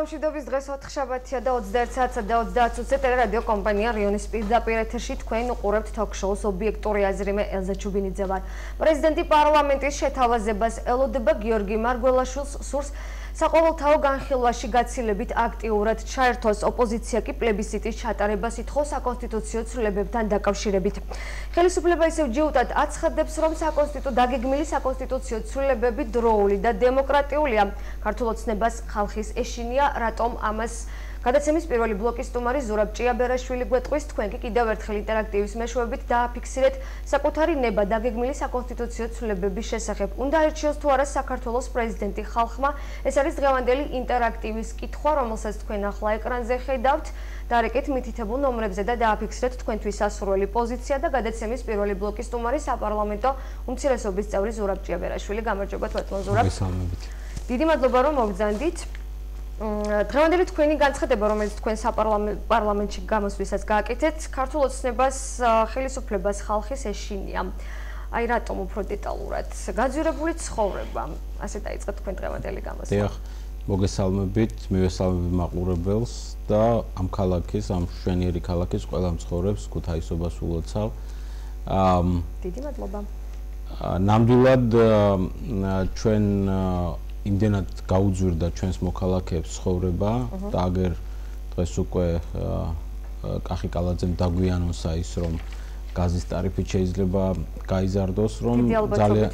გამშვიდობის დღეს 4 შაბათია და 21 საათსა და 30 წუთზე ტელერადიო კომპანია რიონის პირდაპირ ეთერში თქვენ უყურებთ თოქ-შოუს ობიექტური აზრი. მე ელზა ჩუბინიძე ვარ. პრეზიდენტი პარლამენტის შეთავაზებას ელოდება გიორგი მარგველაშვილს სურს საყოველთაო განხილვაში გაცილებით აქტიურად ჩაერთოს. ოპოზიცია კი პლებისციტის ჩატარებას ითხოვს საკონსტიტუციო ცვლილებებთან დაკავშირებით. ხელისუფლება ისევ ჯიუტად აცხადებს, რომ დაგეგმილი საკონსტიტუციო ცვლილებები დროული და დემოკრატიულია. ქართულ ოცნებას ხალხის ეშინია, რატომ ამას გადაცემის პირველი ბლოკის სტუმარი ზურაბ ჭიაბერაშვილი გვეტყვის. თქვენ კი კიდევ ერთხელ ინტერაქტივის მეშვეობით დააფიქსირეთ საკუთარი ნება დაგეგმილი საკონსტიტუციო ცვლილებების შესახებ. უნდა აირჩიოს თუ არა საქართველოს პრეზიდენტი ხალხმა? ეს არის დღევანდელი ინტერაქტივის კითხვა, რომელსაც თქვენ ახლა ეკრანზე ხედავთ. დარეკეთ მითითებულ ნომრებზე და დააფიქსირეთ თქვენთვის სასურველი პოზიცია და გადაცემის პირველი ბლოკის სტუმარი საპარლამენტო უმცირესობის წევრი ზურაბ ჭიაბერაშვილი. გამარჯობა თვალწინ ზურაბ. დიდი მადლობა რომ მოგზანდით. დღევანდელი თქვენი განცხადება, რომელიც თქვენ საპარლამენტში გამოსვლისას გააკეთეთ, ქართულ ოცნებას ხელისუფლებას ხალხის ეშინია. აი რატომ უფრო დეტალურად გაძვირებული ცხოვრება. ასე დაიწყეთ თქვენ დღევანდელი გამოსვლა. დიახ, მოგესალმებით, მივესალმები მაყურებელს და ამ ქალაქის, ამ მშვენიერი ქალაქის ყველა მცხოვრებს ქუთაისობას ულოცავ. დიდი მადლობა. ნამდვილად ჩვენ იმდენად გაუძვირდა ჩვენს მოქალაქეებს ცხოვრება და აგერ დღეს უკვე კახი კალაძემ დაგვიანონსა ის რომ გაზის ტარიფით შეიძლება გაიზარდოს, რომ ძალიან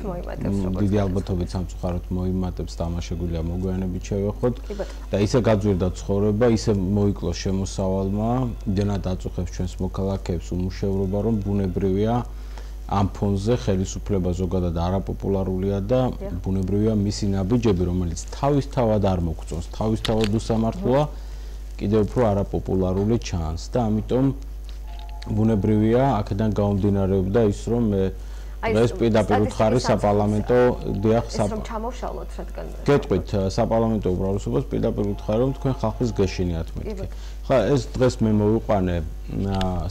დიდი ალბათობით სამწუხაროდ მოიმატებს და ამას შეგვიძლია მოგვიანებით შევეხოთ და ისე გაძვირდა ცხოვრება, ისე მოიკლოს შემოსავალმა, იმდენად აწუხებს ჩვენს მოქალაქეებს უმუშევრობა, რომ ბუნებრივია ამ ფონზე ხელისუფლება ზოგადად არაპოპულარულია და ბუნებრივია მისი ნაბიჯები, რომელიც თავისთავად არ მოგწონს, თავისთავად უსამართლოა, კიდევ უფრო არაპოპულარული ჩანს და ამიტომ ბუნებრივია აქედან გამომდინარეობდა ის, რომ მე დღეს პირდაპირ უთხარი საპარლამენტო დიახ ჩამოვშალოთ რადგან გეტყვით საპარლამენტო უმრავლესობას პირდაპირ უთხარი რომ თქვენ ხალხის გეშინიათ მეთქი. ხა ეს დღეს მე მოვიყვანე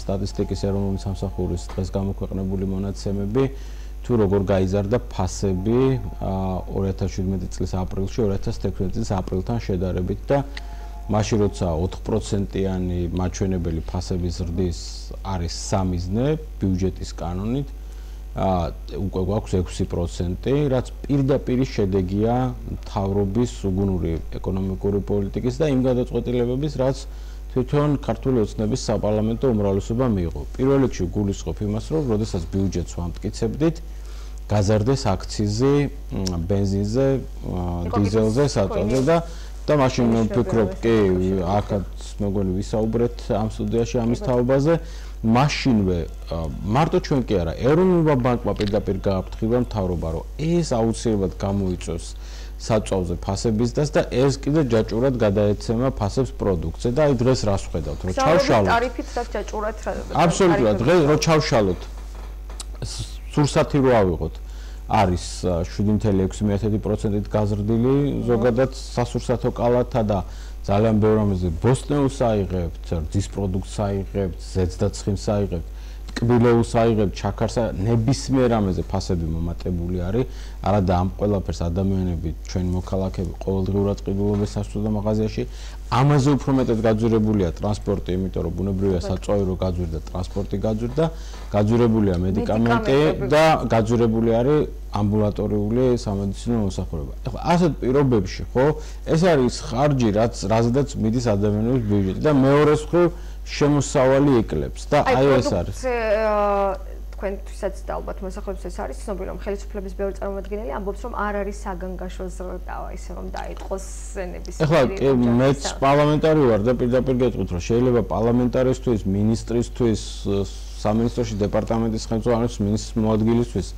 სტატისტიკის ეროვნული სამსახურის დღეს გამოქვეყნებული მონაცემები თუ როგორ გაიზარდა ფასები 2017 წლის აპრილში 2016 წლის აპრილთან შედარებით და მაშინ როცა 4%-იანი მაჩვენებელი ფასების ზრდის არის სამიზნე ბიუჯეტის კანონით უკვე გვაქვს 6%, რაც პირდაპირ შედეგია მთავრობის უგუნური ეკონომიკური პოლიტიკის და იმ გადაწყვეტილებების, რაც თვითონ ქართული ოცნების საპარლამენტო უმრავლესობა მიიღო. პირველ რიგში გულისხმობ იმას, რომ როდესაც ბიუჯეტს ვამტკიცებდით, გაზარდეს აქციზი ბენზინზე, დიზელზე, საწვავზე და მაშინ მე ვფიქრობ, კი, აქაც მეგონი ვისაუბრეთ ამ სტუდიაში ამის თაობაზე. მაშინვე მარტო ჩვენ კი არა, ეროვნულმა ბანკმა პირდაპირ გააფრთხილა მთავრობა, რომ ეს აუცილებლად გამოიწვევს საწვავზე ფასების დას და ეს კიდე ჯაჭურად გადაეცემა ფასებს პროდუქციაზე და აი დღეს რას ვხედავთ, რომ ჩავშალოთ ტარიფით და ჯაჭურად რა აბსოლუტურად დღეს რომ ჩავშალოთ სურსათი რო ავიღოთ არის 7.6%-ით გაზრდილი ზოგადად სასურსათო კალათა და ძალიან ბევრ რამეზე ბოსტნეულს აიღებთ, რძის პროდუქტს აიღებთ, ზეთს-ცხიმს აიღებთ, ტკბილეულს აიღებთ, ჩაქარსა, ნებისმიერ რამეზე ფასები მომატებული არის. არადა ამ ყველაფერს ადამიანები, ჩვენი მოქალაქეები ყოველდღიურად ყიდულობენ სასტუმრო მაღაზიაში. ამაზე უფრო მეტად გაძვირებულია ტრანსპორტი, იმიტომ რომ ბუნებრივია საწვავი რო გაძვირდა, ტრანსპორტი გაძვირდა, გაძვირებულია მედიკამენტი და გაძვირებული არის ამბულატორიული სამედიცინო მოსახურება. ეხლა ასეთ პირობებში, ხო, ეს არის ხარჯი, რაზედაც მიდის ადამიანების ბიუჯეტი და მეორეს მხრივ შემოსავალი ეკლებს და აი ეს არის. თქვენთვისაც და ალბათ მოსახლეობისთვის არის ცნობილი, რომ ხელისუფლების ბევრი წარმომადგენელი ამბობს, რომ არ არის საგანგაშო ზრდა, ისე რომ დაიწყოს ზენების. ეხლა მეც პარლამენტარი ვარ და პირდაპირ გეტყვით, რომ შეიძლება პარლამენტარისთვის, მინისტრისთვის, სამინისტროში დეპარტამენტის ხელმძღვანელის მინისტრის მოადგილისთვის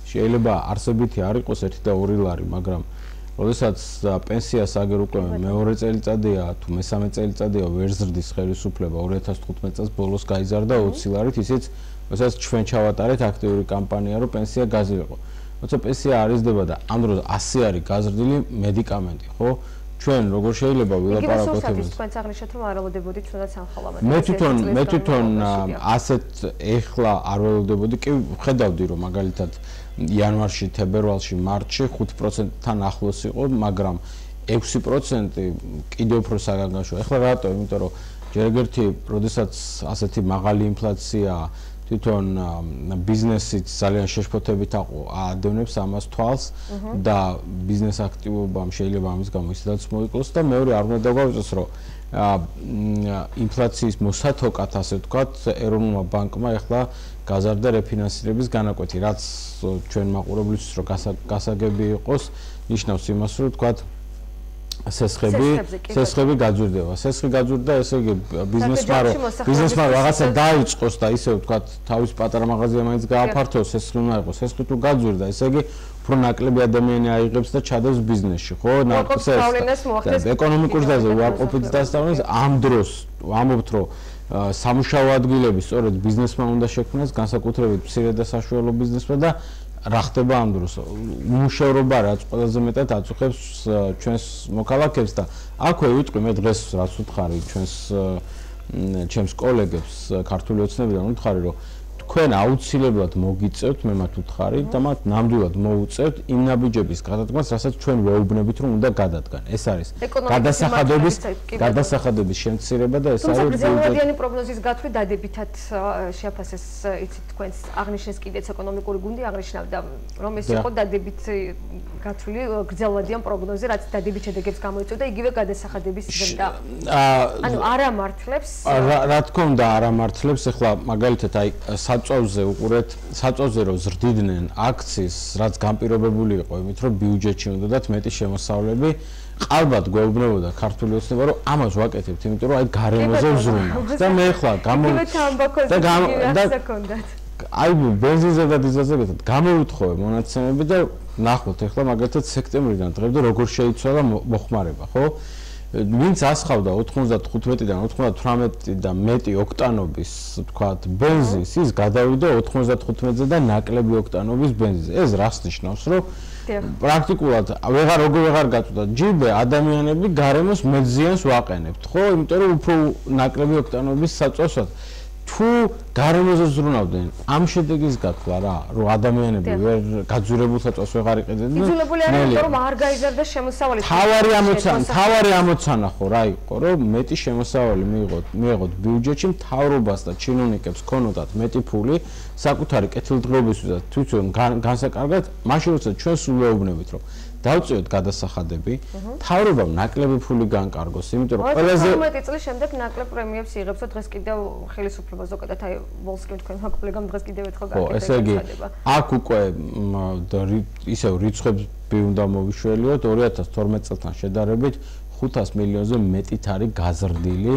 შეიძლება არსებითი არ იყოს 1 და 2 ლარი, მაგრამ როდესაც პენსიას აგერ უკვე მეორე წელიწადია თუ მესამე წელიწადია ვერ ზრდის ხელისუფლება 2015 წელს ბოლოს გაიზარდა 20 ლარით, ისიც როდესაც ჩვენ ჩავატარეთ აქტიური კამპანია, რომ პენსია გაზიარიყო. როცა პენსია არ იზრდება და ამ დროს 100 არის გაზრდილი მედიკამენტი, ხო? ჩვენ როგორ შეიძლება ვილაპარაკოთ იმას? თქვენ აღნიშნეთ, რომ არ ველოდებოდით თუნდაც ამ ხალხს. მე თვითონ ასეთ ეხლა არ ველოდებოდი, კი ხედავდი რომ მაგალითად იანვარში, თებერვალში, მარტში 5%-თან ახლოს იყო, მაგრამ 6% კიდევ უფრო საგანგაშოა. ეხლა რატო? იმიტომ რომ ჯერ ერთი, როდესაც ასეთი მაღალი ინფლაციაა, თვითონ ბიზნესიც ძალიან შეშფოთებით აადევნებს ამას თვალს და ბიზნეს აქტივობამ შეიძლება ამის გამო ისედაც მოიკლოს და მეორე არ უნდა დაგვაუწეს რომ ინფლაციის მოსათოკად ასე ვთქვათ ეროვნულმა ბანკმა ეხლა გაზარდა რეფინანსირების განაკვეთი რაც ჩვენ მაყურებლისთვის რომ გასაგები იყოს ნიშნავს იმას რომ ვთქვათ სესხები გაძვირდება. სესხი გაძვირდა, ესე იგი ბიზნესმა რაღაცა დაიწყოს და ისე ვთქვათ, თავის პატარა მაღაზია მაინც გააფართოს, სესხი უნდა იყოს. სესხი თუ გაძვირდა, ესე იგი უფრო ნაკლები ადამიანი აიღებს და ჩადებს ბიზნესში, ხო? ეკონომიკურ დაზე უარყოფით დასწავლეს ამ დროს ამობთ რომ სამუშაო ადგილები სწორედ ბიზნესმა უნდა შექმნას, განსაკუთრებით მცირე და საშუალო ბიზნესმა და რა ხდება ამ დროს? უმუშევრობა რაც ყველაზე მეტად აწუხებს ჩვენს მოქალაქეებს და აქვე ვიტყვი მე დღეს რაც ვუთხარი ჩემს კოლეგებს ქართული ოცნებიდან ვუთხარი რომ თქვენ აუცილებლად მოგიწევთ მე მათ ვუთხარი და მათ ნამდვილად მოუწევთ იმ ნაბიჯების გადადგმას რასაც ჩვენ ვეუბნებით რომ უნდა გადადგან. ეს არის გადასახადების შემცირება და ეს არის გრძელვადიანი პროგნოზის გათვლით დადებითად შეაფასეს იცით თქვენს აღნიშნეს კიდეც ეკონომიკური გუნდი აღნიშნავდა რომ ეს იყო დადებით გათვლილი გრძელვადიან პროგნოზი რაც დადებით შედეგებს გამოიწვევდა იგივე გადასახადების ზრდა. ანუ არ ამართლებს რა თქმა უნდა არ ამართლებს ეხლა მაგალითად აი საწვავზე უყურეთ საწვავზე რომ ზრდიდნენ აქციის რაც განპირობებული იყო იმით რომ ბიუჯეტში უნდათ მეტი შემოსავლები ყალბად გვეუბნებოდა ქართული ოცნება რომ ამას ვაკეთებთ იმიტომ რომ აი გარემოზე ვზრუნავთ და მე ეხლა აი ბენზინზე და დიზელზე გამოვითხოვე მონაცემები და ნახოთ ეხლა მაგალითად სექტემბრიდან დღემდე როგორ შეიცვალა მოხმარება ხო ვინც ასხავდა 95-დან 98 და მეტი ოქტანობის თქვათ ბენზინს ის გადავიდა 95-ზე და ნაკლები ოქტანობის ბენზინზე ეს რას ნიშნავს რომ პრაქტიკულად ვეღარ გაწვდა ჯიბე ადამიანები გარემოს მეძიანს ვაყენებთ ხო იმიტომ რომ უფრო ნაკლები ოქტანობის საწვავსად თუ გარემოზე ზრუნავდნენ ამ შედეგის გათვლა რა რომ ადამიანები ვერ გაძვირებულ საწვავს ვეღარ იყიდნენ იძულებული არიან რომ არ გაიზარდა შემოსავალი თავარი ამოცანა ხო რა იყო რომ მეტი შემოსავალი მიიღოთ ბიუჯეტში მთავრობას და ჩინოვნიკებს ქონოდათ მეტი ფული საკუთარი კეთილდღეობისთვის და თვითონ განსაკარგად მაშინ როცა ჩვენ სულ ვეუბნებით რომ დავწიოთ გადასახადები, მთავრობამ ნაკლები ფული განკარგოს, იმიტომ რომ ყველაზე 12 წლის შემდეგ ნაკლებ პრემიებს იღებს და დღეს კიდევ ხელისუფლება ზოგადად აი ვოლსკიმ თქვენ მოკვლეგამ დღეს კიდევ ერთხელ გააკეთა. ესე იგი, აქ უკვე ისევ რიცხვები უნდა მოვიშველიოთ 2012 წელთან შედარებით 500 მილიონზე მეტით არის გაზრდილი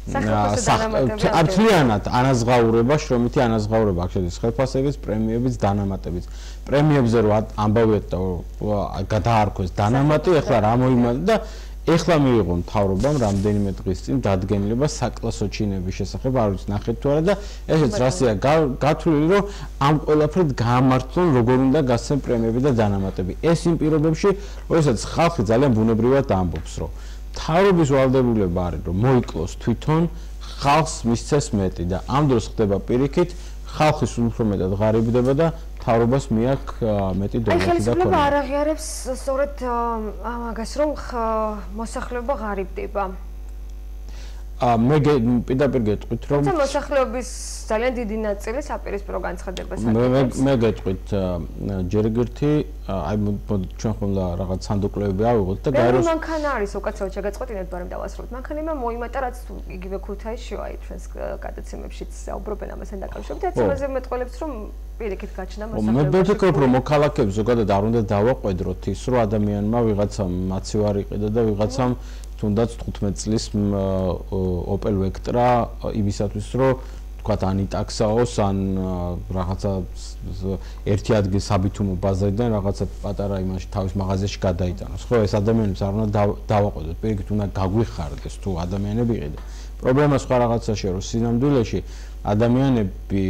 ართლიანად ანაზღაურება, შრომითი ანაზღაურება აქ შედის ხელფასების, პრემიების, დანამატების. პრემიებზე რო ამბავიათ და გადაარქვეს დანამატი, ეხლა რა მოიმატა და ეხლა მიიღო მთავრობამ რამდენიმე დღის წინ დადგენილება საკლასო ჩინების შესახებ, არ ვიცი ნახეთ თუ არა და ესეც რასია გათვლილი რომ ამ ყველაფრით გაამართლონ როგორ უნდა გასცენ პრემიები და დანამატები. ეს იმ პირობებში, როდესაც ხალხი ძალიან ბუნებრივად ამბობს, რომ მთავრობის ვალდებულება არის რომ მოიკლოს თვითონ ხალხს მისცეს მეტი და ამ დროს ხდება პირიქით ხალხი სულ უფრო მეტად ღარიბდება და მთავრობას მიაქვს მეტი დონე და ქონა. ხელისუფლება არ აღიარებს სწორედ ამას რომ მოსახლეობა ღარიბდება. მე პირდაპირ გეტყვით რომ მოსახლეობის ძალიან დიდი ნაწილი საპირისპირო განცხადებას აკეთებს. მე გეტყვით ჯერ ერთი აი ჩვენ ხოლმე რაღაც სანდოკლევები ავიღოთ და გაეროს მანქანა არის უკაცრავად შეგაწყვეტინეთ ბარემ დავასრულოთ. მანქანებმა მოიმატა რაც იგივე ქუთაისში აი ჩვენს გადაცემებშიც საუბრობენ ამასთან დაკავშირებით. რაც იმაზე მეტყველებს რომ პირიქით გაჩნდა მოსახლეობა. მე ვფიქრობ რომ მოქალაქეებს ზოგადად არ უნდა დავაყვედროთ ის რომ ადამიანმა ვიღაცამ მაცივარი იყიდა და ვიღაცამ თუნდაც 15 წლის Opel Vectra იმისათვის რომ თქვათ ან იტაქსაოს ან რაღაცა ერთი ადგილ საბითუმო ბაზარიდან რაღაცა პატარა იმაში თავის მაღაზიაში გადაიტანოს ხო ეს ადამიანებს არ უნდა დავაყვედოთ პირიქით უნდა გაგვიხარდეს თუ ადამიანები იყიდა პრობლემა სხვა რაღაცაშია რომ სინამდვილეში ადამიანები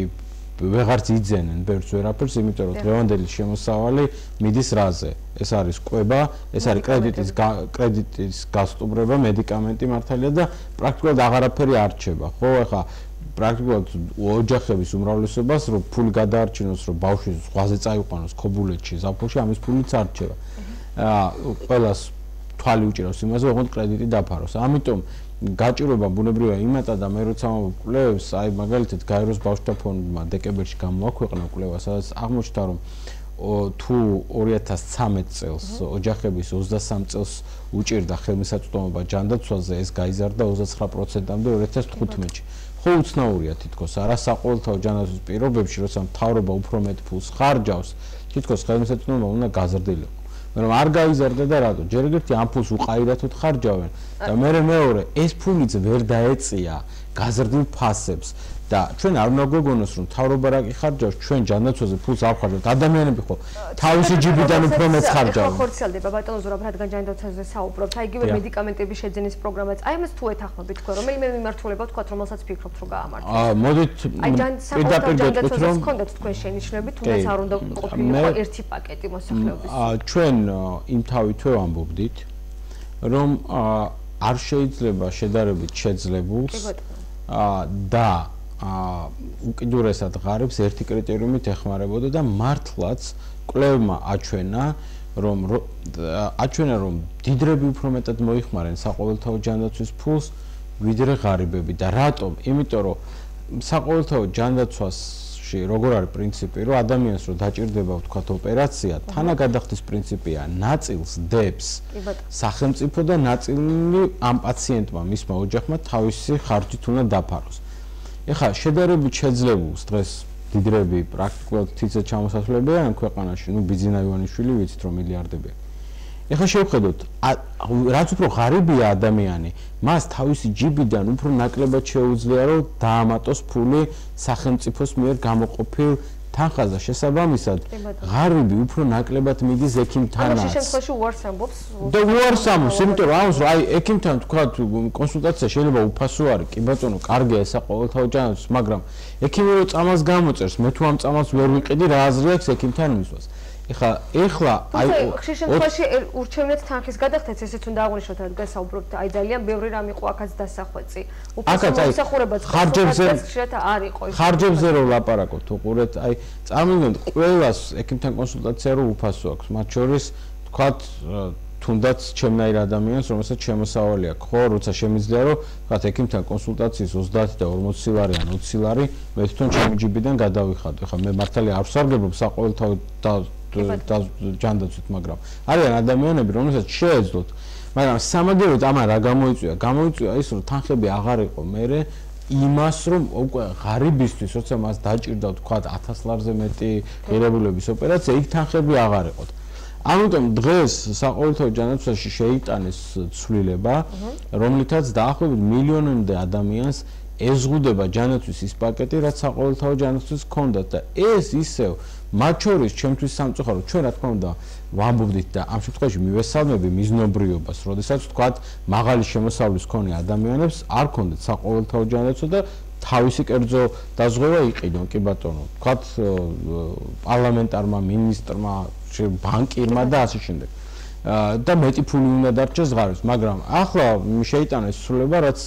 ვეღარც იძენენ ბევრს ვერაფერს იმიტომ რომ დღევანდელი შემოსავალი მიდის რაზე ეს არის კვება ეს არის კრედიტის გასტუმრება მედიკამენტი მართალია და პრაქტიკულად აღარაფერი არ რჩება ხო ეხლა პრაქტიკულად ოჯახების უმრავლესობას რომ ფული გადაარჩინოს რომ ბავშვი ზღვაზე წაიყვანოს ქობულეთში ზაფხულში ამის ფულიც არ რჩება ყველას თვალი უჭირავს იმაზე, ოღონდ კრედიტი დაფაროს. ამიტომ გაჭირვება ბუნებრივია იმატა და მე როცა ვკვლევს, აი მაგალითად გაეროს ბავშვთა ფონდმა დეკემბერში გამოაქვეყნა კვლევა, სადაც აღმოჩნდა, რომ თუ 2013 წელს ოჯახების 23 წელს უჭირდა ხელმისაწვდომობა ჯანდაცვაზე, ეს გაიზარდა 29%-მდე 2015-ში. ხო უცნაურია თითქოს არა საყოველთაო ჯანდაცვის პირობებში, როცა მთავრობა უფრო მეტ ფულს ხარჯავს, თითქოს ხელმისაწვდომობა უნდა გაზრდილიყო. მაგრამ არ გაიზარდა და რატო? ჯერ ერთი ამ ფულს უყაირათოდ ხარჯავენ და მეორე ეს ფულიც ვერ დაეწია გაზრდილ ფასებს და ჩვენ არ უნდა გვეგონოს რომ მთავრობა რა კი ხარჯავს, ჩვენ ჯანდაცვაზე ფულს არ ხარჯავთ. ადამიანები ხო თავისი ჯიბიდან უფრო მეტ ხარჯავენ. ხო ხორციელდება ბატონო ზურაბ, რადგან ჯანდაცვაზე საუბრობთ, აი იგივე მედიკამენტების შეძენის პროგრამაც, აი ამას თუ ეთანხმებით თქვენ, რომელიმე მიმართულება თქვათ, რომელსაც ფიქრობთ რომ გაამართლოთ. მოდით პირდაპირ გეტყვით რომ გქონდათ თქვენ შენიშვნები, თუნდაც არ უნდა ყოფილიყო ერთი პაკეტი მოსახლეობის. ჩვენ იმ თავითვე ვამბობდით, რომ არ შეიძლება შედარებით შეძლებულს და უკიდურესად ღარიბს ერთი კრიტერიუმით ეხმარებოდა და მართლაც კვლევმა აჩვენა, რომ დიდრები უფრო მეტად მოიხმარენ საყოველთაო ჯანდაცვის ფულს ვიდრე ღარიბები და რატომ? იმიტომ რომ საყოველთაო ჯანდაცვაში როგორ არის პრინციპი, რომ ადამიანს რომ დაჭირდება ვთქვათ ოპერაცია, თანაგადახდის პრინციპია, ნაწილს დებს სახელმწიფო და ნაწილი ამ პაციენტმა, მისმა ოჯახმა თავისი ხარჯით უნდა დაფაროს. ეხლა შედარებით შეძლებულს დღეს დიდრები პრაქტიკულად თითზე ჩამოსასვლელია ამ ქვეყანაში, ბიძინა ივანიშვილი ვიცით რომ მილიარდებია. ეხლა შევხედოთ, რაც უფრო ღარიბია ადამიანი, მას თავისი ჯიბიდან უფრო ნაკლებად შეუძლია რომ დაამატოს ფული სახელმწიფოს მიერ გამოყოფილ თანხაზე. შესაბამისად, ღარიბი უფრო ნაკლებად მიდის ექიმთანაც. ამ შემთხვევაში უარს ამბობს. და უარს ამბობს, იმიტომ რომ ამას რომ აი ექიმთან თქვათ კონსულტაცია შეიძლება უფასო არის, კი ბატონო, კარგია ეს საყოველთაო ჯანდაცვა, მაგრამ ექიმი რო წამალს გამოწერს, მე თუ ამ წამალს ვერ ვიყიდი, რა აზრი აქვს ექიმთან მისვას. ეხლა აი ხშირ შემთხვევაში ურჩევნეთ თანხის გადახდას, ესეც უნდა აღვნიშნოთ, რადგან საუბრობთ, აი ძალიან ბევრი რამ იყო აქაც დასახვეწი. უფასო მომსახურებაც ხშირად არ იყო. ხარჯებზე რო ლაპარაკობთ, უყურეთ, აი წარმოვიდგინოთ, ყველას ექიმთან კონსულტაცია რო უფასო აქვს, მათ შორის თქვათ თუნდაც ჩემნაირ ადამიანს, რომელსაც შემოსავალი აქვს, ხო, როცა შემიძლია რომ თქვათ ექიმთან კონსულტაციის 30 და 40 ლარი ან 20 ლარი მე თვითონ ჩემი ჯიბიდან გადავიხადო. ეხლა მე მართალი არ ვსარგებლობ საყოველთაო ჯანდაცვით, მაგრამ არიან ადამიანები, რომელსაც შეეძლოთ, მაგრამ სამაგეროდ ამან რა გამოიწვია? გამოიწვია ის, რომ თანხები აღარ იყო მერე იმას, რომ უკვე ღარიბისთვის, როცა მას დაჭირდა თქვათ 1000 ლარზე მეტი ღირებულების ოპერაცია, იქ თანხები აღარ იყო. ამიტომ დღეს საყოველთაო ჯანდაცვაში შეიტანეს ცვლილება, რომლითაც დაახლოებით მილიონამდე ადამიანს ეზღუდება ჯანდაცვის ის პაკეტი, რაც საყოველთაო ჯანდაცვის ჰქონდათ და ეს ისევ მათ შორის ჩემთვის სამწუხარო, ჩვენ რა თქმა უნდა ვამბობდით და ამ შემთხვევაში მივესალმები მიზნობრიობას, როდესაც თქვათ მაღალი შემოსავლის მქონე ადამიანებს არ ჰქონდათ საყოველთაო ჯანდაცვა და თავისი კერძო დაზღვევა იყიდონ, კი ბატონო, თქვათ პარლამენტარმა, მინისტრმა, ბანკირმა და ასე შემდეგ. და მეტი ფული უნდა დარჩეს ღარიბს, მაგრამ ახლა შეიტანეს ცვლილება, რაც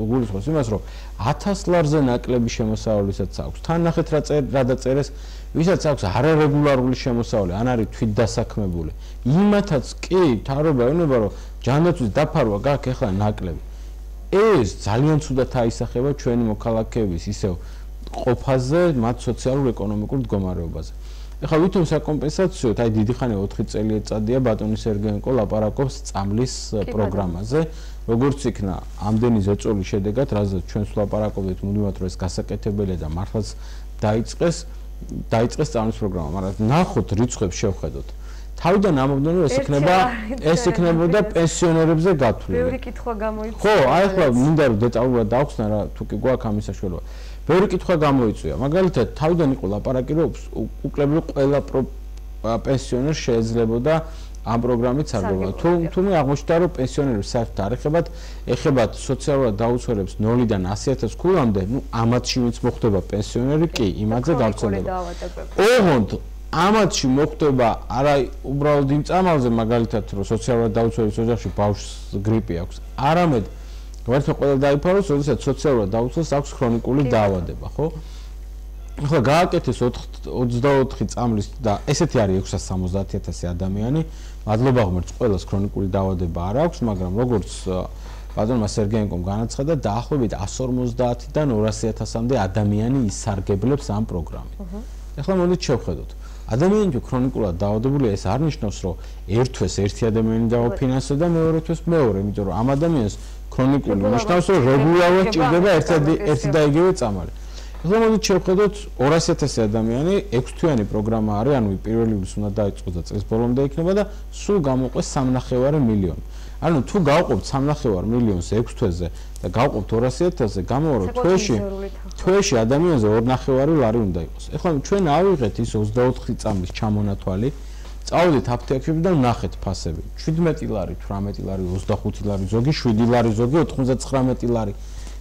გულისხმობს იმას, რომ 1000 ლარზე ნაკლები შემოსავალისაც აქვს. თან ნახეთ რა დაწერეს, ვისაც აქვს არარეგულარული შემოსავალი, ან არის თვითდასაქმებული. იმათაც კი მთავრობა ეუბნება, რომ ჯანდაცვის დაფარვა გაქვს ახლა ნაკლები. ეს ძალიან ცუდად აისახება ჩვენი მოქალაქეების ისევ ყოფაზე, მათ სოციალურ-ეკონომიკურ მდგომარეობაზე. ეხლა ვითომ საკომპენსაციოდ, აი დიდი ხანი 4 წელი ეწადია ბატონი სერგეენკო ლაპარაკობს წამლის პროგრამაზე, როგორც იქნა ამდენი ზეწოლის შედეგად, რაზეც ჩვენს ვლაპარაკობთ, მუდმივად რომ ეს გასაკეთებელია და მართლაც დაიწყეს წამლის პროგრამა, მაგრამ ნახოთ რიცხვებს შევხედოთ. თავიდან ამბობდნენ რომ ეს იქნებოდა პენსიონერებზე გათვლილი. ბევრი კითხვა გამოიწვია. ხო, აი ახლა მინდა რომ დეტალურად დავხსნა რა, თუ კი გვაქვს ამის საშუალება. ბევრი კითხვა გამოიწვია. მაგალითად, თავიდან იყო ლაპარაკი რომ უკლებრივ ყველა პენსიონერს შეეძლებოდა ამ პროგრამით სარგებლობა. თუმცა აღმოჩნდა რომ პენსიონერებს საერთოდ არ ეხებათ სოციალურად დაუცველებს 0-დან 100,000 ქულამდე, ამათში ვინც მოხდება პენსიონერი, კი, იმაზე გავრცელდება. ოღონდ ამათში მოხდება არა უბრალოდ იმ წამალზე, მაგალითად, რომ სოციალურად დაუცველის ოჯახში ბავშვს გრიპი აქვს, არამედ გვერდით ყველა დაიფაროს, როდესაც სოციალურად დაუცველს აქვს ქრონიკული დაავადება, ხო? ახლა გააკეთეს 24 წამლის და ესეთი არის 670,000 ადამიანი. მადლობა ღმერთს, ყველას ქრონიკული დაავადება არ აქვს, მაგრამ როგორც ბატონმა სერგეენკომ განაცხადა, დაახლოებით 150-დან 200,000-მდე ადამიანი ისარგებლებს ამ პროგრამით. ახლა მოდით შევხედოთ. ადამიანი თუ ქრონიკულად დაავადებულია, ეს არ ნიშნავს, რომ ერთ თვეს ერთი ადამიანი დააფინანსო და მეორე თვეს მეორე, იმიტომ რომ ამ ადამიანს ქრონიკული ნიშნავს, რომ რეგულარულად ჭირდება ერთი და იგივე წამალი. ახლა მოდით შევხედოთ 200,000 ადამიანი 6-თვიანი პროგრამა არის, ანუ პირველი ივლისს უნდა დაიწყოს და წლის ბოლომდე იქნება და სულ გამოყვეს 3,5 მილიონი. ანუ თუ გავყოფთ 3,5 მილიონს 6 თვეზე და გავყოფთ 200,000-ზე, გამოვა რომ თვეში ადამიანზე 2,5 ლარი უნდა იყოს. ეხლა ჩვენ ავიღეთ ის 24 წამლის ჩამონათვალი, წავედით აფთიაქებში და ვნახეთ ფასები. 17 ლარი, 18 ლარი, 25 ლარი, ზოგი 7 ლარი, ზოგი 99 ლარი.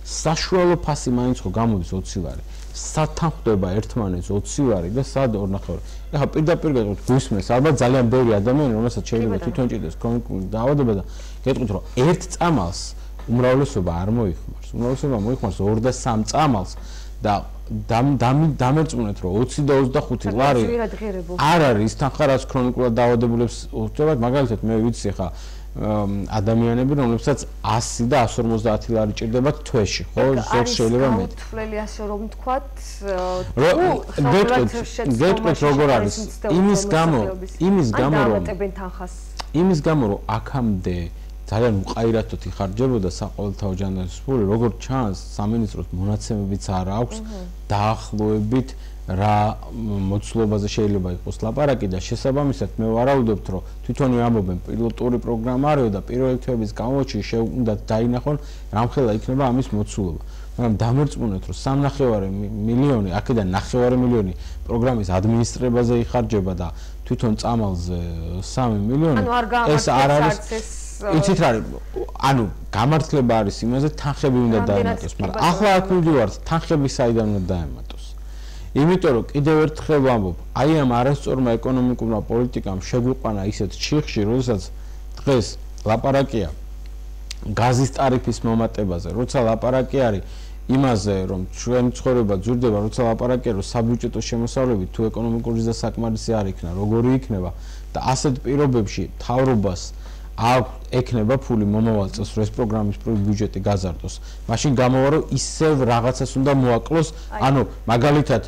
საშუალო ფასი მაინც ხო გამოდის 20 ლარი. სათან ხვდება ერთმანეთს 20 ლარი და სად 2,5. ეხლა პირდაპირ გეტყვით გუსმენს, ალბათ ძალიან ბევრი ადამიანი, რომელსაც შეიძლება თვითონ ჭირდეს ქრონიკული დაავადება და გეტყვით რომ ერთ წამალს უმრავლესობა არ მოიხმარს. უმრავლესობა მოიხმარს 2 და 3 წამალს და დამერწმუნეთ რომ 20 და 25 ლარი არ არის ის თანხა რაც ქრონიკულად დაავადებულებს უწევთ. მაგალითად მე ვიცი ხა ადამიანები, რომლებსაც 100 და 150 ლარი ჭირდებათ თვეში, ხო? ზოგ შეიძლება მეტი. თვლელი ასე რომ ვთქვათ, გეტყვით როგორ არის? იმის გამო რომ აქამდე ძალიან უყაირათოდ იხარჯებოდა საყოველთაო ჯანდაცვის ფული, როგორც ჩანს, სამინისტროს მონაცემებიც არ აქვს დაახლოებით რა მოცულობაზე შეიძლება იყოს ლაპარაკი და შესაბამისად მე ვარაუდობთ რომ თვითონვე ამბობენ პილოტური პროგრამა არის და პირველი თვეების განმავლობაში უნდა დაინახონ რამხელა იქნება ამის მოცულობა. მაგრამ დამერწმუნეთ რომ 3,5 მილიონი, აქედან 9,5 მილიონი პროგრამის ადმინისტრირებაზე იხარჯება და თვითონ წამალზე 3 მილიონი ეს არ არის იცით რა არის, ანუ გამართლება არის იმაზე თანხები უნდა დაემატოს, მაგრამ ახლა აქ მივდივართ თანხები საიდან უნდა დაემატოს. იმიტომ რომ კიდევ ერთხელ ვამბობ, აი ამ არასწორმა ეკონომიკურმა პოლიტიკამ შეგვიყვანა ისეთ ჩიხში, როდესაც დღეს ლაპარაკია გაზის ტარიფის მომატებაზე, როცა ლაპარაკი არის იმაზე, რომ ჩვენი ცხოვრება ძვირდება, როცა ლაპარაკია, რომ საბიუჯეტო შემოსავლებით თუ ეკონომიკური დასაკმარისი არ იქნა, როგორი იქნება და ასეთ პირობებში მთავრობას ექნება ფული მომავალ წელს რომ ეს პროგრამის ბიუჯეტი გაზარდოს. მაშინ გამოვა რომ ისევ რაღაცას უნდა მოაკლოს, ანუ მაგალითად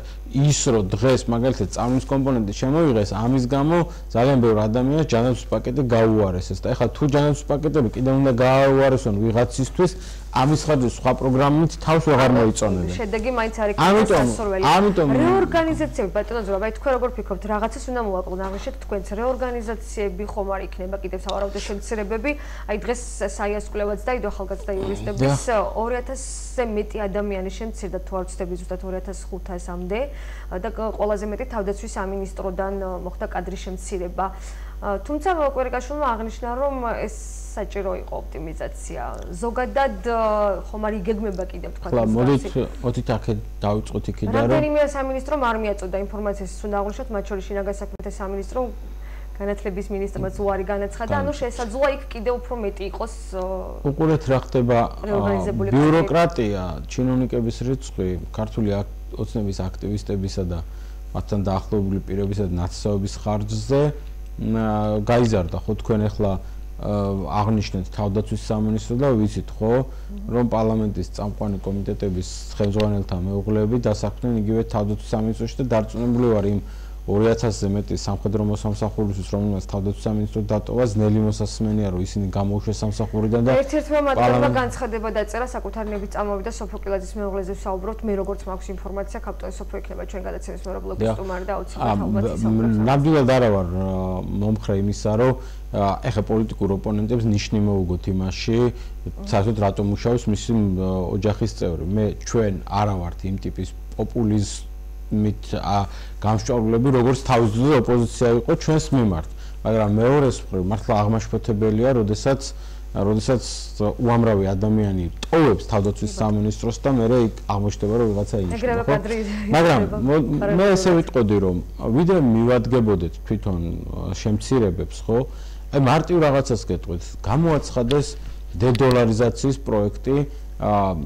ის რომ დღეს მაგალითად წამლის კომპონენტი შემოიღეს, ამის გამო ძალიან ბევრი ადამიანს ჯანდაცვის პაკეტი გაუარესეს და ეხლა თუ ჯანდაცვის პაკეტები კიდევ უნდა გააუარესონ ვიღაცისთვის, ამის ხარჯზე სხვა პროგრამით თავს ვეღარ მოიწონებენ. შედეგი მაინც არ იქნება სასურველი. ამიტომ რეორგანიზაციები ბატონო, აი თქვენ როგორ ფიქრობთ, რაღაცას უნდა მოაკლონ, აღნიშნეთ თქვენც რეორგანიზაციები ხომ არ იქნება კიდევ სავარაუდო შემცირებები, აი დღეს საიას კვლევაც დაიდო ახალგაზრდა იურისტების 2,000-ზე მეტი ადამიანი შემცირდა თუ არ ვცდები ზუსტად 2,500-მდე და ყველაზე მეტი თავდაცვის სამინისტროდან მოხდა კადრის შემცირება. თუმცა კვერიკაშვილმა აღნიშნა რომ ეს საჭირო იყო ოპტიმიზაცია. ზოგადად ხომ არ იგეგმება კიდევ თქვა. ხლა მოდით აქეთ დავიწყოთ იქიდან რომ რამდენიმე სამინისტრომ არ მიაწოდა ინფორმაციას, უნდა აღვნიშნოთ, მათ შორის შინაგან საქმეთა სამინისტრო განათლების მინისტრმაც უარი განაცხადა, ანუ შესაძლოა იქ კიდევ უფრო მეტი იყოს. უყურეთ რა ხდება ბიუროკრატია, ჩინოვნიკების რიცხვი, ქართული ოცნების აქტივისტებისა და მათთან დაახლოებული პირებისა და ნაცსაობის ხარჯზე გაიზარდა, ხო თქვენ ახლა აღნიშნეთ თავდაცვის სამინისტრო და ვიცით ხო რომ პარლამენტის წამყვანი კომიტეტების ხელმძღვანელთა მეუღლეები დასაქმდნენ იგივე თავდაცვის სამინისტროში და დარწმუნებული ვარ იმ 2,000-ზე მეტი სამხედრო მოსამსახურისთვის, რომელმაც თავდაცვის სამინისტრო დატოვა, ძნელი მოსასმენია, რომ ისინი გამოუშვეს სამსახურიდან და ერთ-ერთმა მათგანმა განცხადება დაწერა საკუთარი ნებით წამოვიდა სოფიოკილაძის მეუღლეზე ვსაუბრობთ, მე როგორც მაქვს ინფორმაცია, კაპიტანი სოფიო იქნება ჩვენ გადაცემის მერაბლობის სტუმარი და აუცილებლად ალბათ ისაუბრებს. ნამდვილად არა ვარ მომხრე იმისა, რომ ეხა პოლიტიკურ ოპონენტებს ნიშნი მოუგოთ იმაში, საერთოდ რატომ მუშაობს მისი ოჯახის წევრი. მე ჩვენ არა ვართ იმ ტიპის პოპულიზმით გამსჭვალებლები, როგორც თავის დროზე ოპოზიცია იყო ჩვენს მიმართ. მაგრამ მეორეს მხრივ მართლა აღმაშფოთებელია, როდესაც უამრავი ადამიანი ტოვებს თავდაცვის სამინისტროს და მერე იქ აღმოჩნდება, რომ ვიღაცა ინიშნება, ხო? მაგრამ მე ესე ვიტყოდი, რომ ვიდრე მივადგებოდეთ თვითონ შემცირებებს, ხო? აი მარტივ რაღაცას გეტყვით, გამოაცხადეს დედოლარიზაციის პროექტი,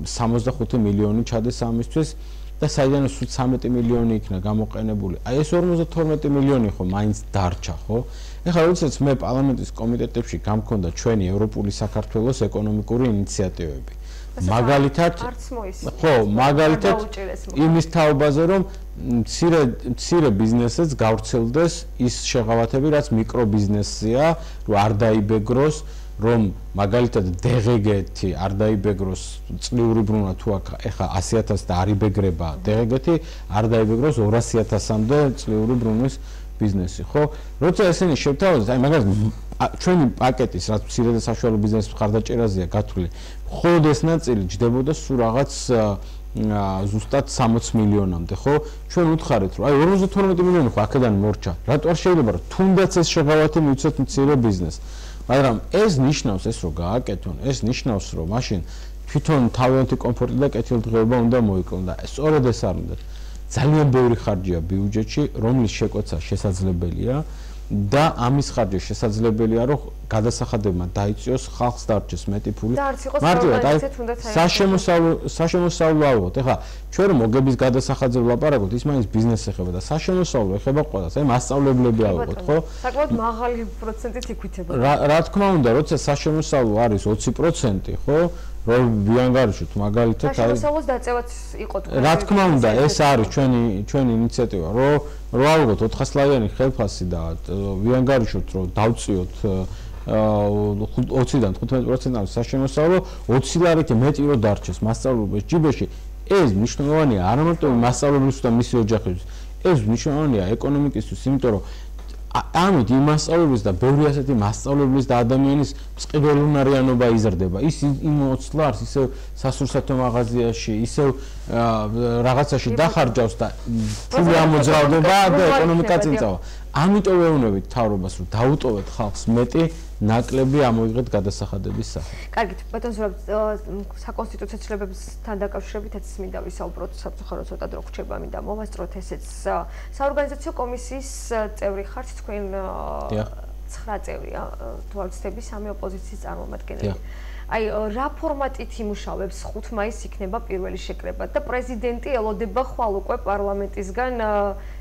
65 მილიონი ჩადეს ამისთვის. და საიდანაც 13 მილიონი იქნა გამოყენებული. აი ეს 52 მილიონი ხო მაინც დარჩა, ხო? ეხლა როდესაც მე პარლამენტის კომიტეტებში გამქონდა ჩვენი ევროპული საქართველოს ეკონომიკური ინიციატივები. მაგალითად იმის თაობაზე რომ მცირე ბიზნესებს გავრცელდეს ის შეღავათები, რაც მიკრობიზნესია, რომ არ დაიბეგროს, რომ მაგალითად DGG-ი არ დაიბეგროს წლიური ბრუნა თუ ეხა 100.000 და არ იბეგრება DGG-ი, არ დაიბეგროს 200.000-მდე წლიური ბრუნის ბიზნესი, ხო? როცა ესენი შევთავაზეთ, აი მაგალითად ჩვენი პაკეტის, რაც მცირე და საშუალო ბიზნესის მხარდაჭერაზეა გათვლილი, მხოლოდ ეს ნაწილი ჯდებოდა სულ რაღაც ზუსტად 60 მილიონამდე, ხო? ჩვენ უთხარით, რომ აი 52 მილიონი ხო აქედან მორჩა. რატო არ შეიძლება რომ თუნდაც ეს შეღავათი მივცეთ მცირე ბიზნესს? მაგრამ ეს ნიშნავს ეს რომ გააკეთონ, ეს ნიშნავს რომ მაშინ თვითონ თავიანთი კომფორტი და კეთილდღეობა უნდა მოიკლონ და სწორედ ეს არ უნდა. ძალიან ბევრი ხარჯია ბიუჯეტში, რომლის შეკვეცა შესაძლებელია და ამის ხარჯი შესაძლებელია რომ გადასახადებმა დაიწიოს, ხალხს დარჩეს მეტი ფული. მარტივად აი საშემოსავლო ავიღოთ. ეხლა ჩვენ რომ მოგების გადასახადზე ვლაპარაკობთ, ის მაინც ბიზნესს ეხება და საშემოსავლო ეხება ყველას. აი მასწავლებლები ავიღოთ, ხო? საკმაოდ მაღალი პროცენტით იქვითება. რა თქმა უნდა, როცა საშემოსავლო არის 20%, ხო? რომ ვიანგარიშოთ მაგალითად აი საშემოსავლოს დაწევაც იყო თქვენ. რა თქმა უნდა, ეს არის ჩვენი ინიციატივა, რომ ავიღოთ 400-ლიანი ხელფასი და ვიანგარიშოთ, რომ დავწიოთ 20-დან 15%-ამდე საშემოსავლო, 20 ლარით მეტი რომ დარჩეს მასწავლებლის ჯიბეში, ეს მნიშვნელოვანია არა მარტო მასწავლებლისთვის და მისი ოჯახისთვის, ეს მნიშვნელოვანია ეკონომიკისთვის, იმიტომ რომ ამით იმ მასწავლებლის და ბევრი ასეთი მასწავლებლის და ადამიანის წყიდველუნარიანობა იზრდება. ის იმ 20 ლარს ისევ სასურსათო მაღაზიაში, ისევ რაღაცაში დახარჯავს და ფული ამოძრავდება და ეკონომიკა წინწავა. ამიტომ ვეუბნებით მთავრობას, რომ დაუტოვეთ ხალხს მეტი ნაკლები ამოიღეთ გადასახადების სახით. კარგით, ბატონ ზურაბ, საკონსტიტუციო ცვლილებებთან დაკავშირებითაც მინდა ვისაუბროთ, სამწუხაროდ ცოტა დრო გრჩება, მინდა მოვასწროთ ესეც. საორგანიზაციო კომისიის წევრი ხართ თქვენ 9 წევრია, თუ არ ვცდები, 3 ოპოზიციის წარმომადგენელი. აი რა ფორმატით იმუშავებს 5 მაისს იქნება პირველი შეკრება და პრეზიდენტი ელოდება ხვალ უკვე პარლამენტისგან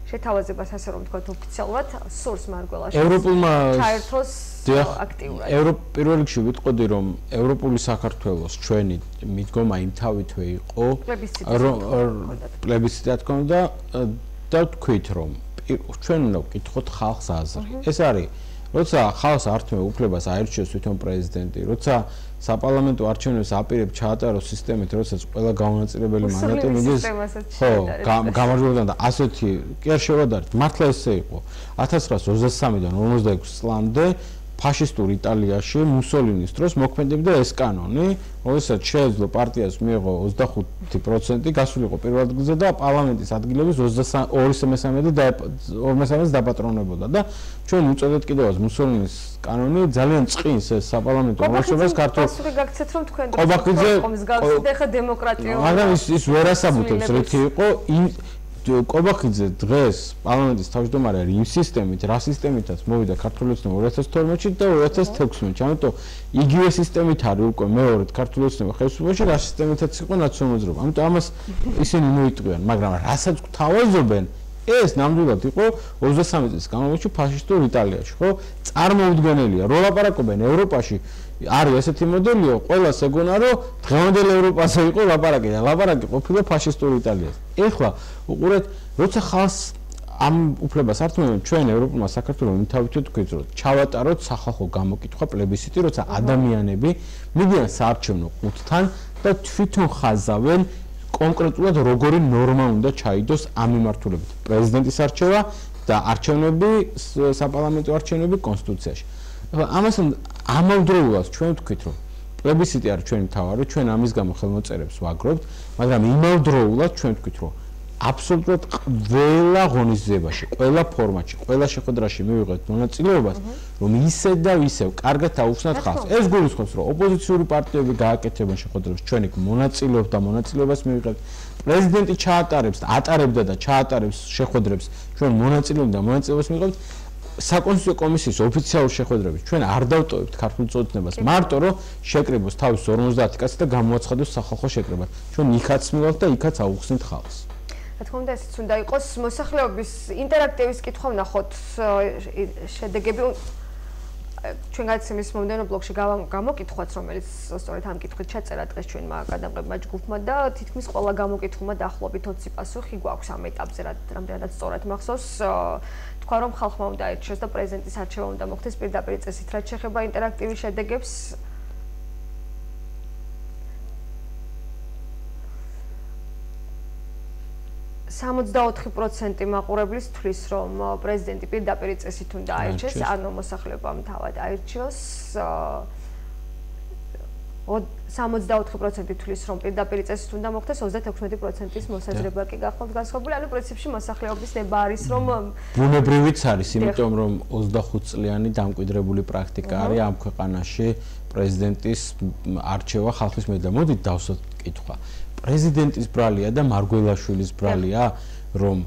შეთავაზებას, ასე რომ ვთქვათ, ოფიციალურად სურს მარგველაში. ევროპულმა ჩაერთოს აქტიურად. პირველ რიგში ვიტყოდი, რომ ევროპული საქართველოს ჩვენი მიდგომა იმ თავითვე იყო, პლებისციტი ჰქონდა და თქვით, რომ ჩვენ უნდა ვკითხოთ ხალხს აზრი. ეს არის, როცა ხალხს ართმევ უფლებას აირჩიოს თვითონ პრეზიდენტი, როცა საპარლამენტო არჩევნებს აპირებს ჩაატაროს სისტემით, როდესაც ყველა გამონაწილებელი მანდატი მიდის, ხო, გამარჯვებიდან და ასეთი კი არ შევადარეთ, მართლა ესე იყო. 1923-დან 46 წლამდე ფაშისტურ იტალიაში მუსოლინის დროს მოქმედებდა ეს კანონი, როდესაც შეეძლო პარტიას მიიღო 25% გასულიყო პირველ ადგილზე და პარლამენტის ადგილების 2/3 დაპატრონებოდა და ჩვენ უწოდეთ კიდევაც მუსოლინის კანონი ძალიან წყინს ეს საპარლამენტო მოხმარებას ქართულ პასუხი გაგცეთ რომ თქვენ კომის გავსით ეხა დემოკრატია მაგრამ ის ვერ ასაბუთებს რითი იყო კობახიძე დღეს პარლამენტის თავმჯდომარე არის იმ სისტემით, რა სისტემითაც მოვიდა ქართული ოცნება 2012-ში და 2016-ში. ამიტომ იგივე სისტემით არის უკვე მეორედ ქართული ოცნება ხელისუფლებაში, რა სისტემითაც იყო ნაციონალიზება. ამიტომ ამას ისინი მოიტყვიან, მაგრამ რასაც გვთავაზობენ, ეს ნამდვილად იყო 23 წლის განმავლობაში ფაშისტურ იტალიაში, ხო? წარმოუდგენელია, რო ლაპარაკობენ ევროპაში არის ესეთი მოდელიო, ყველას ეგონა რომ დღევანდელ ევროპაზე იყო ლაპარაკი და ლაპარაკი ყოფილა ფაშისტურ იტალიაზე. ეხლა უყურეთ, როცა ხალხს ამ უფლებას ართმევენ, ჩვენ ევროპულმა საქართველოს თავითვე თქვით, რომ ჩავატაროთ სახალხო გამოკითხვა პლებისციტი, როცა ადამიანები მიდიან საარჩევნო ყუთთან და თვითონ ხაზავენ კონკრეტულად როგორი ნორმა უნდა ჩაიდოს ამ მიმართულებით. პრეზიდენტის არჩევა და არჩევნები, საპარლამენტო არჩევნები კონსტიტუციაში. ამასთან ამავდროულად ჩვენ ვთქვით, რომ პლებისციტი არის ჩვენი მთავარი, ჩვენ ამის გამო ხელმოწერებს ვაგროვთ, მაგრამ იმავდროულად ჩვენ ვთქვით, რომ აბსოლუტურად ყველა ღონისძიებაში, ყველა ფორმატში, ყველა შეხვედრაში მივიღეთ მონაწილეობას, რომ ისე და ისევ კარგად აუხსნათ ხალხს. ეს გულისხმობს, რომ ოპოზიციური პარტიები გააკეთებენ შეხვედრებს, ჩვენ იქ მონაწილეობთ და მონაწილეობას მივიღებთ. პრეზიდენტი ჩაატარებს, ატარებდა და ჩაატარებს შეხვედრებს, ჩვენ მონაწილეობთ და მონაწილეობას მივიღებთ. საკონსტიტუციო კომისიის ოფიციალურ შეხვედრებში ჩვენ არ დავტოვებთ ქართულ წოდნებას, მარტო რომ შეკრებოს თავის 50 კაცი და გამოაცხადოს სახალხო შეკრება. ჩვენ იქაც მივიღებთ და იქაც აუხსნით ხალხს. რა თქმა უნდა, ესეც უნდა იყოს მოსახლეობის ინტერაქტივის კითხვა ვნახოთ შედეგები. ჩვენ გადაცემის მომდევნო ბლოგში გამოკითხვაც, რომელიც სწორედ ამ კითხვით ჩაწერა დღეს ჩვენმა გადამღებმა ჯგუფმა და თითქმის ყველა გამოკითხულმა დაახლოებით 20 პასუხი გვაქვს ამ ეტაპზე, რამდენადაც სწორად მახსოვს. თქვა რომ ხალხმა უნდა აირჩიოს და პრეზიდენტის არჩევა უნდა მოხდეს პირდაპირ წესით, რაც შეეხება ინტერაქტივის შედეგებს. 64% მაყურებლის თვლის, რომ პრეზიდენტი პირდაპირ წესით უნდა აირჩიოს, ანუ მოსახლეობამ თავად აირჩიოს. 64% თვლის, რომ პირდაპირ წესით უნდა მოხდეს, 36%-ის მოსაზრება კი გახლავთ განსხვავებული, ანუ პრინციპში მოსახლეობის ნება არის, რომ ბუნებრივიც არის, იმიტომ რომ 25 წლიანი დამკვიდრებული პრაქტიკა არის ამ ქვეყანაში პრეზიდენტის არჩევა ხალხის მიერ. მოდით დავსვათ კითხვა. პრეზიდენტის ბრალია და მარგველაშვილის ბრალია, რომ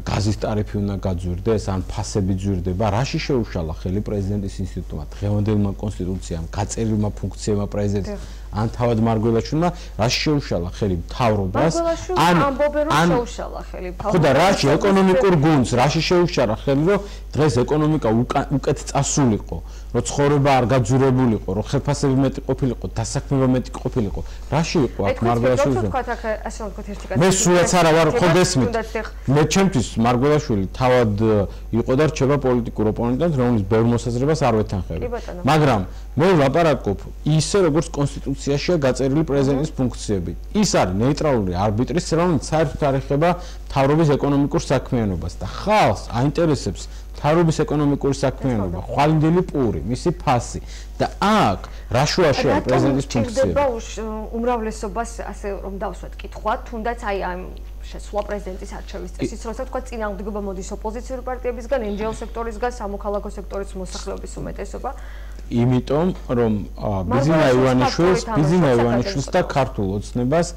გაზის ტარიფი უნდა გაძვირდეს, ან ფასები ძვირდება, რაში შეუშალა ხელი პრეზიდენტის ინსტიტუტმა, დღევანდელმა კონსტიტუციამ, გაწერილმა ფუნქციებმა პრეზიდენტს, ან თავად მარგველაშვილმა, რაში შეუშალა ხელი მთავრობას, ან ამბობენ რომ შეუშალა ხელი ხო და რაში ეკონომიკურ გუნდს, რაში შეუშალა ხელი, რომ დღეს ეკონომიკა უკეთ წასულიყო, რომ ცხოვრება არ გაძვირებულიყო, რომ ხელფასები მეტი ყოფილიყო, დასაქმება მეტი ყოფილიყო. რაში იყო აქ მარგველაშვილის? მე სულაც არა ვარ ხო გესმით. მე ჩემთვის მარგველაშვილი თავად იყო და რჩება პოლიტიკურ ოპონენტად, რომელიც ბევრ მოსაზრებას არ ვეთანხმები. მაგრამ მე ვლაპარაკობ ისე, როგორც კონსტიტუციაშია გაწერილი პრეზიდენტის ფუნქციები. ის არის ნეიტრალური არბიტრის, რომელიც საერთოდ არ ეხება მთავრობის ეკონომიკურ საქმიანობას და ხალხს აინტერესებს მთავრობის ეკონომიკური საქმიანობა, ხვალინდელი პური, მისი ფასი და აქ რა შუაშია პრეზიდენტის ფუნქციები. უმრავლესობას ასე რომ დავსვათ კითხვა, თუნდაც აი ამ შესვლა პრეზიდენტის არჩევის წესით, როცა თქვა წინააღმდეგობა მოდის ოპოზიციური პარტიებისგან, NGO სექტორისგან, სამოქალაქო სექტორის მოსახლეობის უმეტესობა. იმიტომ რომ ბიზინა ივანიშვილს და ქართულ ოცნებას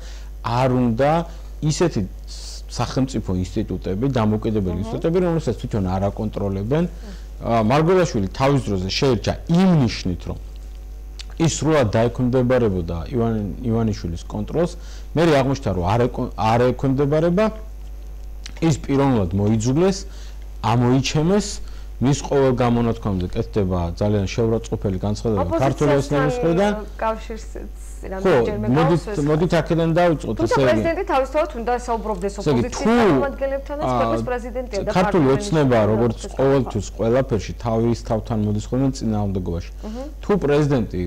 არ უნდა ისეთი სახელმწიფო ინსტიტუტები, დამოუკიდებელი ინსტიტუტები, რომელსაც თვითონ არ აკონტროლებენ. მარგველაშვილი თავის დროზე შეერჩა იმ ნიშნით, რომ ის სრულად დაექვემდებარებოდა ივანიშვილის კონტროლს, მე აღმოჩნდა, რომ არ ექვემდებარება, ის პიროვნულად მოიძულეს, ამოიჩემეს, მის ყოველ გამონათქვამზე კეთდება ძალიან შეურაცხყოფელი განცხადება ქართული ოცნების მხრიდან. მოდით აქედან დავიწყოთ, ესე იგი პრეზიდენტი თავისთავად უნდა საუბრობდეს ოპოზიციის წარმომადგენლებთანაც, ქვეყნის პრეზიდენტია და ქართული ოცნება, როგორც ყოველთვის ყველაფერში თავის თავთან მოდის ხოლმე წინააღმდეგობაში. თუ პრეზიდენტი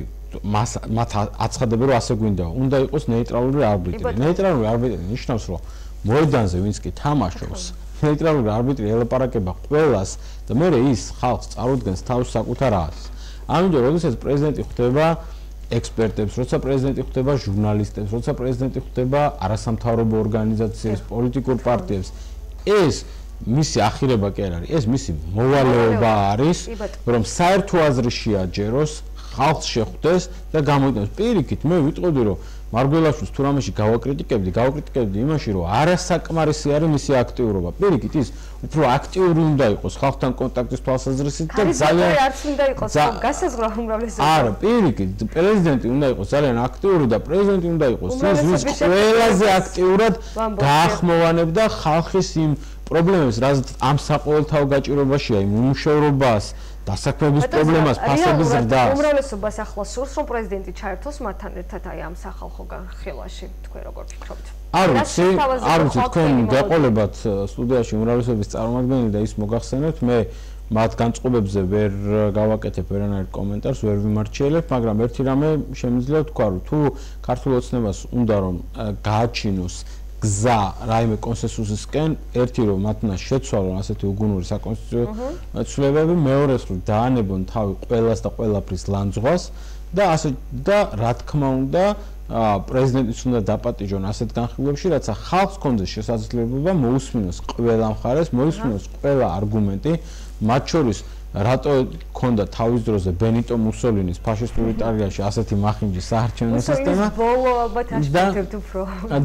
მათ აცხადება, რომ ასე გვინდა, უნდა იყოს ნეიტრალური არბიტრი. ნეიტრალური არბიტრი ნიშნავს, რომ მოედანზე ვინც კი თამაშობს, ნეიტრალური არბიტრი ელაპარაკება ყველას და მე ის ხალხს წარუდგენს თავის საკუთარ აზრს. ამიტომ, როდესაც პრეზიდენტი ხვდება ექსპერტებს, როცა პრეზიდენტი ხვდება ჟურნალისტებს, როცა პრეზიდენტი ხვდება არასამთავრობო ორგანიზაციებს, პოლიტიკურ პარტიებს, ეს მისი ახირება კი არ არის, ეს მისი მოვალეობა არის, რომ საერთო აზრი შეაჯეროს, ხალხს შეხვდეს და გამოიტანოს. პირიქით, მე ვიტყოდი, რომ მარგველაშვილს თუ რამეში გავაკრიტიკებდი იმაში, რომ არასაკმარისი არის მისი აქტიურობა. პირიქით, ის უფრო აქტიური უნდა იყოს ხალხთან კონტაქტის თვალსაზრისით და ძალიან არც უნდა იყოს გასაზღვრა უმრავლესობა. არა, პირიქით, პრეზიდენტი უნდა იყოს ძალიან აქტიური და პრეზიდენტი უნდა იყოს ის, ვის ყველაზე აქტიურად გაახმოვანებდა ხალხის იმ პრობლემებს, რაც ამ საყოველთაო გაჭიროებაშია, იმ უმუშევრობას, დასაქმების პრობლემას, ფასების ზრდას. უმრავლესობას ახლა სურს, რომ პრეზიდენტი ჩაერთოს მათთან ერთად აი ამ სახალხო განხილვაში, თქვენ როგორ ფიქრობთ? არ ვიცი, თქვენ გაყოლებათ სტუდიაში უმრავლესობის წარმომადგენელი და ის მოგახსენებთ, მე მათ განწყობებზე ვერ გავაკეთებ ვერანაირ კომენტარს, ვერ ვიმარჩიელებ, მაგრამ ერთი რამე შემიძლია თქვა, რომ თუ ქართულ ოცნებას უნდა რომ გააჩინოს გზა რაიმე კონსენსუსისკენ, ერთი რომ მათ უნდა შეცვალონ ასეთი უგუნური საკონსტიტუციო ცვლილებები, მეორე რომ დაანებონ თავი ყველას და ყველაფრის ლანძღვას და რა თქმა უნდა პრეზიდენტიც უნდა დაპატიჟონ ასეთ განხილვებში, რაცა ხალხს კონდეს შესაძლებლობა მოусმინოს ყველა მხარეს, მოусმინოს ყველა არგუმენტი, მათ შორის რატო ქონდა თავის დროზე ბენიტო მუსოლინის ფაშისტურ იტალიაში ასეთი მახინჯი საარჩევნო სისტემა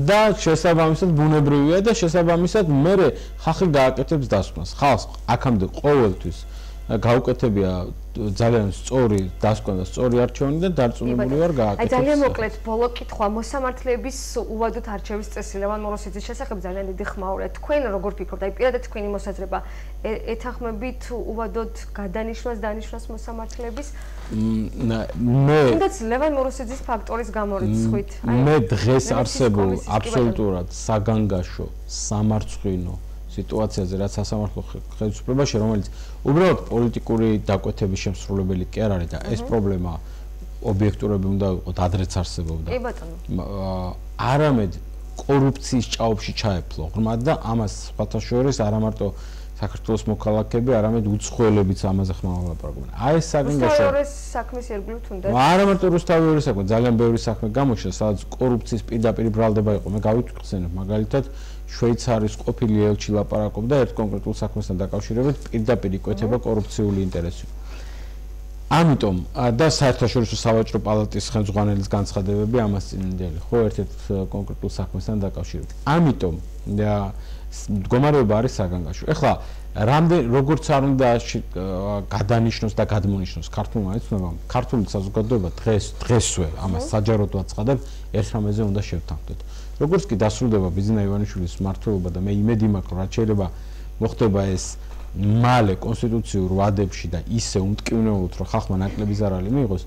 და შესაბამისად ბუნებრივია და შესაბამისად მე ხალხი გააკეთებს დასკვნას. ხალხს აქამდე ყოველთვის გაუკეთებია ძალიან სწორი დასკვნა, სწორი არჩევანი და დარწმუნებული ვარ გააკეთებს. აი ძალიან მოკლედ ბოლო კითხვა მოსამართლეების უვადოდ არჩევის წესი ლევან მოროსიძის შესახებ ძალიან დიდი ხმაურია. თქვენ როგორ ფიქრობთ? აი პირადად თქვენი მოსაზრება ეთანხმებით უვადოდ გადანიშნვას დანიშნვას მოსამართლეების? მე თუნდაც ლევან მოროსიძის ფაქტორის გამორიცხვით. მე დღეს არსებულ აბსოლუტურად საგანგაშო, სამარცხვინო სიტუაციაზე, რაც სასამართლო ხელისუფლებაში, რომელიც უბრალოდ პოლიტიკური დაკვეთების შემსრულებელი კი არ არის და ეს პრობლემა ობიექტურები უნდა ვიყოთ, ადრეც არსებობდა. კი ბატონო. არამედ კორუფციის ჭაობში ჩაეფლო ღრმად და ამას სხვათა შორის არა მარტო საქართველოს მოქალაქეები, არამედ უცხოელებიც ამაზე ხმაურობენ ლაპარაკობენ. აი ეს საგანგაშო რუსთავის საქმის ირგვლივ თუნდაც. არა მარტო რუსთავის საქმე, ძალიან ბევრი საქმე გამოჩნდა, სადაც კორუფციის პირდაპირ ბრალდება იყო. მე გავიხსენებ მაგალითად შვეიცარიის ყოფილი ელჩი ლაპარაკობდა ერთ კონკრეტულ საქმესთან დაკავშირებით, პირდაპირ იკვეთება კორუფციული ინტერესი. ამიტომ და საერთაშორისო სავაჭრო პალატის ხელმძღვანელის განცხადებები ამას წინდელი, ხო, ერთ-ერთ კონკრეტულ საქმესთან დაკავშირებით. ამიტომ მდგომარეობა არის საგანგაშო. ეხლა როგორც არ უნდა გადანიშნოს და გადმონიშნოს ქართულმა ეცნობამ, ქართული საზოგადოება დღესვე ამას საჯაროდ ვაცხადებ, ერთ რამეზე უნდა შევთანხმდეთ. როგორც კი დასრულდება ბიზნა ივანიშვილის მმართველობა და მე იმედი მაქვს, რომ რაც შეიძლება მოხდება ეს მალე კონსტიტუციურ ვადებში და ისე უმტკივნეულოდ, რომ ხალხმა ნაკლები ზარალი მიიღოს,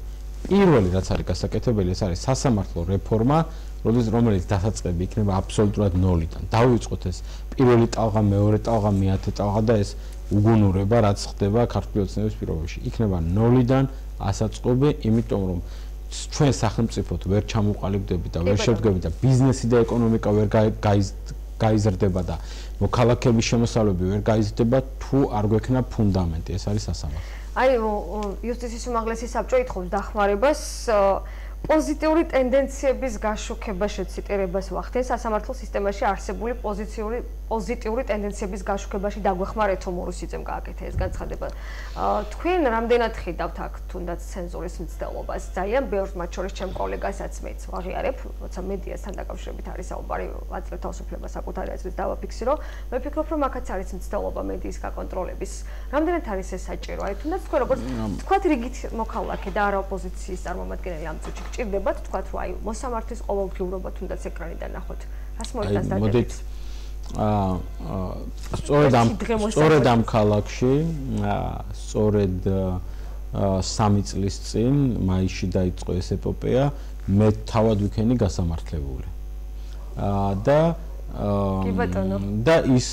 პირველი რაც არის გასაკეთებელი, ეს არის სასამართლო რეფორმა, რომელიც დასაწყები იქნება აბსოლუტურად ნოლიდან. დავიწყოთ ეს პირველი ტალღა, მეორე ტალღა, მეათე ტალღა და ეს უგუნურება, რაც ხდება ქართული ოცნების პირობებში. იქნება ნოლიდან ასაწყობი, იმიტომ რომ ჩვენ სახელმწიფოდ ვერ ჩამოყალიბდებით და ვერ შევდგებით და ბიზნესი და ეკონომიკა ვერ გაიზრდება და მოქალაქეების შემოსავლები ვერ გაიზრდება თუ არ გვექნა ფუნდამენტი. ეს არის სასამართლო. აი იუსტიციის უმაღლესი საბჭო ითხოვს დახმარებას პოზიტიური ტენდენციების გაშუქება შეციტირებას ვახდენ სასამართლო სისტემაში არსებული პოზიტიური ტენდენციების გაშუქებაში დაგვეხმარეთო მოროსიძემ გააკეთა ეს განცხადება. თქვენ რამდენად ხედავთ აქ თუნდაც ცენზურის მცდელობას? ძალიან ბევრს მათ შორის ჩემ კოლეგასაც მეც ვაღიარებ, როცა მედიასთან დაკავშირებით არის საუბარი, ვაძლევ თავისუფლებას საკუთარი აზრით დავაფიქსირო. მე ვფიქრობ, რომ აქაც არის მცდელობა მედიის გაკონტროლების. რამდენად არის ეს საჭირო? აი თუნდაც თქვენ როგორც თქვათ რიგით მოქალაქე და არა ოპოზიციის წარმომადგენელი ამ წუთში გჭირდებათ თქვათ, რომ აი მოსამართლის ყოველდღიურობა თუნდაც ეკრანიდან ნახოთ. რას მოიტანს დადებით? სწორედ ამ ქალაქში, სწორედ 3 წლის წინ, მაისში დაიწყო ეს ეპოპეა, მე თავად ვიქენი გასამართლებული. და ის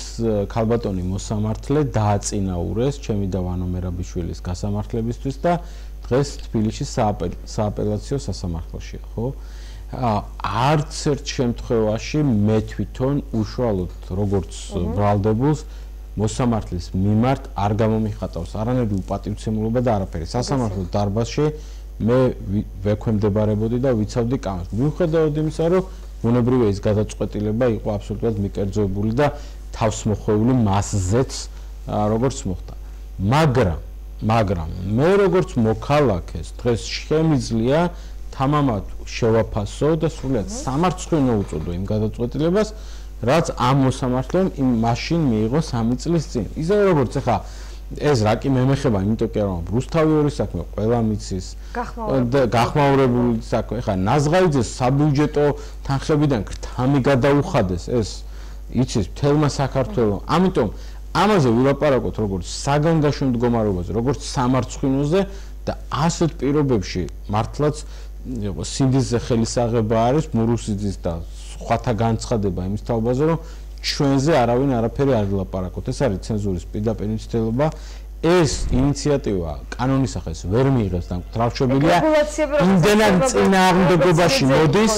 ქალბატონი მოსამართლე დააწინაურეს ჩემი და ვანო მერაბიშვილის გასამართლებისთვის და დღეს თბილისში სააპელაციო სასამართლოშია, ხო? არც ერთ შემთხვევაში მე თვითონ უშუალოდ როგორც ბრალდებულს მოსამართლის მიმართ არ გამომიხატავს არანაირი უპატივცემულობა და არაფერი. სასამართლო დარბაზში მე ვექვემდებარებოდი და ვიცავდი კამას. მიუხედავად იმისა, რომ ბუნებრივია ის გადაწყვეტილება იყო აბსოლუტურად მიკერძოებული და თავსმოხვეული მასზეც როგორც მოხდა. მაგრამ მე როგორც მოქალაქეს დღეს შემიძლია თამამად შევაფასო და სრულიად სამარცხვინო უწოდო იმ გადაწყვეტილებას, რაც ამ მოსამართლემ იმ მაშინ მიიღო 3 წლის წინ. ისე როგორც ახლა ეს რა კი მემეხება, იმიტომ კი რომ რუსთავის საქმე ყველა მიცის გახმაურებული საქმე. ახლა ნაზღაიძეს საბიუჯეტო თანხებიდან ქრთამი გადაუხადეს, ეს იცის მთელმა საქართველოს. ამიტომ ამაზე ვილაპარაკოთ როგორც საგანგაშო მდგომარეობაზე, როგორც სამარცხვინოზე და ასეთ პირობებში მართლაც სინდისზე ხელისაღება არის მოროსიძის და სხვათა განცხადება იმის თაობაზე, რომ ჩვენზე არავინ არაფერი არ ვილაპარაკოთ. ეს არის ცენზურის პირდაპირ მცდელობა. ეს ინიციატივა კანონის სახეს ვერ მიიღებს და მკითხავშობილია იმდენად წინააღმდეგობაში მოდის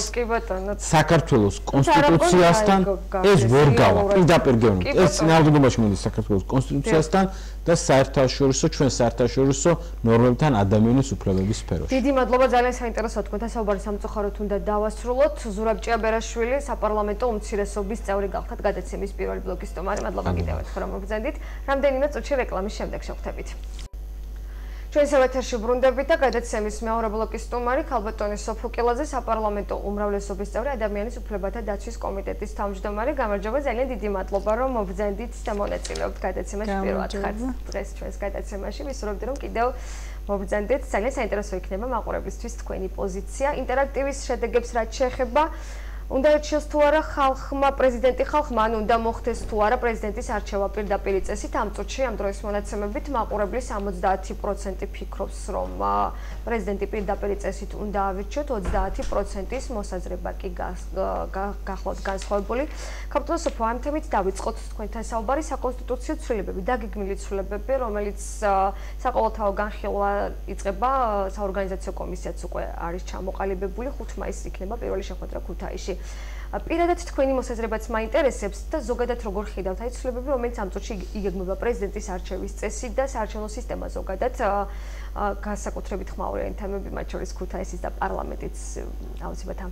საქართველოს კონსტიტუციასთან. ეს ვერ გავა პირდაპირ გეუბნებით. ეს წინააღმდეგობაში მოდის საქართველოს კონსტიტუციასთან და საერთაშორისო ჩვენ საერთაშორისო ნორმებთან ადამიანის უფლებების სფეროში. დიდი მადლობა, ძალიან საინტერესო თქვენთან საუბარი სამწუხაროდ უნდა დავასრულოთ. ზურაბ ჭიაბერაშვილი საპარლამენტო უმცირესობის წევრი გახდათ გადაცემის პირველი ბლოკის სტუმარი. მადლობა კიდევ ერთხელ რომ მოგზენდით. რამდენიმე წუთში რეკლამის შემდეგ შევხვდებით. ჩვენს ეთერში ბრუნდებით და გადაცემის მეორე ბლოკის სტუმარი ქალბატონი სოფოკილაძე საპარლამენტო უმრავლესობის წევრი ადამიანის უფლებათა დაცვის კომიტეტის თავმჯდომარე. გამარჯობა, ძალიან დიდი მადლობა რომ მობრძანდით და მონაწილეობთ გადაცემაში პირველად ხართ დღეს ჩვენს გადაცემაში. ვისურვებდი რომ კიდევ მობრძანდით, ძალიან საინტერესო იქნება მაყურებლისთვის თქვენი პოზიცია. ინტერაქტივის შედეგებს რაც შეეხება უნდა ირჩიოს თუ არა ხალხმა, პრეზიდენტი ხალხმა, ან უნდა მოხდეს თუ არა პრეზიდენტის არჩევა პირდაპირ წესით. ამ წუთში ამ დროის მონაცემებით მაყურებლის 70% ფიქრობს, რომ პრეზიდენტი პირდაპირ წესით უნდა ავირჩიოთ, 30%-ის მოსაზრება კი გახლავთ განსხვავებული. ქართულ სოფო ამ თემით დავიწყოთ თქვენთან საუბარი. საკონსტიტუციო ცვლილებები, დაგეგმილი ცვლილებები, რომელიც საყოველთაო განხილვა იწყება, საორგანიზაციო კომისიაც უკვე არის ჩამოყალიბებული, 5 მაისს იქნება პირველი შეხვედრა ქუთაისში. პირადად თქვენი მოსაზრებაც მაინტერესებს და ზოგადად როგორ ხედავთ აი ცვლილებები, რომელიც ამ წუთში იგეგმება პრეზიდენტის არჩევის წესი და საარჩევნო სისტემა ზოგადად განსაკუთრებით ხმაურია იმ თემები, მათ შორის ქუთაისის და პარლამენტის აუცილებლად ამ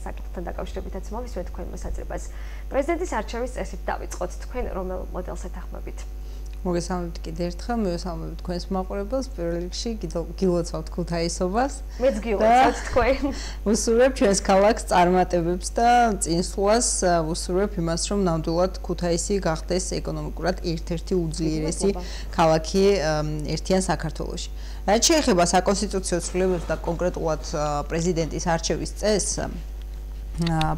საკითხთან დაკავშირებითაც მოვისმენთ თქვენ მოსაზრებას. პრეზიდენტის არჩევის წესით დავიწყოთ, თქვენ რომელ მოდელს ეთანხმებით? მოგესალმებით კიდევ ერთხელ, მივესალმებით თქვენს მაყურებელს, პირველ რიგში გილოცავთ ქუთაისობას. მეც გილოცავთ თქვენ. ვუსურვებ ჩვენს ქალაქს წარმატებებს და წინსვლას, ვუსურვებ იმას, რომ ნამდვილად ქუთაისი გახდეს ეკონომიკურად ერთ-ერთი უძლიერესი ქალაქი ერთიან საქართველოში. რაც შეეხება საკონსტიტუციო ცვლილებებს და კონკრეტულად პრეზიდენტის არჩევის წესს,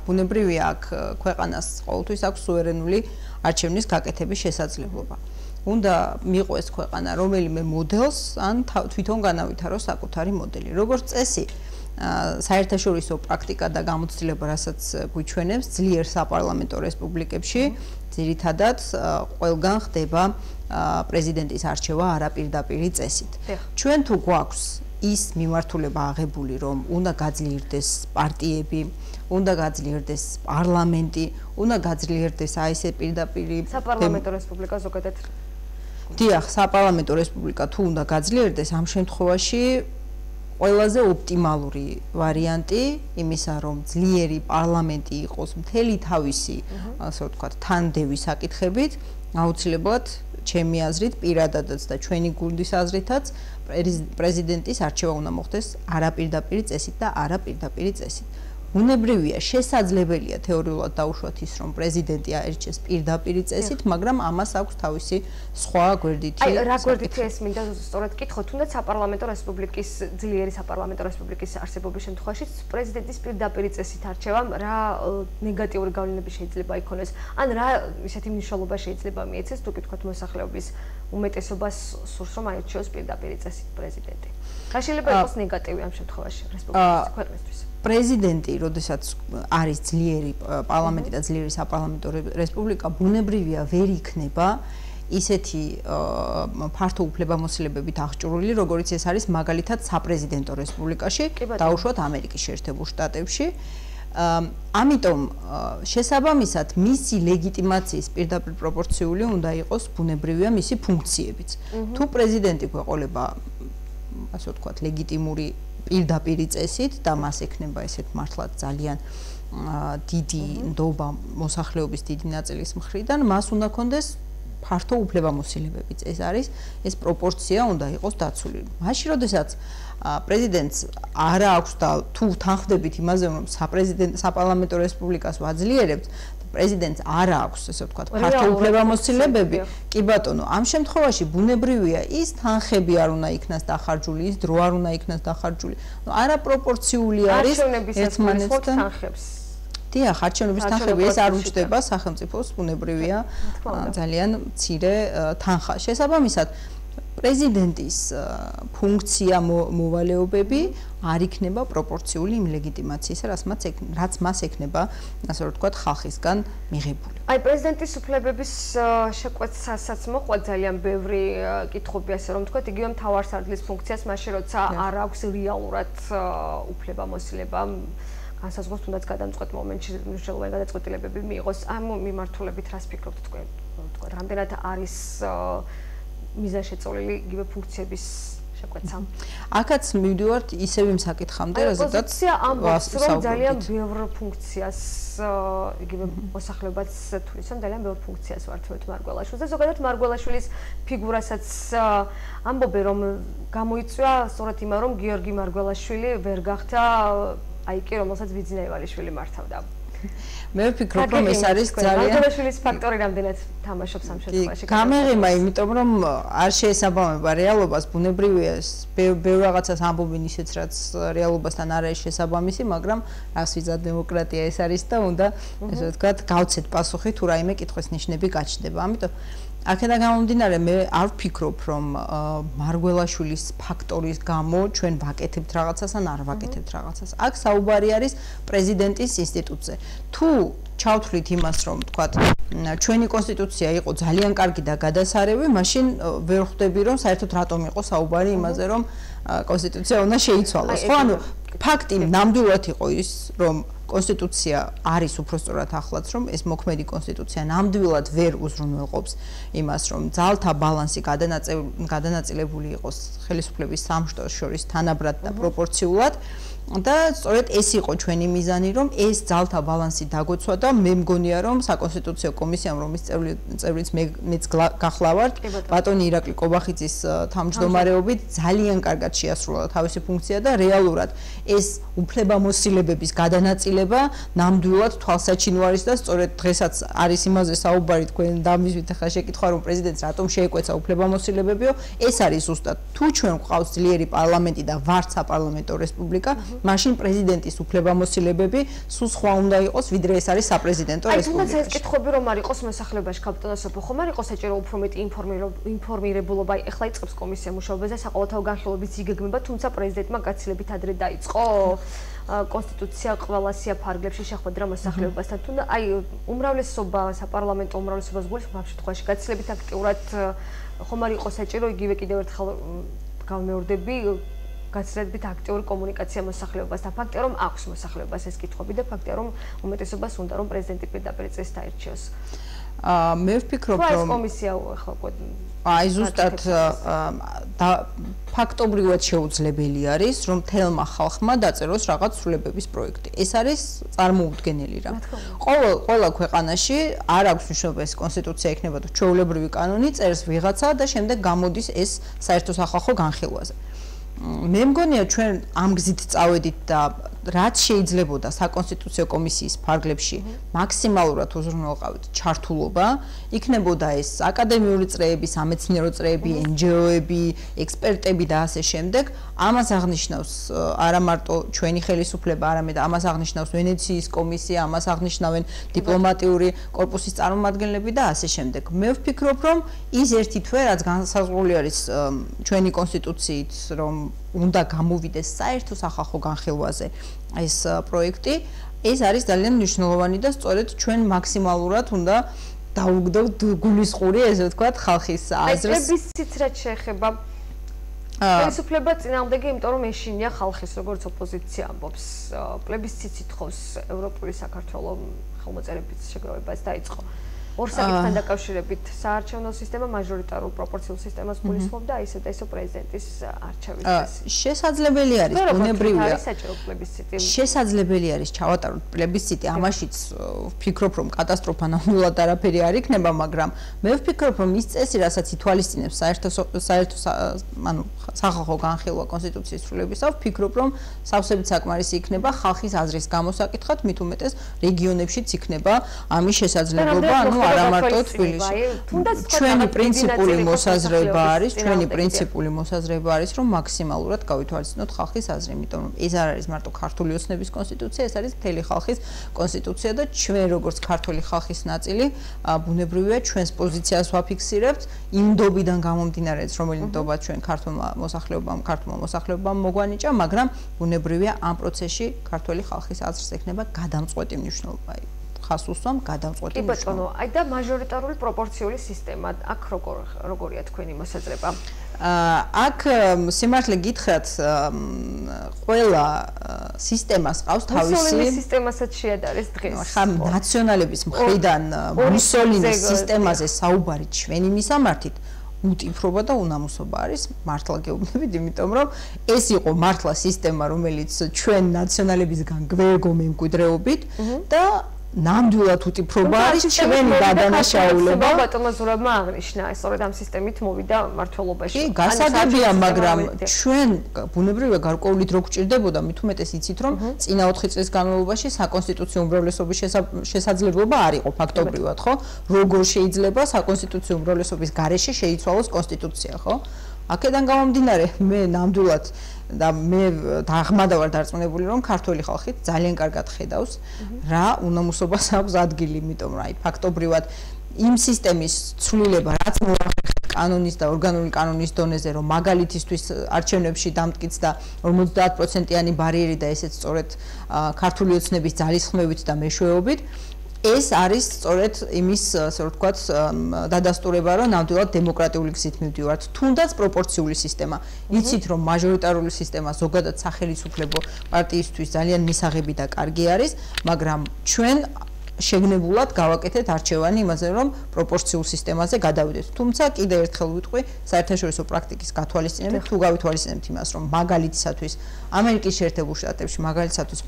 ბუნებრივია აქ ქვეყანას ყოველთვის აქვს სუვერენული არჩევნის გაკეთების შესაძლებლობა. უნდა მიყვეს ქვეყანა რომელიმე მოდელს, ან თვითონ განავითაროს საკუთარი მოდელი. როგორც წესი, საერთაშორისო პრაქტიკა და გამოცდილება, რასაც გვიჩვენებს, ძლიერ საპარლამენტო რესპუბლიკებში, ძირითადად ყველგან ხდება პრეზიდენტის არჩევა არაპირდაპირი წესით. ჩვენ თუ გვაქვს ის მიმართულება აღებული, რომ უნდა გაძლიერდეს პარტიები, უნდა გაძლიერდეს პარლამენტი, უნდა გაძლიერდეს აი ესე პირდაპირი საპარლამენტო რესპუბლიკა ზოგადად. დიახ, საპარლამენტო რესპუბლიკა თუ უნდა გაძლიერდეს, ამ შემთხვევაში ყველაზე ოპტიმალური ვარიანტი იმისა, რომ ძლიერი პარლამენტი იყოს მთელი თავისი, ასე ვთქვათ, თანდევის საკითხებით, აუცილებლად ჩემი აზრით, პირადადაც და ჩვენი გუნდის აზრითაც პრეზიდენტის არჩევა უნდა მოხდეს არაპირდაპირი წესით და არაპირდაპირი წესით. ბუნებრივია, შესაძლებელია თეორიულად დაუშვათ ის, რომ პრეზიდენტი აერჩიეს პირდაპირი წესით, მაგრამ ამას აქვს თავისი სხვა გვერდითი. აი, რა გვერდითი ეს მინდა სწორად კითხოთ, თუნდაც საპარლამენტო რესპუბლიკის, ძლიერი საპარლამენტო რესპუბლიკის არსებობის შემთხვევაში პრეზიდენტის პირდაპირი წესით არჩევამ რა ნეგატიური გავლენები შეიძლება იქონოს? ან რა ისეთი მნიშვნელობა შეიძლება მიეცეს, თუ კითხოთ მოსახლეობის უმეტესობას სურს, რომ აერჩიოს პირდაპირი წესით პრეზიდენტი? რა შეიძლება იყოს ნეგატივი ამ შემთხვევაში რესპუბლიკის ქვეყნისთვის? პრეზიდენტი, როდესაც არის ძლიერი პარლამენტი და ძლიერი საპარლამენტო რესპუბლიკა, ბუნებრივია ვერ იქნება ისეთი ფართო უფლებამოსილებებით აღჭურვილი, როგორიც ეს არის მაგალითად საპრეზიდენტო რესპუბლიკაში, დაუშვათ ამერიკის შეერთებულ შტატებში. ამიტომ შესაბამისად მისი ლეგიტიმაციის პირდაპირ პროპორციული უნდა იყოს ბუნებრივია მისი ფუნქციებიც. თუ პრეზიდენტი გვეყოლება, ასე ვთქვათ, ლეგიტიმური პირდაპირი წესით და მას ექნება ესეთ მართლაც ძალიან დიდი ნდობა მოსახლეობის დიდი ნაწილის მხრიდან, მას უნდა კონდეს ფართო უფლებამოსილებებიც. ეს არის ეს პროპორცია უნდა იყოს დაცული. მაშინ როდესაც პრეზიდენტს არა აქვს და თუ თანხმდებით იმაზე, რომ საპარლამენტო რესპუბლიკას ვაძლიერებთ, პრეზიდენტს არა აქვს, ესე ვთქვათ, ფართო უფლებამოსილებები, კი ბატონო, ამ შემთხვევაში ბუნებრივია ის თანხები არ უნდა იქნას დახარჯული, ის დრო არ უნდა იქნას დახარჯული. არაპროპორციული არის ერთმანეთთან. დიახ, არჩევნების თანხები ეს არ უჩნდება სახელმწიფოს, ბუნებრივია ძალიან მცირე თანხა. შესაბამისად, პრეზიდენტის ფუნქცია მოვალეობები არ იქნება პროპორციული იმ ლეგიტიმაციისა, რაც მას ექნება, ასე ვთქვათ, ხალხისგან მიღებული. აი, პრეზიდენტის უფლებების შეკვეცასაც მოყვა ძალიან ბევრი კითხვები, ასე რომ ვთქვათ, იგივე მთავარსარდლის ფუნქციას მაშინ როცა არ აქვს რეალურად უფლებამოსილება განსაზღვროს თუნდაც გადამწყვეტ მომენტში მნიშვნელოვანი გადაწყვეტილებები მიიღოს. ამ მიმართულებით რას ფიქრობთ თქვენ? ვთქვათ, რამდენად არის მიზანშეწოლილი იგივე ფუნქციების შეკვეცა. აქაც მივდივართ ისევ იმ საკითხამდე, რაზედაც ოპოზიცია ამბობს, რომ ძალიან ბევრ ფუნქციას იგივე მოსახლეობაც თulis, რომ ძალიან ბევრ ფუნქციას ვართვევთ მარგველაშვილზე. ზოგადად მარგველაშვილის ფიგურასაც ამბობენ, რომ გამოიწვია სწორედ იმან, რომ გიორგი მარგველაშვილი ვერ გახდა აი კი რომელსაც ბიძინა ივალიშვილი მართავდა. მე ვფიქრობ, რომ ეს არის ძალიან მარგველაშვილის ფაქტორი რამდენად თამაშობს ამ შემთხვევაში. გამეღიმა, იმიტომ რომ არ შეესაბამება რეალობას, ბუნებრივია ბევრ რაღაცას ამბობენ ისეც, რაც რეალობასთან არ არის შესაბამისი, მაგრამ რას ვიზად დემოკრატია ეს არის და უნდა ესე ვთქვათ, გავცეთ პასუხი თუ რაიმე კითხვის ნიშნები გაჩნდება. ამიტომ აქედან გამომდინარე მე არ ვფიქრობ, რომ მარგველაშვილის ფაქტორის გამო ჩვენ ვაკეთებთ რაღაცას ან არ ვაკეთებთ რაღაცას. აქ საუბარი არის პრეზიდენტის ინსტიტუტზე. თუ ჩავთვლით იმას, რომ თქვათ, ჩვენი კონსტიტუცია იყო ძალიან კარგი და გადასარევი, მაშინ ვერ ხვდები, რომ საერთოდ რატომ იყო საუბარი იმაზე, რომ კონსტიტუცია უნდა შეიცვალოს. ხო, ანუ ფაქტი ნამდვილად იყო ის, რომ კონსტიტუცია არის უпростоრად ახლაც, რომ ეს მოქმედი კონსტიტუცია ნამდვილად ვერ უზრუნველყოფს იმას, რომ ძალთა ბალანსი გადანაწილებული იყოს ხელისუფლების სამშტოს შორის თანაბრად და პროპორციულად. და სწორედ ეს იყო ჩვენი მიზანი, რომ ეს ძალთა ბალანსი დაგოცვა და მე მგონია, რომ საკონსტიტუციო კომისიამ, რომლის წევრიც მეც გახლავართ, ბატონი ირაკლი კობახიძის თავმჯდომარეობით ძალიან კარგად შეასრულა თავისი ფუნქცია და რეალურად ეს უფლებამოსილებების გადანაწილება ნამდვილად თვალსაჩინო არის და სწორედ დღესაც არის იმაზე საუბარი თქვენ დამისვით ახლა შეკითხვა, რომ პრეზიდენტს რატომ შეეკვეცა უფლებამოსილებებიო, ეს არის ზუსტად თუ ჩვენ გვყავს ძლიერი პარლამენტი და ვართ საპარლამენტო რესპუბლიკა, მაშინ პრეზიდენტის უფლებამოსილებები სულ სხვა უნდა იყოს, ვიდრე ეს არის საპრეზიდენტო რესპუბლიკა. ეს კითხვები რომ არ იყოს მოსახლეობაში კაპიტანოსოფო, ხომ არ იყოს საჭირო უფრო მეტი ინფორმირებულობა. ეხლა იწყებს კომისია მუშაობაზე საყოველთაო განხილვების იგეგმება, თუმცა პრეზიდენტმა გაცილებით ადრე დაიწყო კონსტიტუცია ყველასია ფარგლებში შეხვედრა მოსახლეობასთან. თუნდა აი უმრავლესობა საპარლამენტო უმრავლესობას გულისხმობს ამ შემთხვევაში გაცილებით აქტიურად ხომ არ იყოს საჭირო იგივე კიდევ ერთხელ გამეორდები გაცილებით აქტიური კომუნიკაცია მოსახლეობასთან. ფაქტია რომ აქვს მოსახლეობას ეს კითხვები და ფაქტია რომ უმეტესობას უნდა რომ პრეზიდენტი პირდაპირ წესს დაერჩიოს. მე ვფიქრობ რომ ეს კომისია ახლა აი ზუსტად ფაქტობრივად შეუძლებელი არის რომ თელმა ხალხმა დაწეროს რაღაც სრულებების პროექტი. ეს არის წარმოუდგენელი რამ. ყველა ქვეყანაში არ აქვს მნიშვნელობა ეს კონსტიტუცია იქნება თუ ჩვეულებრივი კანონი წერს ვიღაცა და შემდეგ გამოდის ეს საერთო სახალხო განხილვაზე. მე მგონია ჩვენ ამ გზით წავედით და რაც შეიძლებოდა საკონსტიტუციო კომისიის ფარგლებში მაქსიმალურად უზრუნველყავით ჩართულობა, იქნებოდა ეს აკადემიური წრეები, სამეცნიერო წრეები, NGO-ები, ექსპერტები და ასე შემდეგ. ამას აღნიშნავს არა მარტო ჩვენი ხელისუფლება, არამედ ამას აღნიშნავს ვენეციის კომისია, ამას აღნიშნავენ დიპლომატიური კორპუსის წარმომადგენლები და ასე შემდეგ. მე ვფიქრობ, რომ ის ერთი თვე, რაც განსაზღვრული არის ჩვენი კონსტიტუციით, რომ უნდა გამოვიდეს საერთო სახალხო განხილვაზე ეს პროექტი, ეს არის ძალიან მნიშვნელოვანი და სწორედ ჩვენ მაქსიმალურად უნდა დაუგდოთ გულისხმური, ესე ვთქვათ, ხალხის აზრს. პლებისციტ რაც შეეხება ხელისუფლება წინააღმდეგი, იმიტომ რომ ეშინია ხალხის, როგორც ოპოზიცია ამბობს. პლებისციტი თხოვს ევროპული საქართველოს ხელმოწერების შეგროვებას დაიწყო. ორ საკითხთან დაკავშირებით საარჩევნო სისტემა მაჟორიტარულ პროპორციულ სისტემას გულისხმობდა ისე და ისე პრეზიდენტის არჩევის წესი. შესაძლებელი არის ბუნებრივია. შესაძლებელი არის ჩავატაროთ პლებისციტი, ამაშიც ვფიქრობ რომ კატასტროფა ნამდვილად არაფერი არ იქნება, მაგრამ მე ვფიქრობ რომ ის წესი, რასაც ითვალისწინებს საერთო ანუ სახალხო განხილვა კონსტიტუციის სრულებისა, ვფიქრობ რომ სავსებით საკმარისი იქნება ხალხის აზრის გამოსაკითხად, მით უმეტეს რეგიონებშიც იქნება ამის შესაძლებლობა, ანუ არა მარტო თბილისში. ჩვენი პრინციპული მოსაზრება არის, რომ მაქსიმალურად გავითვალისწინოთ ხალხის აზრი, იმიტომ რომ ეს არ არის მარტო ქართული ოცნების კონსტიტუცია, ეს არის მთელი ხალხის კონსტიტუცია და ჩვენ როგორც ქართული ხალხის ნაწილი, ბუნებრივია ჩვენს პოზიციას ვაფიქსირებთ იმ ნდობიდან გამომდინარე, რომელიც ნდობა ჩვენ ქართულმა მოსახლეობამ მოგვანიჭა, მაგრამ ბუნებრივია ამ პროცესში ქართული ხალხის აზრს ექნება გადამწყვეტი მნიშვნელობა. ხას უსვამ გადამწყვეტი მნიშვნელობა. კი ბატონო, აი და მაჟორიტარული პროპორციული სისტემა, აქ როგორია თქვენი მოსაზრება? აქ სიმართლე გითხრათ, ყველა სისტემას ყავს თავისი სისტემასაც შეადარეს დღეს. ხა ნაციონალების მხრიდან მუსოლინის სისტემაზე საუბარი ჩვენი მისამართით უტიფრობა და უნამუსობა არის მართლა გეუბნებით, იმიტომ რომ ეს იყო მართლა სისტემა, რომელიც ჩვენ ნაციონალებისგან გვერ გომემკვიდრეობით და ნამდვილად უტიფრობა არის ჩვენი გადანაშაულება. ბატონმა ზურაბმა აღნიშნა, ეს სწორედ ამ სისტემით მოვიდა მართლობაში. კი, გასაგებია, მაგრამ ჩვენ ბუნებრივია გარკვეული დრო გვჭირდებოდა, მით უმეტეს იცით, რომ წინა 4 წლის განმავლობაში საკონსტიტუციო უმრავლესობის შესაძლებლობა არ იყო ფაქტობრივად, ხო? როგორ შეიძლება საკონსტიტუციო უმრავლესობის გარეშე შეიცვალოს კონსტიტუცია, ხო? აქედან გამომდინარე, მე ნამდვილად და მე დაღმადა ვარ დარწმუნებული, რომ ქართველი ხალხი ძალიან კარგად ხედავს რა უნამუსობას აქვს ადგილი, იმიტომ რომ აი ფაქტობრივად იმ სისტემის ცვლილება, რაც მოახერხეთ კანონის და ორგანული კანონის დონეზე, რომ მაგალითისთვის არჩევნებში დამტკიცდა 50%-იანი ბარიერი და ესეც სწორედ ქართული ოცნების ძალისხმევით და მეშვეობით, ეს არის სწორედ იმის, ასე ვთქვათ, დადასტურება, რომ ნამდვილად დემოკრატიული გზით მივდივართ, თუნდაც პროპორციული სისტემა. იცით, რომ მაჟორიტარული სისტემა ზოგადად სახელმწიფო პარტიისთვის ძალიან მისაღები და კარგი არის, მაგრამ ჩვენ შეგნებულად გავაკეთეთ არჩევანი იმაზე, რომ პროპორციულ სისტემაზე გადავიდეთ. თუმცა კიდევ ერთხელ ვიტყვი, საერთაშორისო პრაქტიკის გათვალისწინებით, თუ გავითვალისწინებთ იმას, რომ მაგალითისათვის ამერიკის შეერთებულ შტატებში, მაგალითისათვის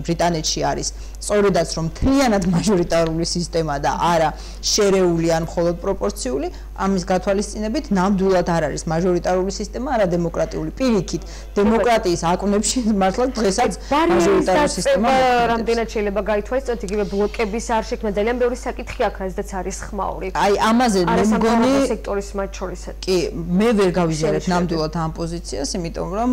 ბრიტანეთში არის სწორედაც რომ მთლიანად მაჟორიტარული სისტემა და არა შერეული ან მხოლოდ პროპორციული, ამის გათვალისწინებით ნამდვილად არ არის მაჟორიტარული სისტემა, არა დემოკრატიული. პირიქით, დემოკრატიის აკვნებში მართლა დღესაც მაჟორიტარული სისტემა რამდენად შეიძლება გაითვალისწინოთ, იგივე ბლოკების არ შექმნა ძალიან ბევრი საკითხი აქ რაზეც არის ხმაური. აი ამაზე მე მგონი სექტორის მათ შორისაც. კი, მე ვერ გავიზიარებ ნამდვილად ამ პოზიციას, იმიტომ რომ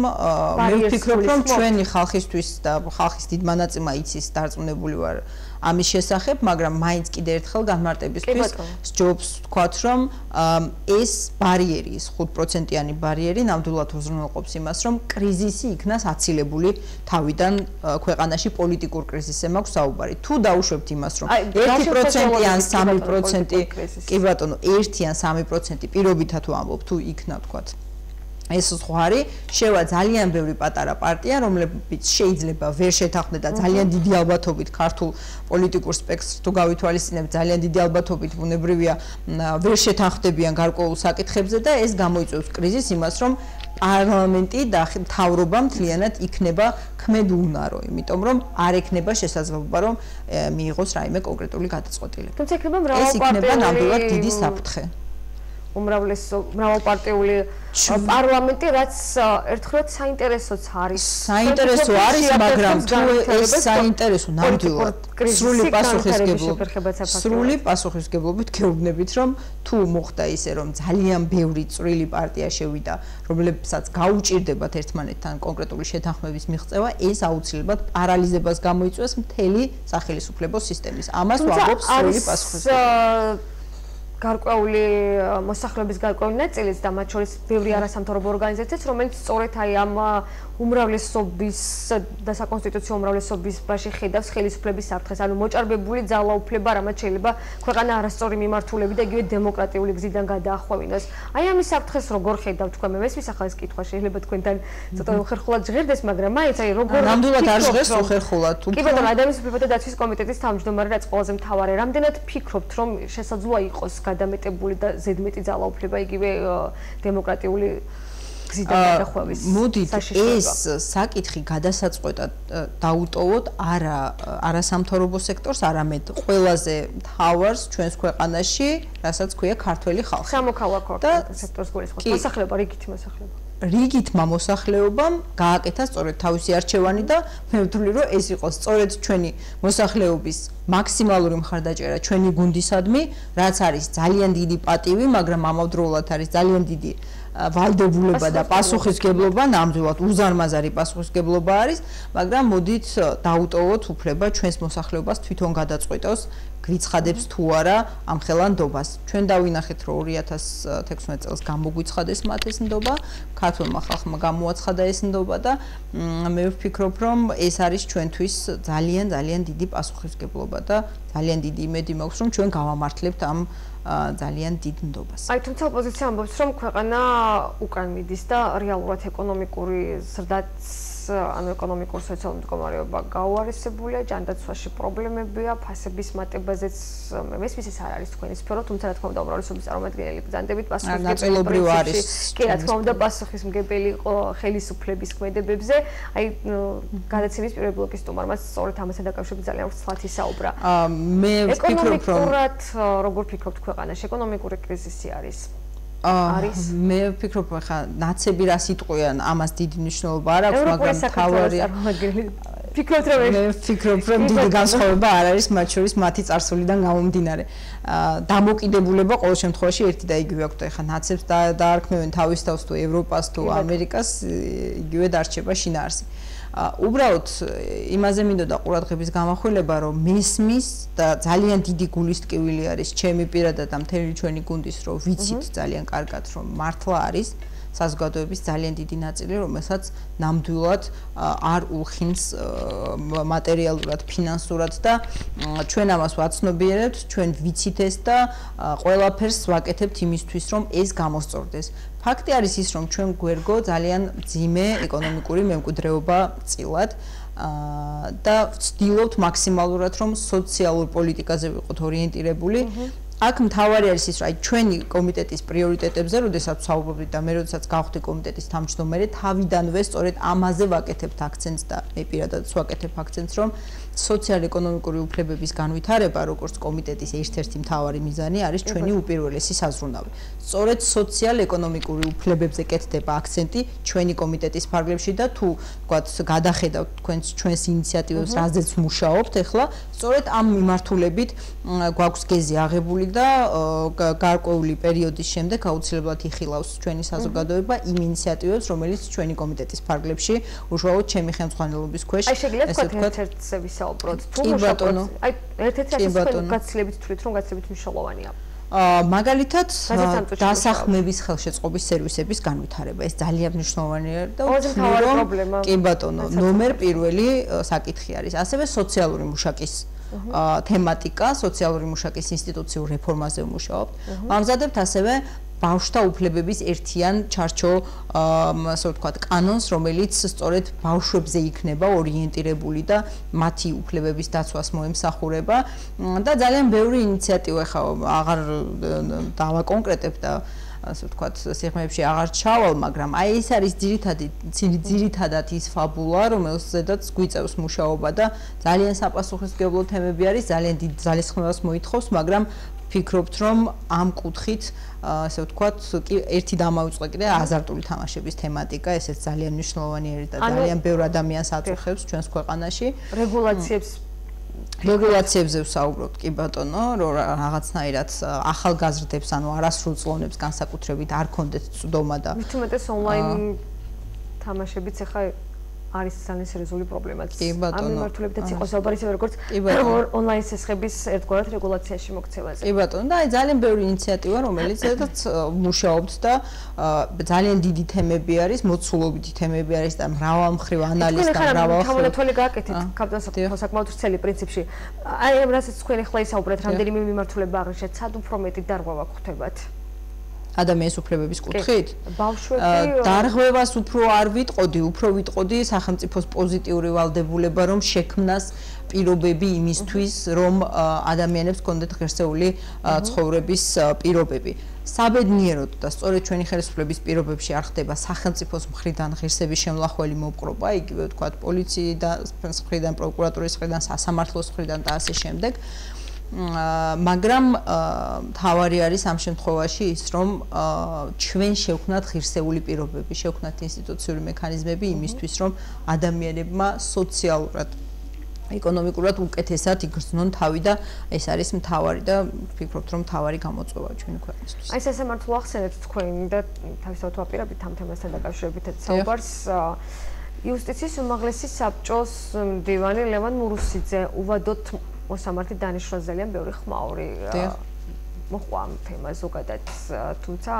მე ვფიქრობ, რომ ჩვენი ხალხისთვის და ხალხის დიდ მონაწილემა იცის დარწმუნებული ვარ ამის შესახებ, მაგრამ მაინც კიდევ ერთხელ განმარტებისთვის სჯობს ვთქვათ, რომ ეს ბარიერი, 5%-იანი ბარიერი ნამდვილად უზრუნველყოფს იმას, რომ კრიზისი იქნას აცილებული თავიდან ქვეყანაში პოლიტიკურ კრიზისზე მაქვს საუბარი. თუ დაუშვებთ იმას, რომ 1% ან 3%, კი ბატონო, 1 ან 3% პირობითად ვამბობ, თუ იქნა ვთქვათ ეს სხვა არის, შევა ძალიან ბევრი პატარა პარტია, რომლებიც შეიძლება ვერ შეთანხმდნენ და ძალიან დიდი ალბათობით ქართულ პოლიტიკურ სპექტრს თუ გავითვალისწინებთ, ძალიან დიდი ალბათობით ბუნებრივია ვერ შეთანხმდებიან გარკვეულ საკითხებზე და ეს გამოიწვევს კრიზისს იმას, რომ პარლამენტი და მთავრობა მთლიანად იქნება ქმედუნარო, იმიტომ რომ არ ექნება შესაძლებლობა, რომ მიიღოს რაიმე კონკრეტული გადაწყვეტილება. თუმცა იქნება ეს იქნება ნამდვილად დიდი საფრთხე. მრავალპარტიული პარლამენტი, რაც ერთხელ საინტერესოც არის. საინტერესო არის, მაგრამ თუ ეს საინტერესო ნამდვილად სრული პასუხისმგებლობით გეუბნებით, რომ თუ მოხდა ისე, რომ ძალიან ბევრი წვრილი პარტია შევიდა, რომლებსაც გაუჭირდებათ ერთმანეთთან კონკრეტული შეთანხმების მიღწევა, ეს აუცილებლად პარალიზებას გამოიწვევს მთელი სახელმწიფო სისტემის. ამას ვამბობ სრული პასუხისმგებლობით. გარკვეული მოსახლეობის გარკვეული ნაწილიც და მათ შორის ბევრი არასამთავრობო ორგანიზაციაც, რომელიც სწორედ აი ამ უმრავლესობის და საკონსტიტუციო უმრავლესობის ბაში ხედავს ხელისუფლების საფრთხეს, ანუ მოჭარბებული ძალაუფლება, რამაც შეიძლება ქვეყანა არასწორი მიმართულებით და იგივე დემოკრატიული გზიდან გადაახვევინოს. აი ამის საფრთხეს როგორ ხედავთ თქვენ? მე მესმის ახლა ეს კითხვა შეიძლება თქვენთან ცოტა უხერხულად ჟღერდეს, მაგრამ მაინც აი როგორ ნამდვილად არ ჟღერს უხერხულად. კი ბატონო, ადამიანის უფლებათა დაცვის კომიტეტის თავმჯდომარე, რაც ყველაზე მთავარი, რამდენად ფიქრობთ, რომ შესაძლოა იყოს გადამეტებული და ზედმეტი ძალაუფლება იგივე დემოკრატიული გზიდან გადახვევის. მოდით ეს საკითხი გადასაწყვეტად დაუტოვოთ არასამთავრობო სექტორს, არამედ ყველაზე მთავარს ჩვენს ქვეყანაში, რასაც ქვია ქართველი ხალხი. სამოქალაქო სექტორს გულისხმობთ. მოსახლეობა, რიგითი მოსახლეობა. რიგითმა მოსახლეობამ გააკეთა სწორედ თავისი არჩევანი და მე ვთვლი, რომ ეს იყო სწორედ ჩვენი მოსახლეობის მაქსიმალური მხარდაჭერა ჩვენი გუნდისადმი, რაც არის ძალიან დიდი პატივი, მაგრამ ამავდროულად არის ძალიან დიდი ვალდებულება და პასუხისმგებლობა, ნამდვილად უზარმაზარი პასუხისმგებლობა არის, მაგრამ მოდით დაუტოვოთ უფლება ჩვენს მოსახლეობას თვითონ გადაწყვეტოს, გვიცხადებს თუ არა ამ ხელანდობას. ჩვენ დავინახეთ, რომ 2016 წელს გამოგვიცხადეს მათ ეს ნდობა, ქართულმა ხალხმა გამოაცხადა ეს ნდობა და მე ვფიქრობ, რომ ეს არის ჩვენთვის ძალიან დიდი პასუხისმგებლობა და ძალიან დიდი იმედი მაქვს, რომ ჩვენ გავამართლებთ ამ ძალიან დიდ ნდობას. აი თუმცა ოპოზიცია ამბობს, რომ ქვეყანა უკან მიდის და რეალურად ეკონომიკური ზრდაც ანუ ეკონომიკური სოციალური მდგომარეობა გაუარესებულია, ჯანდაცვაში პრობლემებია, ფასების მატებაზეც მესმის ეს არ არის თქვენი სფერო, თუმცა რა თქმა უნდა უმრავლესობის წარმომადგენელი ბრძანდებით ნაწილობრივ არის. კი, რა თქმა უნდა პასუხისმგებელი იყო ხელისუფლების ქმედებებზე. აი გადაცემის პირველ ბლოკის სტუმარმა სწორედ ამასთან დაკავშირებით ძალიან ვრცლად ისაუბრა. მე ვფიქრობ, რომ როგორ ფიქრობთ ქვეყანაში ეკონომიკური კრიზისი არის? მე ვფიქრობ, ხა ნაცები რა სიტყვიან, ამას დიდი მნიშვნელობა არ აქვს, მაგრამ თავარია ფიქრობთ, რომ მე ვფიქრობ, რომ დიდი განსხვავება არ არის მათ შორის მათი წარსულიდან გამომდინარე. დამოკიდებულება ყოველ შემთხვევაში ერთი და იგივე აქვს. ხა ნაცებს დაარქმევენ თავის თავს თუ ევროპას თუ ამერიკას, იგივე დარჩება შინაარსი. უბრალოდ იმაზე მინდოდა ყურადღების გამახვილება, რომ მესმის და ძალიან დიდი გულისტკივილი არის ჩემი პირადად და მთელი ჩვენი გუნდის, რომ ვიცით ძალიან კარგად, რომ მართლა არის საზოგადოების ძალიან დიდი ნაწილი, რომელსაც ნამდვილად არ უხინს მატერიალურად, ფინანსურად და ჩვენ ამას ვაცნობიერებთ, ჩვენ ვიცით ეს და ყველაფერს ვაკეთებთ იმისთვის, რომ ეს გამოსწორდეს. ფაქტი არის ის, რომ ჩვენ გვერგო ძალიან მძიმე ეკონომიკური მემკვიდრეობა წილად და ვცდილობთ მაქსიმალურად, რომ სოციალურ პოლიტიკაზე ვიყოთ ორიენტირებული. აქ მთავარი არის ის, რომ აი ჩვენი კომიტეტის პრიორიტეტებზე, როდესაც ვსაუბრობთ და მე როდესაც გავხდი კომიტეტის თავმჯდომარე, თავიდანვე სწორედ ამაზე ვაკეთებთ აქცენტს და მე პირადადაც ვაკეთებ აქცენტს, რომ სოციალ-ეკონომიკური უფლებების განვითარება, როგორც კომიტეტის ერთ-ერთი მთავარი მიზანი არის ჩვენი უპირველესი საზრუნავი. სწორედ სოციალ-ეკონომიკური უფლებებზე კეთდება აქცენტი ჩვენი კომიტეტის ფარგლებში და თუ ვთქვათ, გადახედავთ ჩვენს ინიციატივებს, რაზეც მუშაობთ ახლა, სწორედ ამ მიმართულებით გვაქვს გეზი აღებული და გარკვეული პერიოდის შემდეგ აუცილებლად იხილავს ჩვენი საზოგადოება იმ ინიციატივებს, რომელიც ჩვენი კომიტეტის ფარგლებში უშუალოდ ჩემი ხელმძღვანელობის ქვეშ აი შეგიძლიათ თქვათ ერთ-ერთზე ვისაუბროთ თუ მუშაობთ აი ერთ-ერთი ასე გაცილებით თვლით რომ გაცილებით მნიშვნელოვანია მაგალითად დასახმების ხელშეწყობის სერვისების განვითარება ეს ძალიან მნიშვნელოვანია და კი ბატონო ნომერ პირველი საკითხი არის ასევე სოციალური მუშაკის თემატიკა სოციალური მუშაკის ინსტიტუციურ რეფორმაზე ვმუშაობთ ვამზადებთ ასევე ბავშვთა უფლებების ერთიან ჩარჩო ასე ვთქვათ კანონს რომელიც სწორედ ბავშვებზე იქნება ორიენტირებული და მათი უფლებების დაცვას მოემსახურება და ძალიან ბევრი ინიციატივა ხა აღარ დავაკონკრეტებ და ასე ვთქვათ სიღრმეებში აღარ ჩავალ მაგრამ აი ეს არის ძირითადად ის ფაბულა რომელზედაც გვიწევს მუშაობა და ძალიან საპასუხისმგებლო თემები არის ძალიან დიდ ძალისხმევას მოითხოვს მაგრამ ფიქრობთ რომ ამ კუთხით ასე ვთქვათ ერთი დამავიწყე კიდე აზარტული თამაშების თემატიკა ესეც ძალიან მნიშვნელოვანია და ძალიან ბევრ ადამიანს აწუხებს ჩვენს ქვეყანაში რეგულაციებზე ვსაუბრობთ კი ბატონო რომ რაღაცნაირად ახალგაზრდებს ანუ არასრულ წლოვნებს განსაკუთრებით არ კონდეთ წვდომა და მით უმეტეს ონლაინ თამაშებიც ახლა არის ძალიან სერიოზული პრობლემაც. ამ მიმართულებითაც იყო საუბარი ისე როგორც ონლაინ სესხების ერთგვარად რეგულაციაში მოქცევაზე. კი ბატონო, და აი ძალიან ბევრი ინიციატივა რომელიცაც მუშაობთ და ძალიან დიდი თემები არის, მოცულობითი თემები არის და მრავალმხრივ ანალიზ და მრავალმხრივ გამონათვალი გააკეთეთ კაპიტალ საკმაოდ ვრცელი პრინციპში. აი ამ რასაც თქვენ ახლა ისაუბრეთ, რამდენიმე მიმართულება აღნიშნეთ, სად უფრო მეტი დარღვევა გხვდებათ? ადამიანის უფლებების კუთხით ბავშვები დარღვევას უფრო არ ვიტყოდი, უფრო ვიტყოდი სახელმწიფოს პოზიტიური ვალდებულება, რომ შექმნას პირობები იმისთვის, რომ ადამიანებს კონდეთ ღირსეული ცხოვრების პირობები. საბედნიეროდ და სწორედ ჩვენი ხელისუფლების პირობებში არ ხდება სახელმწიფოს მხრიდან ღირსების შემლახველი მოპყრობა, იგივე ვთქვათ, პოლიციის მხრიდან, პროკურატურის მხრიდან, სასამართლოს მხრიდან და ასე შემდეგ. მაგრამ თავარი არის ამ შემთხვევაში ის რომ ჩვენ შევქმნათ ღირსეული პირობები, შევქმნათ ინსტიტუციური მექანიზმები იმისთვის რომ ადამიანებმა სოციალურად, ეკონომიკურად უკეთესად იგრძნონ თავი და ეს არის მთავარი და ვფიქრობთ რომ მთავარი გამოწვევა ჩვენი ქვეყნისთვის. აი სასამართლო ახსენეთ თქვენ და თავისთავად ვაპირებთ ამ თემასთან დაკავშირებით საუბარს იუსტიციის უმაღლესი საბჭოს მდივანი ლევან მურუსიძე უვადოთ მოსამართი დანიშნულს ძალიან ბევრი ხმაური მოყვა ამ თემას ზოგადად თუმცა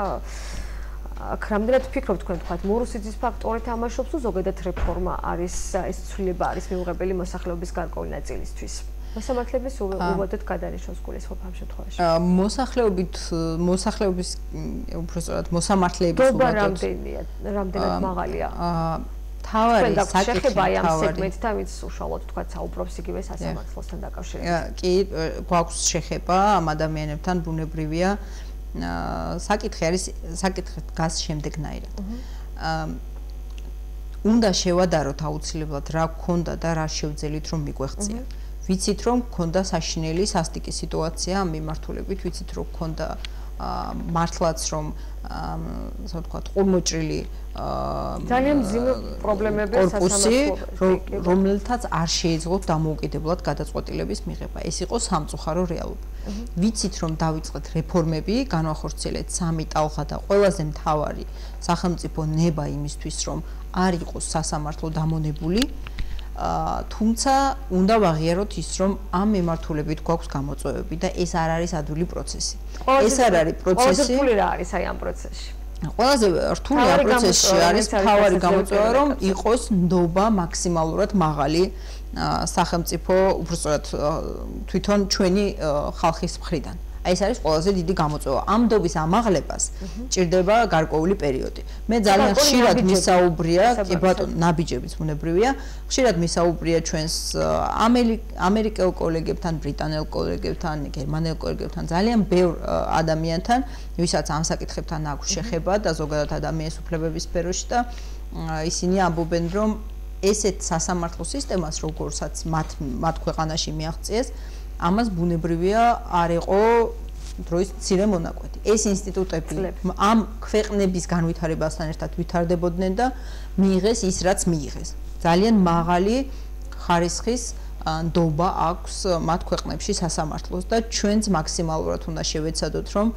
აქ რამდენად ვფიქრობ თქვენ თქვათ მურუსიძის ფაქტორი თამაშობს თუ ზოგადად რეფორმა არის ეს ცვლილება არის მიუღებელი მოსახლეობის გარკვეული ნაწილისთვის მოსამართლეების უვადოთ გადანიშნოს გულისხმობ ამ შემთხვევაში მოსახლეობის უფრო სწორად მოსამართლეების უვადოთ რამდენად მაღალია თავარი შეხება ამ სეგმენტთან, ვინც უშუალოდ თქვა საუბრობს იგივე სასამართლოსთან დაკავშირებით. კი, გვაქვს შეხება ამ ადამიანებთან, ბუნებრივია. საკითხი არის, საკითხი დგას შემდეგნაირად. უნდა შევადაროთ აუცილებლად რა გქონდა და რა შევძელით რომ მიგვეღწიათ. ვიცით რომ გქონდა საშინელი სასტიკი სიტუაცია ამ მიმართულებით, ვიცით რომ გქონდა მართლაც რომ ასე ვთქვათ, ყურმოჭრილი ძალიან მძიმე პრობლემებია სასამართლოში, რომელთაც არ შეეძლოთ დამოუკიდებლად გადაწყვეტილების მიღება. ეს იყო სამწუხარო რეალობა. ვიცით რომ დავიწყეთ რეფორმები, განვახორციელეთ 3 ტალღა და ყველაზე მთავარი სახელმწიფო ნება იმისთვის რომ არ იყოს სასამართლო დამონებული, თუმცა უნდა ვაღიაროთ ის რომ ამ მიმართულებით გვაქვს გამოწვევები და ეს არ არის ადვილი პროცესი. ეს არ არის პროცესი. ყველაზე რთული რა არის აი ამ პროცესში? ყველაზე რთული ამ პროცესში არის თავარი გამოწვევა რომ იყოს ნდობა მაქსიმალურად მაღალი სახელმწიფო უბრალოდ თვითონ ჩვენი ხალხის მხრიდან. აი ეს არის ყველაზე დიდი გამოწვევა. ამ ნდობის ამაღლებას ჭირდება გარკვეული პერიოდი. მე ძალიან ხშირად მისაუბრია, კი ბატონო, ნაბიჯებიც ბუნებრივია, ხშირად მისაუბრია ჩვენს ამერიკელ კოლეგებთან, ბრიტანელ კოლეგებთან, გერმანელ კოლეგებთან, ძალიან ბევრ ადამიანთან, ვისაც ამ საკითხებთან აქვს შეხება და ზოგადად ადამიანის უფლებების სფეროში და ისინი ამბობენ, რომ ესეთ სასამართლო სისტემას, როგორცაც მათ ქვეყანაში მიაღწიეს, ამას ბუნებრივია არ იყო დროის მცირე მონაკვეთი. ეს ინსტიტუტები ამ ქვეყნების განვითარებასთან ერთად ვითარდებოდნენ და მიიღეს ის, რაც მიიღეს. ძალიან მაღალი ხარისხის ნდობა აქვს მათ ქვეყნებში სასამართლოს და ჩვენც მაქსიმალურად უნდა შევეცადოთ, რომ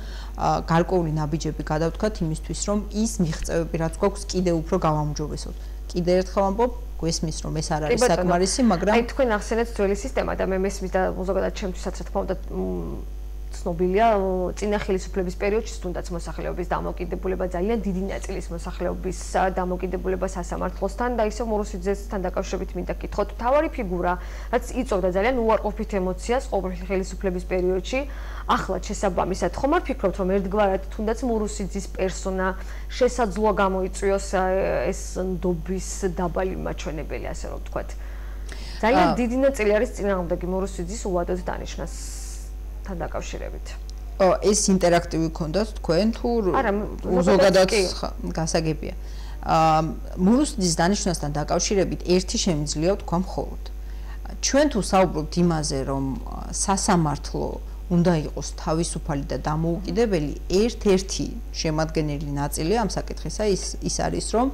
გარკვეული ნაბიჯები გადავთქვათ იმისთვის, რომ ის მიღწევები, რაც გვაქვს, კიდევ უფრო გავამჯობესოთ. კიდევ ერთხელ ამბობ, გვესმის რომ ეს არ არის საკმარისი, მაგრამ აი თქვენ ახსენეთ ძველი სისტემა და მე მესმის და ზოგადად ჩემთვისაც რა თქმა უნდა ცნობილია წინა ხელისუფლების პერიოდში თუნდაც მოსახლეობის დამოკიდებულება ძალიან დიდი ნაწილის მოსახლეობის დამოკიდებულება სასამართლოსთან და ისევ მორუსიძესთან დაკავშირებით მინდა გითხოთ თავარი ფიგურა რაც იწვევდა ძალიან უარყოფით ემოციას ყოველი ხელისუფლების პერიოდში ახლა შესაბამისად ხომ არ ფიქრობთ რომ ერთგვარად თუნდაც მორუსიძის პერსონა შესაძლოა გამოიწვიოს ეს ნდობის დაბალი მაჩვენებელი ასე რომ ვთქვათ ძალიან დიდი ნაწილი არის წინააღმდეგი მორუსიძის უადოდ დანიშნას თან დაკავშირებით. ეს ინტერაქტივი ქონდათ თქვენ თუ ზოგადად გასაგებია. მორუსიძის დანიშვნასთან დაკავშირებით ერთი შემიძლია ვთქვა მხოლოდ. ჩვენ თუ საუბრობთ იმაზე, რომ სასამართლო უნდა იყოს თავისუფალი და დამოუკიდებელი, ერთ-ერთი შემადგენელი ნაწილი ამ საკითხისა ის არის, რომ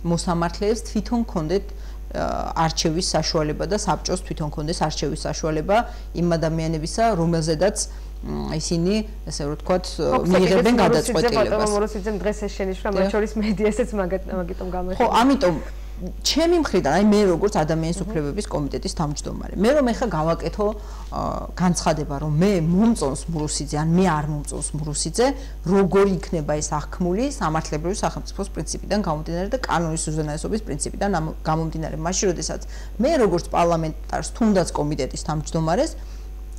მოსამართლეებს თვითონ ქონდეთ არჩევის საშუალება და საბჭოს თვითონ ქონდეს არჩევის საშუალება იმ ადამიანებისა, რომელზედაც ისინი, ასე რომ ვთქვათ, მიიღებენ გადაწყვეტილებას. მორუსიძემ დღეს ეს შენიშვნა მათ შორის მედიასაც მაგიტომ გამოიხატა. ხო, ამიტომ ჩემი მხრიდან, აი მე როგორც ადამიანის უფლებების კომიტეტის თავმჯდომარე, მე რომ ეხა გავაკეთო განცხადება, რომ მე მომწონს მორუსიძე, ან მე არ მომწონს მორუსიძე, როგორი იქნება ეს აღქმული სამართლებრივი სახელმწიფოს პრინციპიდან გამომდინარე და კანონის უზენაესობის პრინციპიდან გამომდინარე. მაშინ, როდესაც მე როგორც პარლამენტარს, თუნდაც კომიტეტის თავმჯდომარეს,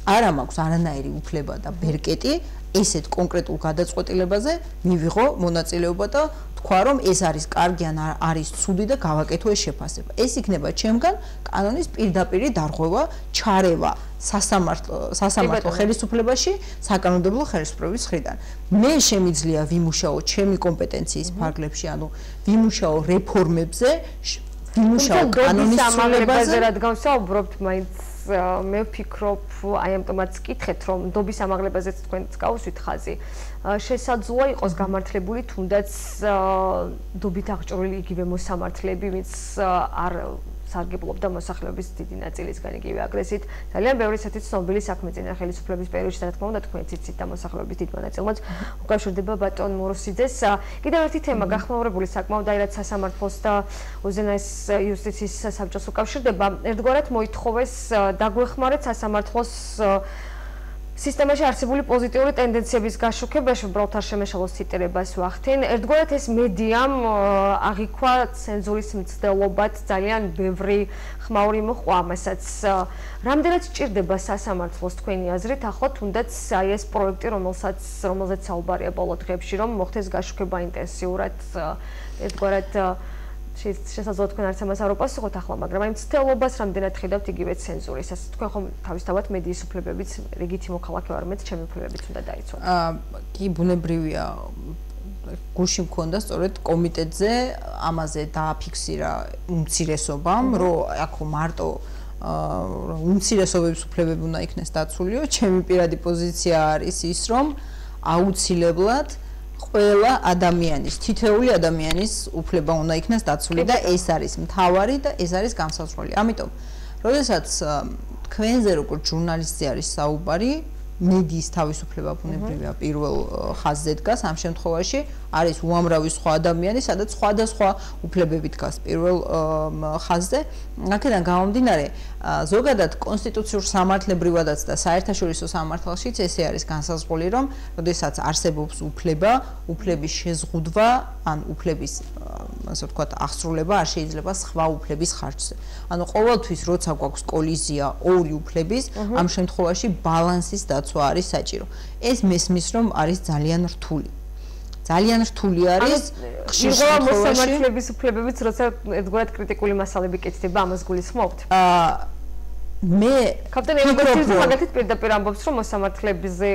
არ მაქვს არანაირი უფლება და ბერკეტი ესეთ კონკრეტულ გადაწყვეტილებაზე მივიღო მონაწილეობა და თქვა რომ ეს არის კარგი ან არის ცუდი და გავაკეთო ეს შეფასება. ეს იქნება ჩემგან კანონის პირდაპირი დარღვევა, ჩარევა სასამართლო ხელისუფლებაში საკანონმდებლო ხელისუფლების მხრიდან. მე შემიძლია ვიმუშაო ჩემი კომპეტენციის ფარგლებში, ანუ ვიმუშაო რეფორმებზე, ვიმუშაო კანონის ცვლილებაზე, რადგან საუბრობთ მაინც მე ვფიქრობ, აი ამიტომაც გითხეთ, რომ ნდობის ამაღლებაზეც თქვენც გავუსვით ხაზი. შესაძლოა იყოს გამართლებული თუნდაც ნდობით აღჭურვილი იგივე მოსამართლეები, ვინც არ სარგებლობდა მოსახლეობის დიდი ნაწილისგან იგივე აგრესით. ძალიან ბევრი ისეთი ცნობილი საქმე წინა ხელისუფლების პერიოდში, რა თქმა უნდა, თქვენც იცით და მოსახლეობის დიდმა ნაწილმაც უკავშირდება ბატონ მორუსიძეს. კიდევ ერთი თემა გახმაურებული საკმაოდ აი რაც სასამართლოს და უზენაეს იუსტიციის საბჭოს უკავშირდება. ერთგვარად მოითხოვეს დაგვეხმარეთ სასამართლოს სისტემაში არსებული პოზიტიური ტენდენციების გაშუქებაში, უბრალოდ არ შემეშალოს ციტირებას ვახთინ. ერთგვარად ეს მედიამ აღიქვა ცენზურის მცდელობად ძალიან ბევრი ხმაური მოჰყვა ამასაც. რამდენად სჭირდება სასამართლოს თქვენი აზრით ახლა თუნდაც აი ეს პროექტი, რომელზეც საუბარია ბოლო დღეებში, რომ მოხდეს გაშუქება ინტენსიურად ერთგვარად შესაძლოა თქვენ არც ამას არ უპასუხოთ ახლა, მაგრამ აი მცდელობას რამდენად ხედავთ იგივე ცენზურის. თქვენ ხომ თავისთავად მედიის უფლებებიც რიგითი მოქალაქე ვარ, მეც ჩემი უფლებებიც უნდა დაიცვათ. კი, ბუნებრივია. გულში მქონდა სწორედ კომიტეტზე ამაზე დააფიქსირა უმცირესობამ, რომ აქ მარტო უმცირესობების უფლებები უნდა იქნეს დაცულიო. ჩემი პირადი პოზიცია არის ის, რომ აუცილებლად ყველა ადამიანის, თითოეული ადამიანის უფლება უნდა იქნეს დაცული და ეს არის მთავარი და ეს არის განსაზღვრელი. ამიტომ, როდესაც თქვენზე როგორც ჟურნალისტზე არის საუბარი, მედიის თავისუფლება ბუნებრივია პირველ ხაზზე დგას ამ შემთხვევაში არის უამრავი სხვა ადამიანი, სადაც სხვადასხვა უფლებები დგას პირველ ხაზზე. აქედან გამომდინარე, ზოგადად კონსტიტუციურ სამართლებრივადაც და საერთაშორისო სამართალშიც ესე არის განსაზღვრული, რომ როდესაც არსებობს უფლება, უფლების შეზღუდვა, ან უფლების ასე ვთქვათ, აღსრულება არ შეიძლება სხვა უფლების ხარჯზე. ანუ ყოველთვის როცა გვაქვს კოლიზია ორი უფლების, ამ შემთხვევაში ბალანსის დაცვა არის საჭირო. ეს მესმის, რომ არის ძალიან რთული. ძალიან რთული არის ხშირ შემთხვევაში მოსამართლების უფლებებიც, როცა ერთგვარად კრიტიკული მასალები კეთდება, ამას გულისხმობთ? მე კაპიტანი მაგათით პირდაპირ ამბობს, რომ მოსამართლებზე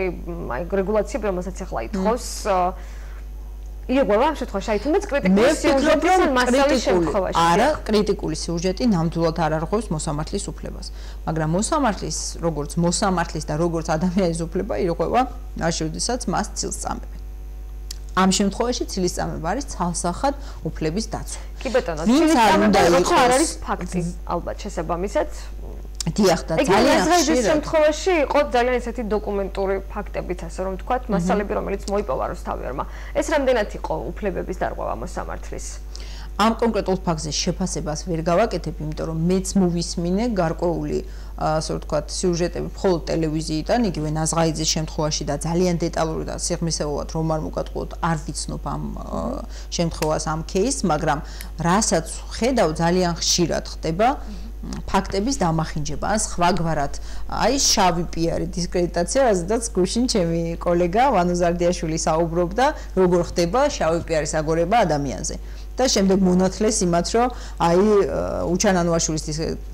აი რეგულაციები, რომელსაც ახლა ითხოვს, იღება ამ შემთხვევაში, აი თუნდაც კრიტიკული სიუჟეტის ან მასალის შემთხვევაში. არა, კრიტიკული სიუჟეტი ნამდვილად არ არღვევს მოსამართლის უფლებას, მაგრამ მოსამართლის, როგორც მოსამართლის და როგორც ადამიანის უფლება იღება მაშინ, როდესაც მას ცილს წამებენ. ამ შემთხვევაში ცილის წამება არის ცალსახად უფლების დაცვა. კი ბატონო, ცილის წამება არ არის ფაქტი, ალბათ შესაბამისად. დიახ და ძალიან ხშირად ეს შემთხვევაში იყო ძალიან ესეთი დოკუმენტური ფაქტებიც, ასე რომ ვთქვათ, მასალები, რომელიც მოიპოვა რუსთავიერმა. ეს რამდენად იყო უფლებების დარღვევა მოსამართლის? ამ კონკრეტულ ფაქტზე შეფასებას ვერ გავაკეთებ, იმიტომ რომ მეც მოვისმინე გარკვეული ასე ვთქვათ, სიუჟეტები მხოლოდ ტელევიზიიდან, იგივე ნაზღაიძის შემთხვევაში და ძალიან დეტალური და სიღრმისეულად რომ არ მოგატყუოთ, არ ვიცნობ ამ შემთხვევას, ამ кейსს, მაგრამ რასაც ხედავ, ძალიან ხშირად ხდება ფაქტების დამახინჯება, ან სხვაგვარად, აი შავი პიარი დისკრედიტაცია, რაზედაც გუშინ ჩემი კოლეგა ვანო ზარდიაშვილი საუბრობდა, როგორ ხდება შავი პიარის აგორება ადამიანზე. და შემდეგ მონათლეს იმათ, რომ აი უჩანანვაშვილის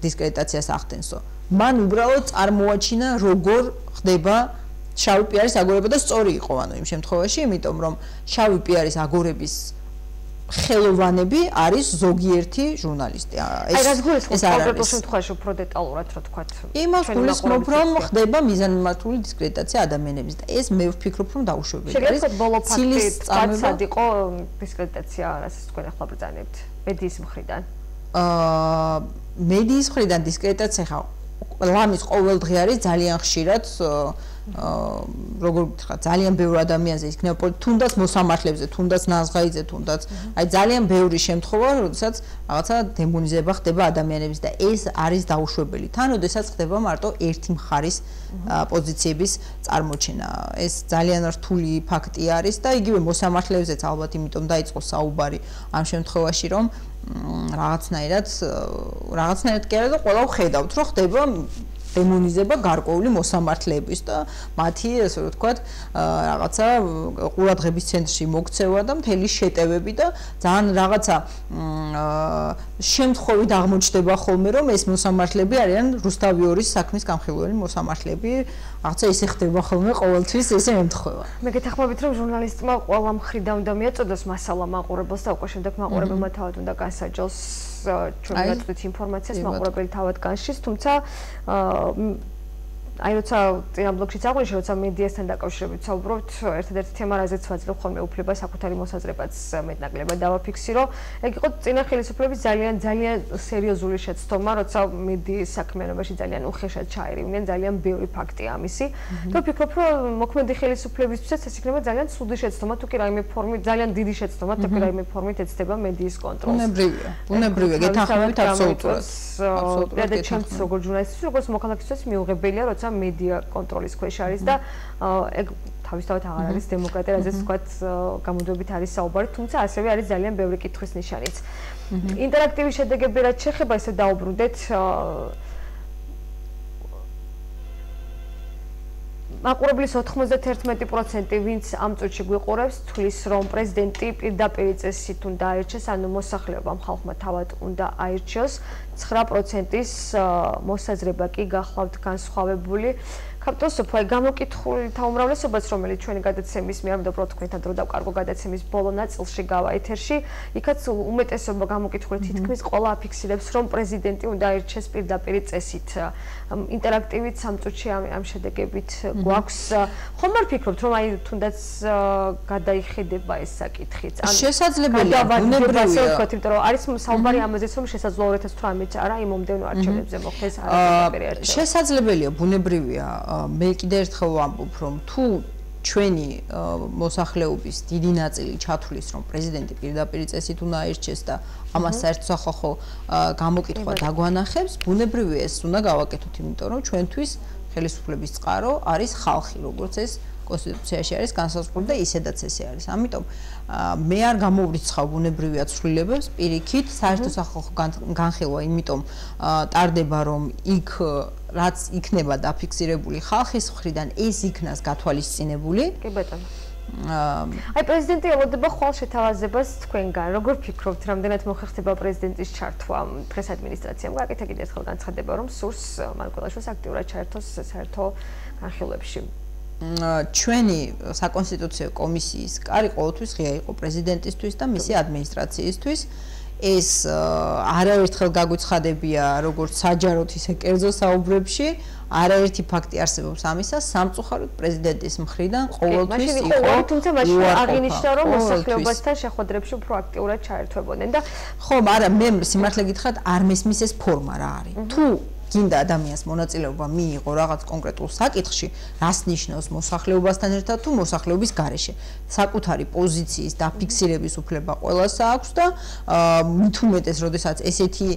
დისკრედიტაციას ახდენსო. მან უბრალოდ წარმოაჩინა, როგორ ხდება შავი პიარის აგორება და სწორი იყო, ანუ იმ შემთხვევაში, იმიტომ რომ შავი პიარის აგორების ხელოვანები არის ზოგიერთი ჟურნალისტი. აი რაც გულისხმობ კონკრეტულ შემთხვევაში უფრო დეტალურად რა თქვა. იმას გულისხმობ, რომ ხდება მიზანმიმართული დისკრედიტაცია ადამიანების და ეს მე ვფიქრობ, რომ დაუშვებელი არის. შეიძლება ბოლო ფაქტი წამებად იყო დისკრედიტაცია, რასაც თქვენ ახლა ბრძანებთ მედიის მხრიდან. მედიის მხრიდან დისკრედიტაცია ხა ლამის ყოველ დღე არის ძალიან ხშირად როგორ ვთქვა, ძალიან ბევრი ადამიანზე იქნება თუნდაც მოსამართლებზე, თუნდაც ნაზღაიძე, თუნდაც აი ძალიან ბევრი შემთხვევა, როდესაც რაღაცა დემონიზება ხდება ადამიანების და ეს არის დაუშვებელი. თან როდესაც ხდება მარტო ერთი მხარის პოზიციების წარმოჩენა. ეს ძალიან რთული ფაქტი არის და იგივე მოსამართლებზეც ალბათ იმიტომ დაიწყო საუბარი ამ შემთხვევაში, რომ რაღაცნაირად კი არა და ყველა ვხედავთ, რომ ხდება დემონიზება გარკვეული მოსამართლეების და მათი, ასე ვთქვათ, რაღაცა ყურადღების ცენტრში მოქცევა და მთელი შეტევები და ძალიან რაღაცა შემთხვევით აღმოჩნდება ხოლმე, რომ ეს მოსამართლეები არიან რუსთავიორის საქმის გამხელველი მოსამართლეები, რაღაცა ისე ხდება ხოლმე ყოველთვის ესე ემთხვევა. მე გეთანხმებით, რომ ჟურნალისტმა ყველა მხრიდან უნდა მიაწოდოს მასალა მაყურებელს და უკვე შემდეგ მაყურებელმა თავად უნდა განსაჯელოს ჩვენ ვაწვდით ინფორმაციას მაყურებელი თავად განშის, თუმცა აი როცა წინა ბლოკშიც აღვნიშნე, როცა მედიასთან დაკავშირებით საუბრობთ, ერთადერთი თემა, რაზეც ვაძლევ ხოლმე უფლება საკუთარი მოსაზრებაც მეტნაკლებად დავაფიქსირო, ეგ იყო წინა ხელისუფლების ძალიან სერიოზული შეცდომა, როცა მედიის საქმიანობაში ძალიან უხეშად ჩაერივნენ, ძალიან ბევრი ფაქტია ამისი. და ვფიქრობ, რომ მოქმედი ხელისუფლებისთვისაც ეს იქნება ძალიან ცუდი შეცდომა, თუ კი რაიმე ფორმით, ძალიან დიდი შეცდომა, თუ კი რაიმე ფორმით ეცდება მედიის კონტროლს. ბუნებრივია, გეთანხმებით აბსოლუტურად. და ჩემს როგორც ჟურნალისტის, როგორც მოქალაქისთვის მიუღებელია, როცა მედია კონტროლის ქვეშ არის და ეგ თავისთავად აღარ არის დემოკრატია, რაზეც ვთქვათ, გამუდმებით არის საუბარი, თუმცა ასევე არის ძალიან ბევრი კითხვის ნიშანიც. ინტერაქტივი შედეგები რაც შეეხება, ესე დაუბრუნდეთ მაყურებლის 91% ვინც ამ წუთში გვიყურებს, თვლის, რომ პრეზიდენტი პირდაპირ წესით უნდა აირჩეს, ანუ მოსახლეობამ ხალხმა თავად უნდა აირჩიოს. 9%-ის მოსაზრება კი გახლავთ განსხვავებული. ქაპტოსოფო, გამოკითხულთა უმრავლესობას, რომელიც ჩვენი გადაცემის მე არ მინდა უბრალოდ თქვენთან დრო დავკარგო გადაცემის ბოლო ნაწილში გავა ეთერში, იქაც უმეტესობა გამოკითხული თითქმის ყველა აფიქსირებს, რომ პრეზიდენტი უნდა აირჩეს პირდაპირ წესით. ინტერაქტივით სამწუთში ამ შედეგებით გვაქვს. ხომ არ ფიქრობთ, რომ აი თუნდაც გადაიხედება ეს საკითხიც? შესაძლებელია, ბუნებრივია. იმიტომ რომ არის საუბარი ამაზეც, რომ შესაძლოა 2018-ში არა იმ მომდევნო არჩევნებზე მოხდეს არაფერი არჩევანი. შესაძლებელია, ბუნებრივია. მე კიდევ ერთხელ ვამბობ, რომ თუ ჩვენი მოსახლეობის დიდი ნაწილი ჩათვლის, რომ პრეზიდენტი პირდაპირ წესით უნდა აირჩეს და ამას საერთო სახალხო გამოკითხვა დაგვანახებს, ბუნებრივია ეს უნდა გავაკეთოთ, იმიტომ რომ ჩვენთვის ხელისუფლების წყარო არის ხალხი, როგორც ეს კონსტიტუციაში არის განსაზღვრული და ისედაც ესე არის. ამიტომ მე არ გამოვრიცხავ ბუნებრივია ცვლილებებს, პირიქით საერთო სახალხო განხილვა, იმიტომ ტარდება, რომ იქ რაც იქნება დაფიქსირებული ხალხის მხრიდან, ეს იქნას გათვალისწინებული. კი ბატონო. აი პრეზიდენტი ელოდება ხვალ შეთავაზებას თქვენგან. როგორ ფიქრობთ, რამდენად მოხერხდება პრეზიდენტის ჩართვა დღეს ადმინისტრაციამ? გაკეთე კიდევ ერთხელ განცხადება, რომ სურს მანკოლაშვილს აქტიურად ჩაერთოს საერთო განხილვებში. ჩვენი საკონსტიტუციო კომისიის კარი ყოველთვის ღია იყო პრეზიდენტისთვის და მისი ადმინისტრაციისთვის. ეს არაერთხელ გაგვიცხადებია როგორც საჯაროდ ისე კერძო საუბრებში, არაერთი ფაქტი არსებობს ამისა, სამწუხაროდ პრეზიდენტის მხრიდან ყოველთვის იყო. თუმცა მაშინ აღინიშნა, რომ მოსახლეობასთან შეხვედრებში უფრო აქტიურად ჩაერთვებოდნენ და ხომ არა, მე სიმართლე გითხრათ, არ მესმის ეს ფორმა რა არის. თუ გინდა ადამიანს მონაწილეობა მიიღო რაღაც კონკრეტულ საკითხში, რას ნიშნავს მოსახლეობასთან ერთად თუ მოსახლეობის გარეშე. საკუთარი პოზიციის დაფიქსირების უფლება ყველას აქვს და მით უმეტეს, როდესაც ესეთი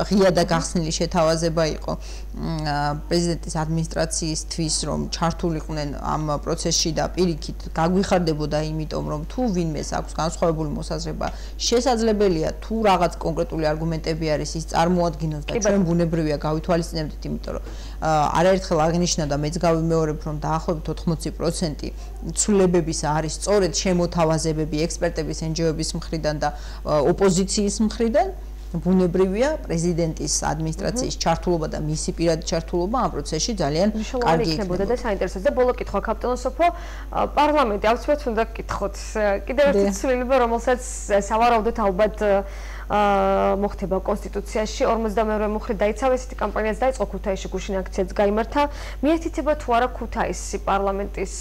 ღია და გახსნილი შეთავაზება იყო პრეზიდენტის ადმინისტრაციისთვის, რომ ჩართულიყვნენ ამ პროცესში და პირიქით გაგვიხარდებოდა იმიტომ, რომ თუ ვინმეს აქვს განსხვავებული მოსაზრება, შესაძლებელია თუ რაღაც კონკრეტული არგუმენტები არის ის წარმოადგინოს და ჩვენ ბუნებრივია გავითვალისწინებდით, იმიტომ რომ არაერთხელ აღნიშნა და მეც გავიმეორებ, რომ დაახლოებით 80% ცვლილებებისა არის სწორედ შემოთავაზებები ექსპერტების, NGO-ების მხრიდან და ოპოზიციის მხრიდან. ბუნებრივია პრეზიდენტის ადმინისტრაციის ჩართულობა და მისი პირადი ჩართულობა ამ პროცესში ძალიან კარგი იქნებოდა და საინტერესოა. და ბოლო კითხვა ქაპტონოსოფო, პარლამენტი აუცილებლად უნდა გკითხოთ. კიდევ ერთი ცვლილება, რომელსაც სავარაუდოდ ალბათ მოხდება კონსტიტუციაში 42-მე მუხლით დაიცავა ესეთი კამპანიაც დაიწყო ქუთაისში გუშინ აქციაც გაიმართა. მიეთითება თუ არა ქუთაისი პარლამენტის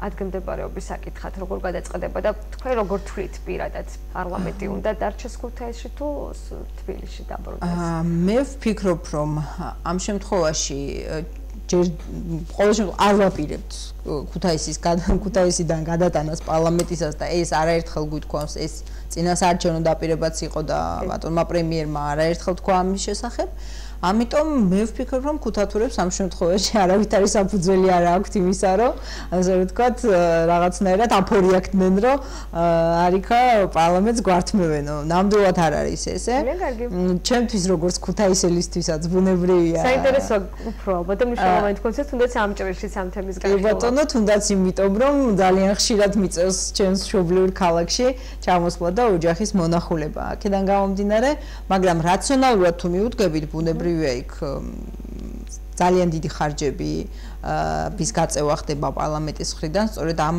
ადგილმდებარეობის საკითხად როგორ გადაწყდება და თქვენ როგორ თვლით პირადად პარლამენტი უნდა დარჩეს ქუთაისში თუ თბილისში დაბრუნდეს? მე ვფიქრობ, რომ ამ შემთხვევაში ყოველ შემთხვევაში არ ვაპირებთ ქუთაისიდან გადატანას პარლამენტისას და ეს არაერთხელ გვითქვამს ეს წინასაარჩევნო დაპირებაც იყო და ბატონმა პრემიერმა არაერთხელ თქვა ამის შესახებ. ამიტომ მე ვფიქრობ, რომ ქუთათურებს ამ შემთხვევაში არავითარი საფუძველი არ აქვთ იმისა, რომ ასე ვთქვათ, რაღაცნაირად აფორიაქტნენ, რომ არიქა პარლამენტს გვართმევენო. ნამდვილად არ არის ესე. ჩემთვის როგორც ქუთაისელისთვისაც ბუნებრივია. საინტერესოა უფრო ალბათ და მნიშვნელოვანი თქვენსაც თუნდაც ამ ჭრილში ამ თემის განხილვა. ბატონო, თუნდაც იმიტომ, რომ ძალიან ხშირად მიწევს ჩემს მშობლიურ ქალაქში ჩამოსვლა და ოჯახის მონახულება. აქედან გამომდინარე, მაგრამ რაციონალურად თუ მიუდგებით, ბუნებრივია იქ ძალიან დიდი ხარჯები bis გაწევა ხდება პარლამენტის მხრიდან, სწორედ ამ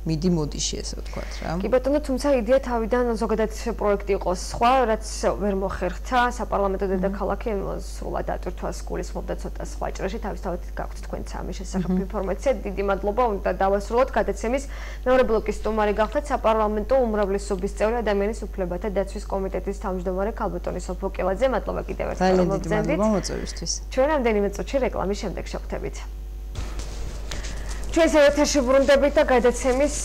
მიდი მოდიში ესე ვთქვათ რა. კი ბატონო, თუმცა იდეა თავიდან ზოგადად პროექტი იყო სხვა, რაც ვერ მოხერხდა, საპარლამენტო დედაქალაქი სრულად ატვირთვას გულისხმობდა ცოტა სხვა ჭრაში, თავისთავად გაქვთ თქვენც ამის შესახებ ინფორმაცია. დიდი მადლობა, უნდა დავასრულოთ გადაცემის მეორე ბლოკის სტუმარი გახდათ საპარლამენტო უმრავლესობის წევრი ადამიანის უფლებათა დაცვის კომიტეტის თავმჯდომარე ქალბატონი სოფო კილაძე. მადლობა კიდევ ერთხელ რომ მოგზაურობთ. მადლობა მოწვევისთვის. ჩვენ რამდენიმე წუთში რეკლამის შემდეგ შევხვდებით. ჩვენ ეთერში ბრუნდებით და გადაცემის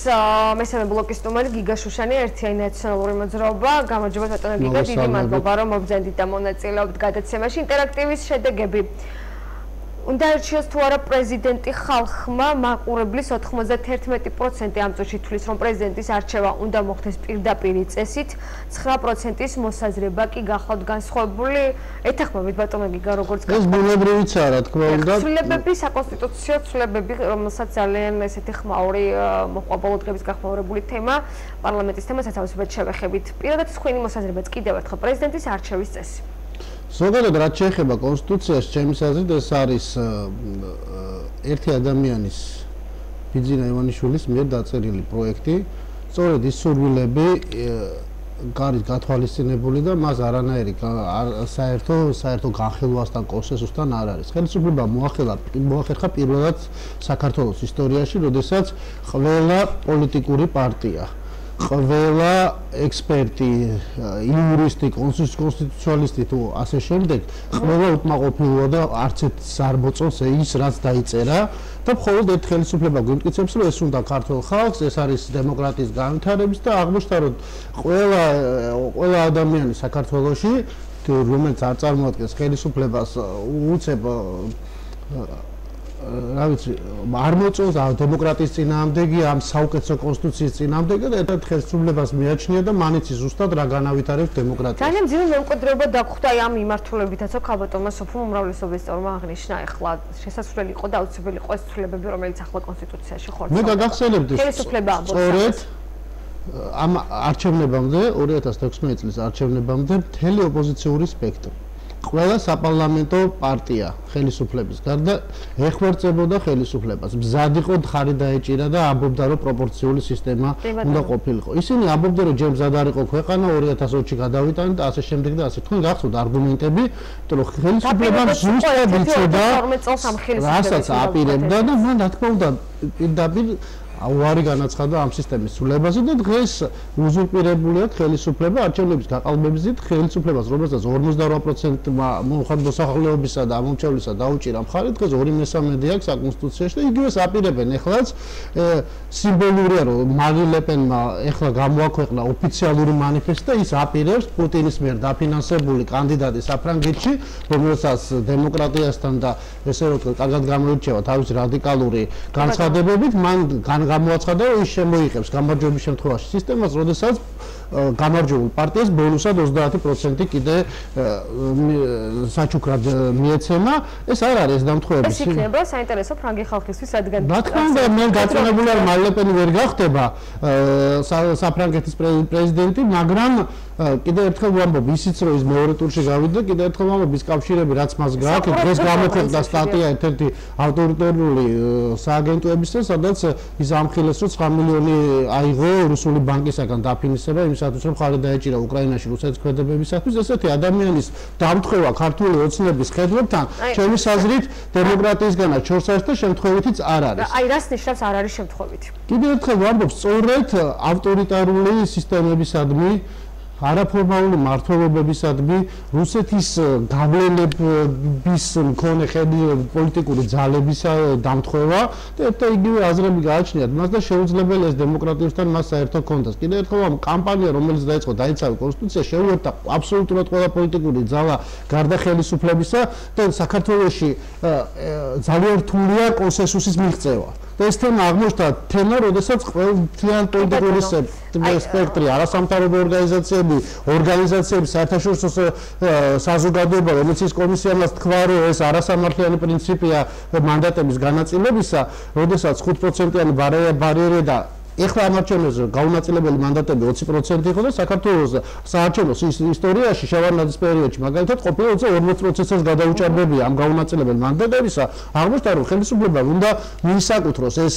მესამე ბლოკის სტუმარი გიგა შუშანი, ერთიანი ნაციონალური მოძრაობა. გამარჯობა ბატონო გიგა, დიდი მადლობა რომ მოგზაურობთ და მონაწილეობთ გადაცემაში. ინტერაქტივის შედეგები უნდა ერჩიოს თუ არა პრეზიდენტი ხალხმა მაყურებლის 91% ამ წუთში თვლის, რომ პრეზიდენტის არჩევა უნდა მოხდეს პირდაპირი წესით, 9%-ის მოსაზრება კი გახლავთ განსხვავებული. ეთანხმებით ბატონო გიგა, როგორც ეს ბუნებრივია, რა თქმა უნდა. ცვლილებები, საკონსტიტუციო ცვლილებები, რომელსაც ძალიან ესეთი ხმაური მოჰყვა ბოლო დღების გახმაურებული თემა, პარლამენტის თემასაც ავსებად შევეხებით. პირადად თქვენი მოსაზრებაც კიდევ ერთხელ პრეზიდენტის არჩევის წესი. ზოგადად რაც შეეხება კონსტიტუციას, ჩემს აზრით ეს არის ერთი ადამიანის ბიძინა ივანიშვილის მიერ დაწერილი პროექტი. სწორედ ის სურვილები გარეთ გათვალისწინებული და მას არანაირი საერთო განხილვასთან, კონსენსუსთან არ არის. ხელისუფლება მოახერხა პირველად საქართველოს ისტორიაში, როდესაც ყველა პოლიტიკური პარტია, ყველა ექსპერტი, იურისტი, კონსტიტუციალისტი თუ ასე შემდეგ, ყველა უკმაყოფილოა და არც ერთს არ მოწონს ის, რაც დაიწერა და მხოლოდ ერთ ხელისუფლება გვიმტკიცებს, რომ ეს უნდა ქართულ ხალხს, ეს არის დემოკრატიის განვითარების და აღმოჩნდა, რომ ყველა ადამიანი საქართველოში, რომელიც არ წარმოადგენს ხელისუფლებას, უცებ რა ვიცი, არ მოწონს დემოკრატიის წინააღმდეგი, ამ საუკეთესო კონსტიტუციის წინააღმდეგი და ერთად ხელისუფლებას მიაჩნია და მან იცის ზუსტად რა განავითარებს დემოკრატია. ძალიან ძლიერი მემკვიდრეობა დაგხვდა ამ მიმართულებითაც, ქალბატონმა სოფო უმრავლესობის წევრმა აღნიშნა, ეხლა შესაძლებელი იყო და აუცილებელი იყო ეს ცვლილებები, რომელიც ახლა კონსტიტუციაში ხორცს. მე გაგახსენებთ სწორედ ამ არჩევნებამდე 2016 წლის არჩევნებამდე მთელი ოპოზიციური სპექტრი ყველა საპარლამენტო პარტია ხელისუფლების გარდა ეხმარებოდა ხელისუფლებას. მზად იყო ხარი დაეჭირა და ამბობდა, რომ პროპორციული სისტემა უნდა ყოფილიყო. ისინი ამბობდნენ, რომ ჯერ მზად არ იყო ქვეყანა 2020-ში გადავიტანეთ და ასე შემდეგ და ასე. თქვენ გახსოვთ არგუმენტები, რომ ხელისუფლებამ ზუსტად იცოდა, რასაც აპირებდა და მან რა თქმა უნდა პირდაპირ უარი განაცხადა ამ სისტემის ცვლილებაზე და დღეს უზურპირებული აქვს ხელისუფლება არჩევნების გაყალბებისით ხელისუფლებას, რომელსაც 58% მოუხდა მოსახლეობისა და ამომრჩევლისა დაუჭირა მხარი, დღეს 2/3 აქვს საკონსტიტუციაში და იგივეს აპირებენ ეხლაც. სიმბოლურია, რომ მარინ ლე პენმა ეხლა გამოაქვეყნა ოფიციალური მანიფესტი და ის აპირებს პუტინის მიერ დაფინანსებული კანდიდატი საფრანგეთში, რომელსაც დემოკრატიასთან და ესე რომ კარგად გამოირჩევა თავის რადიკალური განცხადებებით, მან გამოაცხადა, რომ ის შემოიღებს გამარჯვების შემთხვევაში სისტემას, როდესაც გამარჯვებულ პარტიას ბონუსად 30% კიდე საჩუქრად მიეცემა. ეს არ არის დამთხევები. ეს იქნება საინტერესო ფრანგი ხალხისთვის, რადგან რა თქმა უნდა, მე გაწონებული არ მარინ ლე პენი ვერ გახდება საფრანგეთის პრეზიდენტი, მაგრამ კიდევ ერთხელ ვამბობ, ისიც რომ ის მეორე ტურში გავიდა, კიდევ ერთხელ ვამბობ, ის კავშირები რაც მას გააქვს, დღეს გამოქვეყნდა სტატია ერთ-ერთი ავტორიტარული სააგენტოებისგან, სადაც ის ამხილეს, რომ 9 მილიონი აიღო რუსული ბანკისაგან დაფინანსება იმისათვის, რომ ხარი დაეჭირა უკრაინაში რუსეთის ქმედებებისათვის. ესეთი ადამიანის დამთხევა ქართული ოცნების ხედვებთან, ჩემი აზრით, დემოკრატიისგანაც შორს არის და შემთხვევითიც არ არის. აი, რას ნიშნავს არ არის შემთხვევითი? კიდევ ერთხელ ვამბობ, სწორედ ავტორიტარული სისტემებისადმი არაფორმალური მმართველობებისადმი რუსეთის გავლენების მქონე პოლიტიკური ძალების დამთხევა და ერთ და იგივე აზრები გააჩნიათ მას და შეუძლებელია ეს დემოკრატიასთან მას საერთო კონტაქტს. კიდევ ერთხელ ამ კამპანია, რომელიც დაიწყო დაიცავი კონსტიტუცია, შეუერთდა აბსოლუტურად ყველა პოლიტიკური ძალა გარდა ხელისუფლებისა და საქართველოში ძალიან რთულია კონსენსუსის მიღწევა. და ეს თემა აღმოჩნდა თემა, როდესაც ყველგან პოლიტიკური სპექტრი, არასამთავრობო ორგანიზაციები, საერთაშორისო საზოგადოება, რომელიც ის კომისიამაც თქვა, რომ ეს არასამართლიანი პრინციპია მანდატების განაწილებისა, როდესაც 5%-იანი ბარიერი და ეხლა ამ არჩევნებზე გაუნაწილებელი მანდატები 20% იყო და საქართველოს საარჩევნო ისტორიაში შევარდნაძის პერიოდში მაგალითად ყოფილა 40%-ს გადაუჭარბებია ამ გაუნაწილებელი მანდატებისა. აღმოჩნდა, რომ ხელისუფლებამ უნდა მიისაკუთროს ეს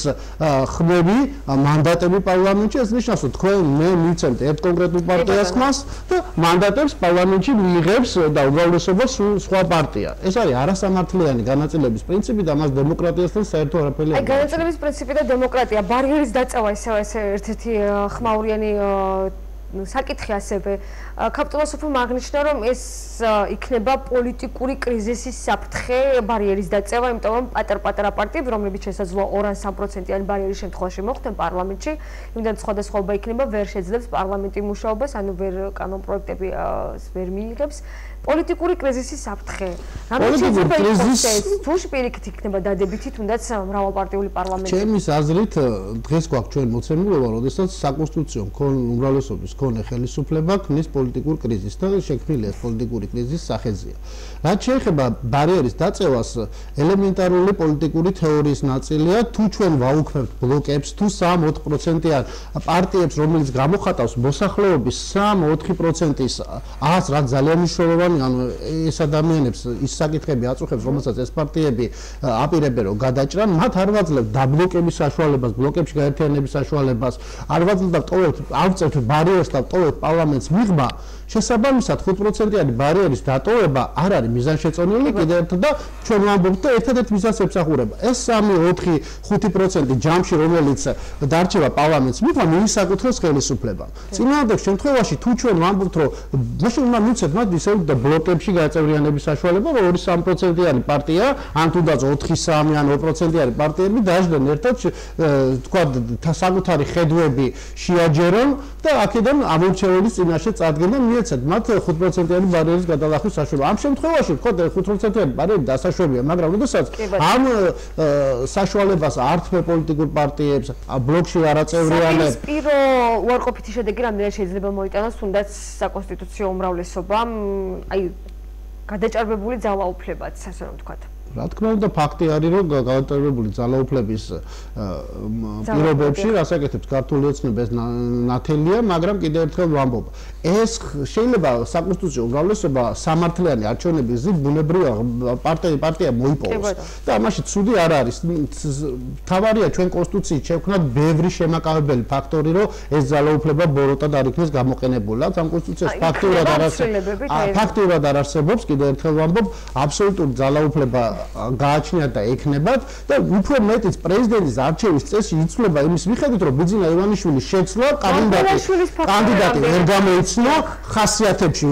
ხმები, მანდატები პარლამენტში. ეს ნიშნავს, რომ თქვენ მე მივცემთ ერთ კონკრეტულ პარტიას ხმას და მანდატებს პარლამენტში მიიღებს და უმრავლესობას სხვა პარტია. ეს არის არასამართლიანი განაწილების პრინციპი და მას დემოკრატიასთან საერთო არაფერი არ აქვს. აი, განაწილების პრინციპი და დემოკრატია, ბარიერის დაწევა ეს ერთ-ერთი ხმაურიანი საკითხი ასევე კაპიტულოს უფრო მაგნიშნა რომ ეს იქნება პოლიტიკური კრიზისის საფრთხე ბარიერის დაწევა, იმიტომ რომ პატარ-პატარა პარტიები, რომლებიც შესაძლოა 2-3%-იანი ბარიერის შემთხვევაში მოხვდნენ პარლამენტში, იმდან სხვადასხვაობა იქნება, ვერ შეძლებს პარლამენტი მუშაობას, ანუ ვერ კანონპროექტები ვერ მიიღებს. პოლიტიკური კრიზისის საფრთხე. პოლიტიკური კრიზისი თუ პირიქით იქნება დადებითი, თუნდაც მრავალპარტიული პარლამენტი. ჩემის აზრით დღეს გვაქვს ჩვენ მოცემულობა, როდესაც საკონსტიტუციო უმრავლესობის მქონე ხელისუფლება ქმნის პოლიტიკურ კრიზისს და შექმნილია პოლიტიკური კრიზისის სახეზეა. რაც შეეხება ბარიერის დაწევას, ელემენტარული პოლიტიკური თეორიის ნაწილია, თუ ჩვენ ვაუქმებთ ბლოკებს, თუ 3-4%-იან პარტიებს, რომელიც გამოხატავს მოსახლეობის 3-4%-ის ას რაც ძალიან მნიშვნელოვანია, ანუ ეს ადამიანებს ის საკითხები აწუხებს, რომელსაც ეს პარტიები აპირებენ რომ გადაჭრან, მათ არ ვაძლევთ დაბლოკების საშუალებას, ბლოკებში გაერთიანების საშუალებას, არ ვაძლევთ და ავწევთ ბარიერს და ვტოვებთ პარლამენტს მიღმა. შესაბამისად 5%-იანი ბარიერის დატოვება არ არის მიზანშეწონილი კიდევ ერთხელ და ჩვენ ვამბობთ და ერთადერთ მიზანს ემსახურება. ეს 3-4-5% ჯამში, რომელიც დარჩება პარლამენტს მიღმა, მიისაკუთრებს ხელისუფლებამ. წინააღმდეგ შემთხვევაში თუ ჩვენ ვამბობთ რომ მაშინ უნდა მივცეთ მათ ისევ და ბლოკებში გაწევრიანების საშუალება, რომ 2-3%-იანი პარტია, ან თუნდაც 4-3 ან 2%-იანი პარტიები დაждდნენ ერთად თქვა საკუთარი ხედვები შეაჯერონ და აქედან ამორჩეველის წინაშე წარდგენ და მიეცათ მათ 5%-იანი ბარიერის გადალახვის საშუალება. ამ შემთხვევაში ვთქვათ 5%-იანი ბარიერი დასაშვებია, მაგრამ როდესაც ამ საშუალებას არ თმე პოლიტიკურ პარტიებს, ბლოკში არაწევრიანებს. პირო უარყოფითი შედეგი რამდენად შეიძლება მოიტანოს თუნდაც საკონსტიტუციო უმრავლესობამ, აი გადაჭარბებული ძალაუფლებაც, ასე რომ ვთქვათ. რა თქმა უნდა, ფაქტი არის, რომ გადაჭარბებული ძალაუფლების პირობებში რასაკეთებს ქართული ოცნება ეს ნათელია, მაგრამ კიდევ ერთხელ ვამბობ, ეს შეიძლება საკონსტიტუციო უმრავლესობა სამართლიანი არჩევნების გზით ბუნებრივია პარტია მოიპოვოს და ამაში ცუდი არ არის. თავარია ჩვენ კონსტიტუციით შევქნათ ბევრი შემაკავებელი ფაქტორი, რომ ეს ძალაუფლება ბოროტად არ იქნეს გამოყენებული. ამ კონსტიტუციას ფაქტურად არ არსებობს, კიდევ ერთხელ ვამბობ, აბსოლუტური ძალაუფლება გააჩნიათ და ექნებათ და უფრო მეტიც პრეზიდენტის არჩევის წესი იცვლება იმის მიხედვით, რომ ბიძინა ივანიშვილის შეცვლა კანდიდატი ვერ გამოიცნო, ხასიათებში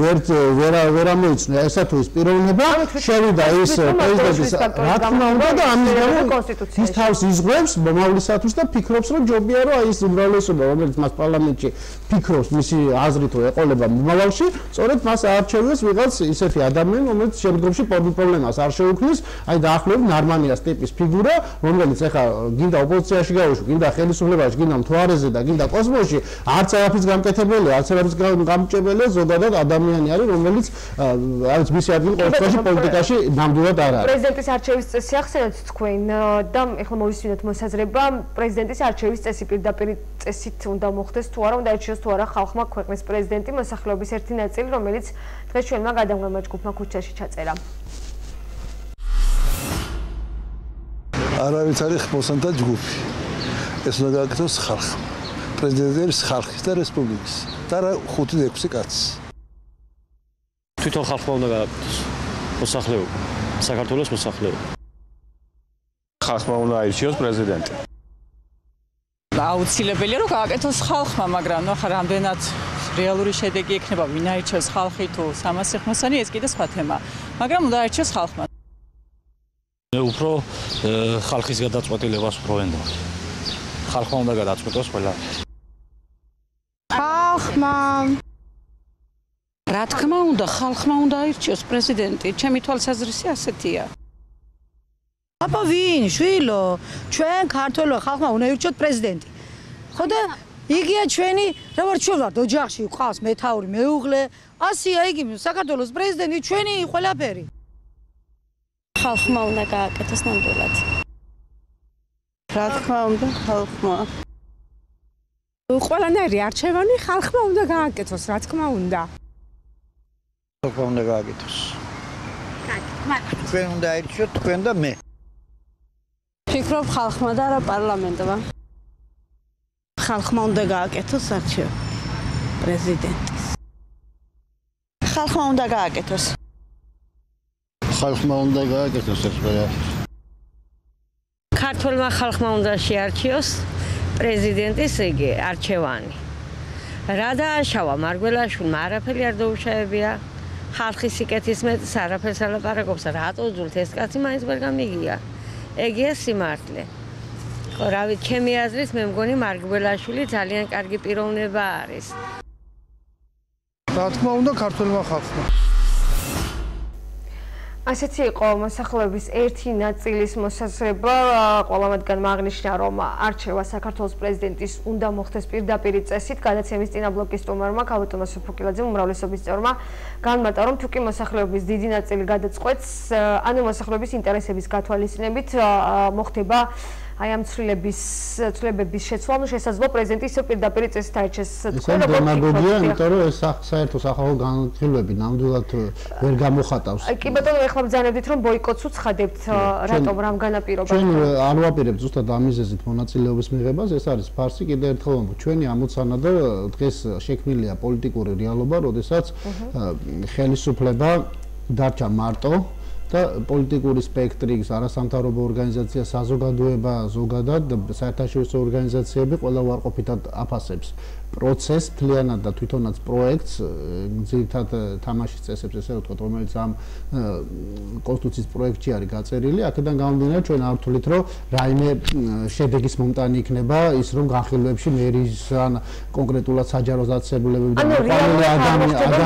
ვერ ამოიცნო ესა თუ ის პიროვნება, შევიდა ის პრეზიდენტის რა თქმა უნდა და ამის გამო ის თავს იზღვევს მომავლისათვის და ფიქრობს, რომ ჯობია რომ აი ეს უმრავლესობა, რომელიც მას პარლამენტში ფიქრობს მისი აზრით რომ ეყოლება მომავალში, სწორედ მას აარჩევს ვიღაც ისეთი ადამიანი, რომელიც შემდგომში პრობლემას არ შეუქმნის. აი დაახლოებით ნარმანიას ტიპის ფიგურა, რომელიც ახლა გინდა ოპოზიციაში გავუშვა, გინდა ხელისუფლებაში, გინდა მთვარეზე და გინდა კოსმოსში, არც არაფრის გამკეთებელია, არც არაფრის გამჭებელია, ზოგადად ადამიანი არის, რომელიც არის მისი ადგილი ყოველთვის პოლიტიკაში ნამდვილად არ არის. პრეზიდენტის არჩევის წესი ახსენეთ თქვენ და ახლა მოვისმინოთ მოსაზრება, პრეზიდენტის არჩევის წესი პირდაპირ წესით უნდა მოხდეს თუ არა, უნდა ერჩიოს თუ არა ხალხმა ქვეყნის პრეზიდენტი, მოსახლეობის ერთი ნაწილი, რომელიც დღეს ჩვენმა გადამღმა ჯგუფმა ქუჩაში ჩაწერა. არავის არის ხმოსანთა ჯგუფი. ეს უნდა გააკეთოს ხალხმა. პრეზიდენტი არის ხალხის და რესპუბლიკის და რა 5-6 კაცი. თვითონ ხალხმა უნდა გააკეთოს მოსახლეობა, საქართველოს მოსახლეობა. ხალხმა უნდა აირჩიოს პრეზიდენტი. აუცილებელია რომ გააკეთოს ხალხმა, მაგრამ ნუ ხა რამდენად რეალური შედეგი ექნება, ვინ აირჩიოს ხალხი თუ 300 ხმოსანი, ეს კიდე სხვა თემა. მაგრამ უნდა აირჩიოს ხალხმა. მე უფრო ხალხის გადაწყვეტილებას უფრო ვენდობ. ხალხმა უნდა გადაწყვეტოს ყველა. ხალხმა. რა თქმა უნდა, ხალხმა უნდა აირჩიოს პრეზიდენტი. ჩემი თვალსაზრისი ასეთია. აბა ვინ, შვილო, ჩვენ ქართველო ხალხმა უნდა აირჩიოთ პრეზიდენტი. ხო და იგია ჩვენი, როგორც ჩვენ ვართ ოჯახში, ყავს მეთაური, მეუღლე, ასია იგი საქართველოს პრეზიდენტი ჩვენი ყველაფერი. ხალხმა უნდა გააკეთოს ნამდვილად. რა თქმა უნდა, ხალხმა. ყველანაირი არჩევანი ხალხმა უნდა გააკეთოს, რა თქმა უნდა. ხალხმა უნდა გააკეთოს. თქვენ უნდა აირჩიოთ, თქვენ და მე. ფიქრობ ხალხმა და რა პარლამენტმა. ხალხმა უნდა გააკეთოს არჩევანი პრეზიდენტის. ხალხმა უნდა გააკეთოს. ხალხმა უნდა გააკეთოს ეს ყველაფერი. ქართველმა ხალხმა უნდა შეარჩიოს პრეზიდენტის არჩევანი. რა დააშავა მარგველაშვილმა არაფერი არ დაუშავებია. ხალხის სიკეთის მეტს არაფერს ალაპარაკობს, რატო ზულთ ეს კაცი მაინც ვერ გამიგია. ეგია სიმართლე. ხო, რა ვიცი, ჩემი აზრით მე მგონი მარგველაშვილი ძალიან კარგი პიროვნება არის. რა თქმა უნდა, ქართველმა ხალხმა. ასეთი იყო მოსახლეობის ერთი ნაწილის მოსაზრება, ყველა მათგანმა აღნიშნა, რომ არჩევა საქართველოს პრეზიდენტის უნდა მოხდეს პირდაპირი წესით, გადაცემის წინა ბლოკის სტუმარმა ქალბატონმა სოფოკილაძემ უმრავლესობის წევრმა განმარტა, რომ თუ კი მოსახლეობის დიდი ნაწილი გადაწყვეტს, ანუ მოსახლეობის ინტერესების გათვალისწინებით მოხდება აი ამ ცვლილებების შეცვლა, შესაძლოა პრეზიდენტი ისევ პირდაპირი წესით აირჩიეს. თქვენ როგორ დემაგოგია, იმიტომ რომ ეს საერთო სახალხო განხილვები ნამდვილად ვერ გამოხატავს. კი ბატონო, ეხლა ბრძანებდით, რომ ბოიკოტს უცხადებთ, რატომ, რამ განაპირობა? ჩვენ არ ვაპირებთ ზუსტად ამ მიზეზით მონაწილეობის მიღებას, ეს არის ფარსი კიდე ერთხელ ვამბობ. ჩვენი ამოცანა და დღეს შექმნილია პოლიტიკური რეალობა, როდესაც ხელისუფლება დარჩა მარტო და პოლიტიკური სპექტრი, არასამთავრობო ორგანიზაცია, საზოგადოება ზოგადად, საერთაშორისო ორგანიზაციები ყველა უარყოფითად აფასებს პროცესს, მთლიანად და თვითონაც პროექტს, ძირითად თამაშის წესებს, ესე ვთქვათ, რომელიც ამ კონსტიტუციის პროექტში არის გაწერილი, აქედან გამომდინარე ჩვენ არ ვთვლით, რომ რაიმე შედეგის მომტანი იქნება ის, რომ განხილვებში მერის ან კონკრეტულად საჯარო დაწესებულებებიდან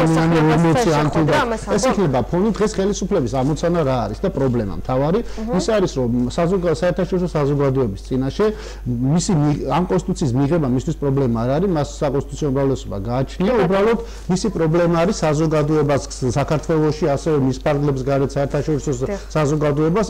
ადამიანი რემოცი ან თუნდაც ეს იქნება ფონი დღეს ხელისუფლების ამოცანა რა არის და პრობლემა მთავარი ის არის, რომ საერთაშორისო საზოგადოების წინაშე მისი ამ კონსტიტუციის მიღება მისთვის პრობლემა არ არის, მას საკონსტიტუციო უმრავლესობა გააჩნია, უბრალოდ მისი პრობლემა არის საზოგადოებას საქართველოში, ასევე მის ფარგლებს გარეთ საერთაშორისო საზოგადოებას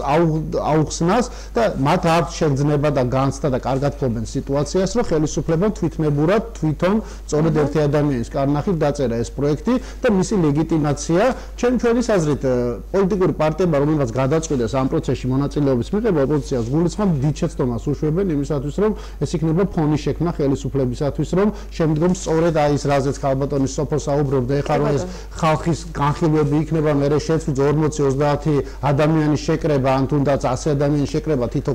აუხსნას და მათ არ შეგრძნება და განცდა და კარგად ფლობენ სიტუაციას, რომ ხელისუფლებამ თვითნებურად თვითონ სწორედ ერთი ადამიანის კარნახით დაწერა ეს პროექტი და მისი ლეგიტიმაცია ჩვენი აზრით პოლიტიკური პარტიებმა, რომელთაც გადაწყვიტეს ამ პროცესში მონაწილეობის მიღება, ოპოზიციას გულისხმობ დიდ შეცდომას უშვებენ იმისათვის, რომ ეს იქნება ფონი შექმნა ხელისუფლებისათვის, რომ შემდგომ სწორედ აი ეს რაზეც ქალბატონი სოფო საუბრობდა, ეხლა რომ ეს ხალხის განხილვები იქნება, მერე შეცვლით 40-30 ადამიანის შეკრება, ან თუნდაც 100 ადამიანის შეკრება თითო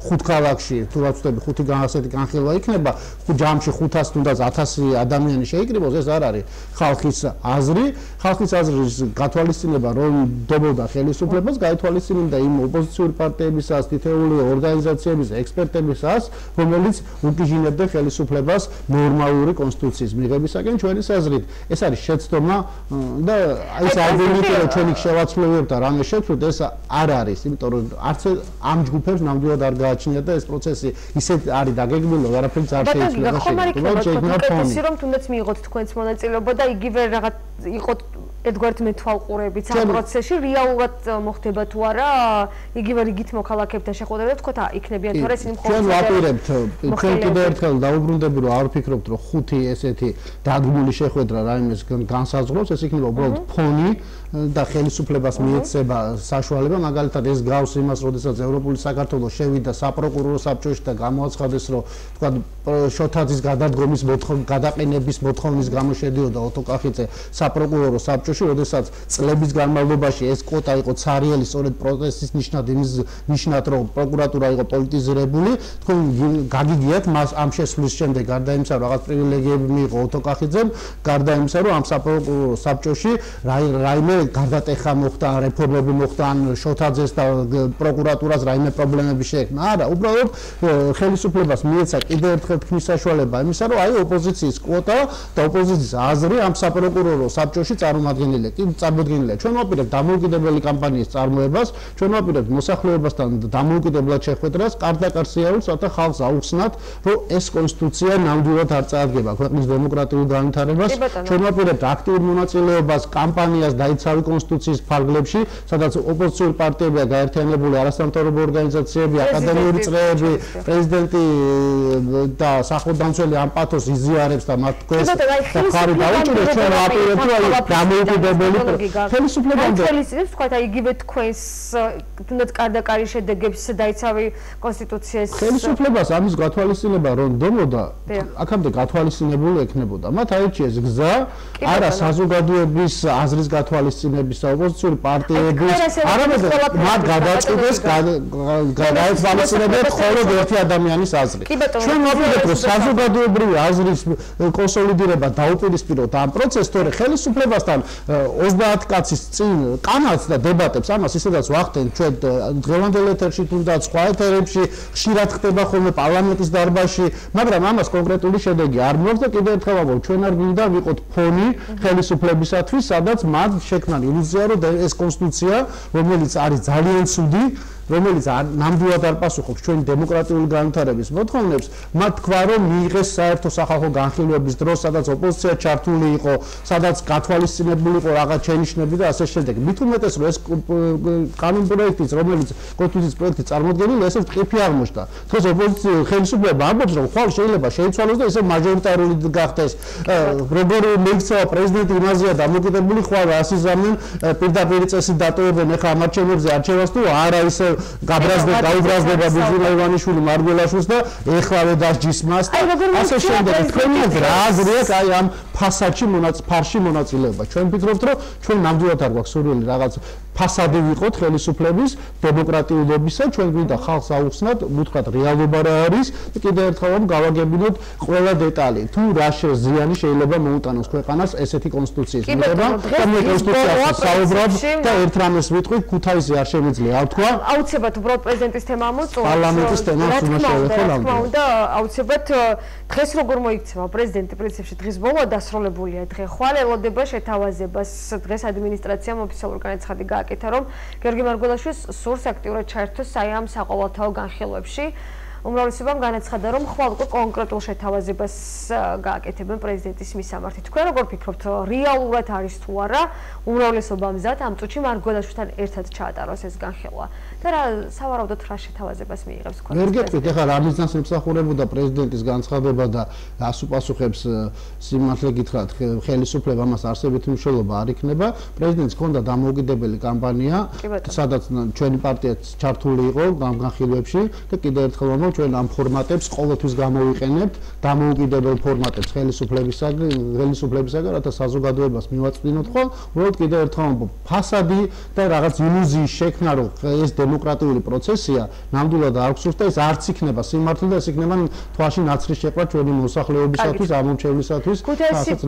5 ქალაქში, თუ რა ვწდები 5 ასეთი განხილვა იქნება, ჯამში 500 თუნდაც 1000 ადამიანი შეიკრიბოს, ეს არ არის ხალხის აზრი. ხალხის აზრის გათვალისწინება რომ დობოდა ხელისუფლებას, გაითვალისწინებდა იმ ოპოზიციური პარტიებისას, თითოეული ორგანიზაციების ექსპერტებისას, რომელიც უკიჟინებდნენ ხელისუფლებას ნორმალური კონსტიტუციის მიღებისაკენ. ჩვენი აზრით ეს არის შეცდომა და ეს არგუმენტი რომ ჩვენი შევაცვლებთ და რამე შევცვლით, ეს არ არის, იმიტომ რომ არც ამ ჯგუფებს ნამდვილად არ გააჩნიათ და ეს პროცესი ისეთ არის დაგეგმილი, რომ არაფერს არ შეიძლება შეიქმნა. რომ თუნდაც მიიღოთ თქვენს მონაწილეობა და იგივე რაღაც იყოთ ერთგვარად მეთვალყურებით ამ პროცესში, რეალურად მოხდება თუ არა, იგივე რიგით მოქალაქეებთან შეხვედრა თქვათ, იქნებიან თუ არა ისინი მხოლოდ ჩვენ ვაპირებთ, ჩვენ კიდევ ერთხელ დაუბრუნდები, რომ არ ვფიქრობთ, რომ 5 ესეთი დადგმული შეხვედრა რაიმეს განსაზღვრავს, ეს იქნება უბრალოდ ფონი და ხელისუფლებას მიეცება საშუალება, მაგალითად ეს გავს იმას, როდესაც ევროპული საქართველოს შევიდა საპროკურორო საბჭოში და გამოაცხადეს, რომ თქვა შოთაძის გადადგომის გადაყენების მოთხოვნის გამო შედიოდა ოტო კახიძე საპროკურორო საბჭოში, როდესაც წლების განმავლობაში ეს კვოტა იყო ცარიელი სწორედ პროტესტის ნიშნად, იმის ნიშნად, რომ პროკურატურა იყო პოლიტიზირებული, თქვენ გაგიგიათ მას ამ შესვლის შემდეგ გარდა იმისა, რომ რაღაც პრივილეგიები მიიღო ოტო კახიძემ, გარდა იმისა, რომ ამ საპროკურორო საბჭოში რაიმე გარდატეხა მოხდა, რეფორმები მოხდა, ან შოთაძეს და პროკურატურას რაიმე პრობლემები შეექმნა. არა, უბრალოდ ხელისუფლებას მიეცა კიდევ ერთხელ თქმის საშუალება იმისა, რომ აი ოპოზიციის კვოტა და ოპოზიციის აზრი ამ საპროკურორო საბჭოში წარმოადგენილია. ჩვენ ვაპირებთ დამოუკიდებელი კამპანიის წარმოებას, ჩვენ ვაპირებთ მოსახლეობასთან დამოუკიდებლად შეხვედრას, კარდაკარ სიარულს, რათა ხალხს აუხსნათ, რომ ეს კონსტიტუცია ნამდვილად არ წარადგება ქვეყნის დემოკრატიულ განვითარებას. ჩვენ ვაპირებთ აქტიურ მონაწილეობას კამპანიას დაიცავი კონსტიტუციის ფარგლებში, სადაც ოპოზიციური პარტიებია გაერთიანებული, არასამთავრობო ორგანიზაციები, აკადემიური წრეები, პრეზიდენტი და სახელმწიფო ამ პათოს იზიარებს და მათ ქვეს ხარი დაუჭირეს, ჩვენ ვაპირებთ, რომ ხელისუფლებამდე ხელისუფლებს თქვა იგივე თქვენს თუნდაც კარდაკარი შედეგებს დაიცავი კონსტიტუციას ხელისუფლებას ამის გათვალისწინება რომ დომოდა აქამდე გათვალისწინებული ექნებოდა მათ აირჩიეს გზა არა საზოგადოების აზრის გათვალისწინების და ოპოზიციური პარტიების არამედ მათ გადაწყვეტეს გადაეცვალისწინებიათ მხოლოდ ერთი ადამიანის აზრი ჩვენ ვაპირებთ რომ საზოგადოებრივი აზრის კონსოლიდირება დაუპირისპიროთ ამ პროცესს თორე ხელისუფლებასთან 30 კაცის წინ კანალს და დებატებს ამას ისედაც ვახდენთ ჩვენ დღევანდელ ეთერში თუნდაც სხვა ეთერებში ხშირად ხდება ხოლმე პარლამენტის დარბაზში მაგრამ ამას კონკრეტული შედეგი არ მოაქვს და კიდევ ერთხელ ვამბობ ჩვენ არ გვინდა ვიყოთ ფონი ხელისუფლებისათვის სადაც მათ შექმნან ილუზია რომ ეს კონსტიტუცია რომელიც არის ძალიან ცუდი რომელიც ნამდვილად არ პასუხობს ჩვენი დემოკრატიული განვითარების მოთხოვნებს, მათ თქვა რომ მიიღეს საერთო სახალხო განხილვების დროს, სადაც ოპოზიცია ჩართული იყო, სადაც გათვალისწინებული იყო რაღაც შენიშვნები და ასე შემდეგ. მით უმეტეს რომ ეს კანონპროექტიც, რომელიც კონსტიტუციის პროექტი წარმოდგენილი, ესე ტყიფი აღმოჩნდა. დღეს ოპოზიცია ხელისუფლება ამბობს რომ ხვალ შეიძლება შეიცვალოს და ესე მაჟორიტარული გახდეს. როგორ მეიქცევა პრეზიდენტი იმაზეა დამოკიდებული ხვალ ასიზამენ პირდაპირ წესით დატოვებენ ახლა ამ არჩევნებზე არჩევას თუ არა ისე გაუბრაზდება ბიძინა ივანიშვილი მარგველაშვილს და ეხლავე დასჯის მას და ასე შემდეგ. თქვენი რა აზრია აი ამ ფასში მონაწილეობა? ჩვენ ვფიქრობთ რომ ჩვენ ნამდვილად არ გვაქვს სურვილი რაღაც ფასადი ვიყოთ ხელისუფლების დემოკრატიულობისა, ჩვენ გვინდა ხალხს აუხსნათ, უთხრათ რეალობა რა არის და კიდევ ერთხელ რომ გავაგებინოთ ყველა დეტალი. თუ რა ზიანი შეიძლება მოუტანოს ქვეყანას ესეთი კონსტიტუციის მიღება და მე კონსტიტუციას საუბრობ და ერთ რამეს ვიტყვი, ქუთაისი არ შემიძლია ავთქვა. აუცილებლად უბრალოდ პრეზიდენტის თემა მოწონს. პარლამენტის თემას უმაშევეხო ლამბა. და აუცილებლად დღეს როგორ მოიქცევა პრეზიდენტი პრინციპში დღის ბოლო დასრულებულია დღე. ხვალ ელოდება შეთავაზებას. დღეს ადმინისტრაციამ ოფიციალურ განაცხადი გააკეთა, რომ გიორგი მარგველაშვილს სურს აქტიურად ჩაერთოს აი ამ საყოველთაო განხილვებში. უმრავლესობამ განაცხადა, რომ ხვალ უკვე კონკრეტულ შეთავაზებას გააკეთებენ პრეზიდენტის მისამართი. თქვენ როგორ ფიქრობთ, რეალურად არის თუ არა უმრავლესობა მზად ამ წუთში მარგველაშვილთან ერთად ჩაატაროს ეს განხილვა? და რა სავარაუდოდ რა შეთავაზებას მიიღებს თქვენ? ვერ გეტყვით, ეხლა რა მიზანს ემსახურებოდა პრეზიდენტის განცხადება და რას უპასუხებს სიმართლე გითხრათ, ხელისუფლება ამას არსებითი მნიშვნელობა არ იქნება. პრეზიდენტს ჰქონდა დამოუკიდებელი კამპანია, სადაც ჩვენი პარტია ჩართული იყო განხილვებში და კიდევ ერთხელ ვამბობ, ჩვენ ამ ფორმატებს ყოველთვის გამოვიყენებთ, დამოუკიდებელ ფორმატებს ხელისუფლებისაგან, რათა საზოგადოებას მივაწვდინოთ ხოლ. უბრალოდ კიდევ ერთხელ ვამბობ, ფასადი და რაღაც ილუზიის შექმნა, რომ ეს დემოკრატიული პროცესია ნამდვილად არ გვსურს და ეს არც იქნება სიმართლე და ეს იქნება თვალში ნაცრის შეყრა ჩვენი მოსახლეობისათვის, ამომრჩევლისათვის. ქუთაისის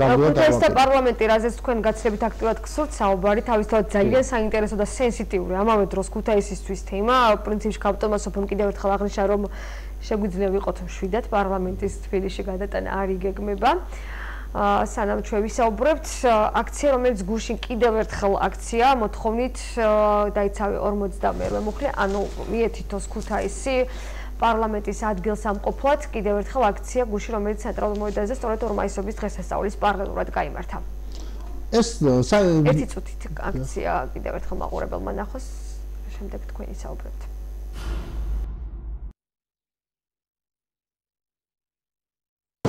და პარლამენტი, რაზეც თქვენ გაცილებით აქტიურად გსურთ საუბარი, თავისთავად ძალიან საინტერესო და სენსიტიური ამავე დროს ქუთაისისთვის თემა. პრინციპში გავტომასობ კიდევ ერთხელ აღნიშნა, რომ შეგვიძლია ვიყოთ მშვიდად პარლამენტის თბილისში გადატანა არ იგეგმება. სანამ ჩვენ ვისაუბრებთ, აქცია, რომელიც გუშინ კიდევ ერთხელ აქცია, მოთხოვნით დაიცავი 42 მუხლი, ანუ მიეთითოს ქუთაისი პარლამენტის ადგილსამყოფლად, კიდევ ერთხელ აქცია გუშინ, რომელიც ცენტრალურ მოედანზე სწორედ 2 მაისობის დღესასწაულის პარალელურად გაიმართა. ეს ერთი წუთით აქცია კიდევ ერთხელ მაყურებელმა ნახოს, შემდეგ თქვენ ისაუბრებთ.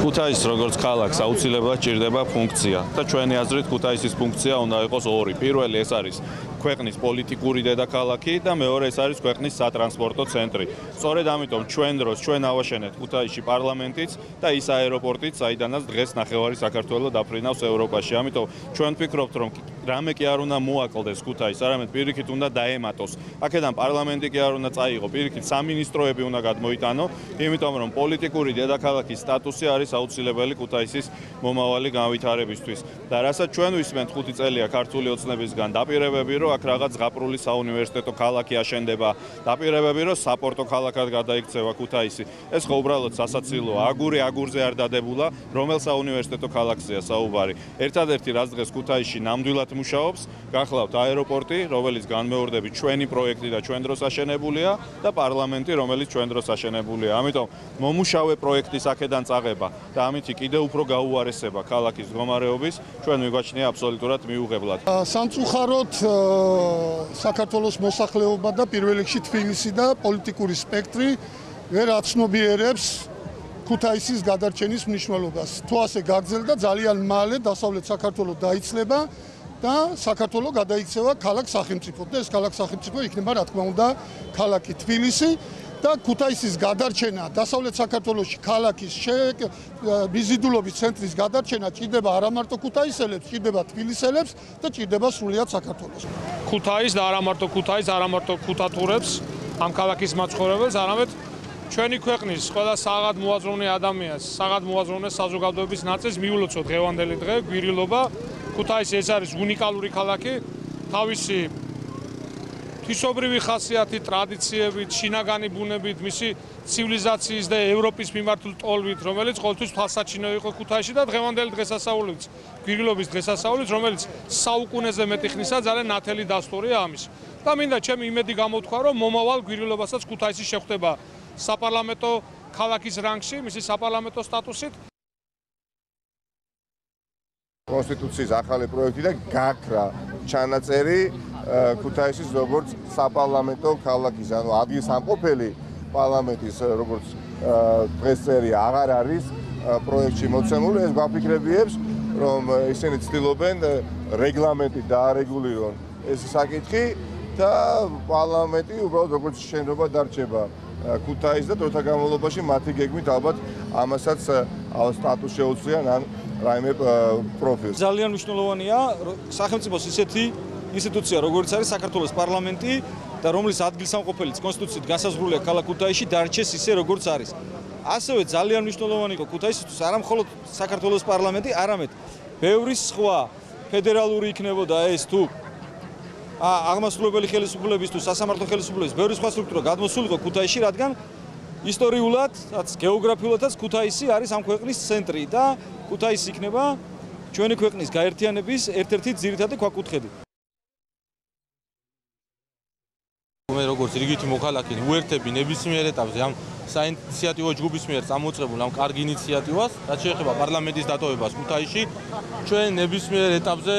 ქუთაისს როგორც ქალაქს აუცილებლად ჭირდება ფუნქცია და ჩვენი აზრით ქუთაისის ფუნქცია უნდა იყოს ორი. პირველი ეს არის ქვეყნის პოლიტიკური დედაქალაქი და მეორე ეს არის ქვეყნის სატრანსპორტო ცენტრი. სწორედ ამიტომ ჩვენ დროს ჩვენ ავაშენეთ ქუთაისში პარლამენტიც და ის აეროპორტიც, საიდანაც დღეს ნახევარი საქართველო დაფრინავს ევროპაში. ამიტომ ჩვენ ვფიქრობთ, რომ რამე კი არ უნდა მოაკლდეს ქუთაისს, არამედ პირიქით უნდა დაემატოს. აქედან პარლამენტი კი არ უნდა წაიღო, პირიქით სამინისტროები უნდა გადმოიტანო, იმიტომ რომ პოლიტიკური დედაქალაქის სტატუსი არის აუცილებელი ქუთაისის მომავალი განვითარებისთვის. და რასაც ჩვენ ვისმენთ 5 წელია ქართული ოცნებისგან დაპირებები, რომ აქ რაღაც ზღაპრული საუნივერსიტეტო ქალაქი აშენდება, დაპირებები, რომ საპორტო ქალაქად გადაიქცევა ქუთაისი. ეს ხო უბრალოდ სასაცილოა, აგურზე არ დადებულა, რომელ საუნივერსიტეტო ქალაქზეა საუბარი. ერთადერთი რაც დღეს ქუთაისში ნამდვილად მუშაობს, გახლავთ აეროპორტი, რომელიც განმეორდებით ჩვენი პროექტი და ჩვენ დროს აშენებულია და პარლამენტი, რომელიც ჩვენ დროს აშენებულია. ამიტომ მომუშავე პროექტის აქედან წაღება და ამით კიდევ უფრო გაუარესება ქალაქის მდგომარეობის ჩვენ მიგვაჩნია აბსოლუტურად მიუღებლად. სამწუხაროდ საქართველოს მოსახლეობა და პირველ რიგში თბილისი და პოლიტიკური სპექტრი ვერ აცნობიერებს ქუთაისის გადარჩენის მნიშვნელობას. თუ ასე გაგრძელდა, ძალიან მალე დასავლეთ საქართველო დაიცლება და საქართველოს გადაიქცევა ქალაქ სახელმწიფოდ და ეს ქალაქ სახელმწიფო იქნება რა თქმა უნდა ქალაქი თბილისი და ქუთაისის გადარჩენა დასავლეთ საქართველოში ქალაქის ბიზიდულობის ცენტრის გადარჩენა ჭირდება არა მარტო ქუთაისელებს, ჭირდება თბილისელებს და ჭირდება სრულიად საქართველოს. ქუთაის და არა მარტო ქუთაის, არა მარტო ქუთათურებს, ამ ქალაქის მაცხოვრებელს, არამედ ჩვენი ქვეყნის ყველა საღად მოაზროვნე ადამიანს, საღად მოაზროვნე საზოგადოების ნაწილს მიულოცოთ დღევანდელი დღე, გვირილობა. ქუთაისი ეს არის უნიკალური ქალაქი, თავისი თვისობრივი ხასიათით, ტრადიციებით, შინაგანი ბუნებით, მისი ცივილიზაციის და ევროპის მიმართულ ტოლვით, რომელიც ყოველთვის თვალსაჩინო იყო ქუთაისში და დღევანდელი დღესასწაულიც, გვირილობის დღესასწაულიც, რომელიც საუკუნეზე მეტი ხნისა ძალიან ნათელი დასტურია ამის. და მინდა ჩემი იმედი გამოთქვა, რომ მომავალ გვირილობასაც ქუთაისი შეხვდება საპარლამენტო ქალაქის რანგში, მისი საპარლამენტო სტატუსით. კონსტიტუციის ახალი პროექტი და გაქრა ჩანაწერი ქუთაისის როგორც საპარლამენტო ქალაქის, ანუ ადგილსამყოფელი პარლამენტის როგორც დღესწერი აღარ არის პროექტში მოცემული, ეს გვაფიქრებიებს, რომ ისინი ცდილობენ რეგლამენტით დაარეგულირონ ეს საკითხი და პარლამენტი უბრალოდ როგორც შენობა დარჩება ქუთაისს და დროთა განმავლობაში მათი გეგმით ალბათ ამასაც სტატუს შეუძლიან ან რაიმე პროფილს. ძალიან მნიშვნელოვანია სახელმწიფოს ისეთი ინსტიტუცია, როგორც არის საქართველოს პარლამენტი და რომლის ადგილსამყოფელიც კონსტიტუციით განსაზღვრულია ქალაქ ქუთაისში დარჩეს ისე როგორც არის. ასევე ძალიან მნიშვნელოვანი იყო ქუთაისისთვის არა მხოლოდ საქართველოს პარლამენტი, არამედ ბევრი სხვა ფედერალური იქნებოდა ეს თუ აღმასრულებელი ხელისუფლების თუ სასამართლო ხელისუფლების ბევრი სხვა სტრუქტურა გადმოსულიყო ქუთაისში, რადგან ისტორიულადაც, გეოგრაფიულადაც ქუთაისი არის ამ ქვეყნის ცენტრი და ქუთაისი იქნება ჩვენი ქვეყნის გაერთიანების ერთ-ერთი ძირითადი ქვაკუთხედი. მე როგორც რიგითი მოქალაქე უერთები ნებისმიერ ეტაპზე ამ საინიციატივო ჯგუფის მიერ წამოწყებულ ამ კარგ ინიციატივას, რაც შეეხება პარლამენტის დატოვებას ქუთაისში, ჩვენ ნებისმიერ ეტაპზე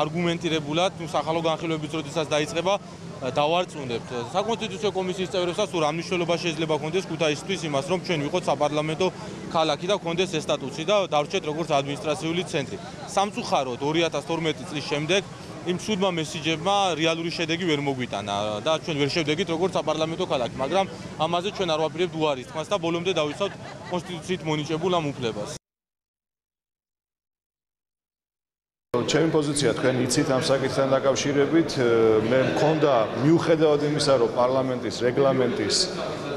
არგუმენტირებულად სახალხო განხილვების როდესაც დაიწყება დავარწმუნებთ საკონსტიტუციო კომისიის წევრებსაც, თუ რა მნიშვნელობა შეიძლება ჰქონდეს ქუთაისისთვის იმას, რომ ჩვენ ვიყოთ საპარლამენტო ქალაქი და ჰქონდეს ეს სტატუსი და დარჩეთ როგორც ადმინისტრაციული ცენტრი. სამწუხაროდ 2012 წლის შემდეგ იმ ცუდმა მესიჯებმა რეალური შედეგი ვერ მოგვიტანა და ჩვენ ვერ შევდეგით როგორც საპარლამენტო ქალაქი, მაგრამ ამაზე ჩვენ არ ვაპირებთ უარის თქმას და ბოლომდე დავიცავთ კონსტიტუციით მონიჭებულ ამ უფლებას. ჩემი პოზიცია თქვენ იცით ამ საკითხთან დაკავშირებით, მე მქონდა მიუხედავად იმისა, რომ პარლამენტის რეგლამენტის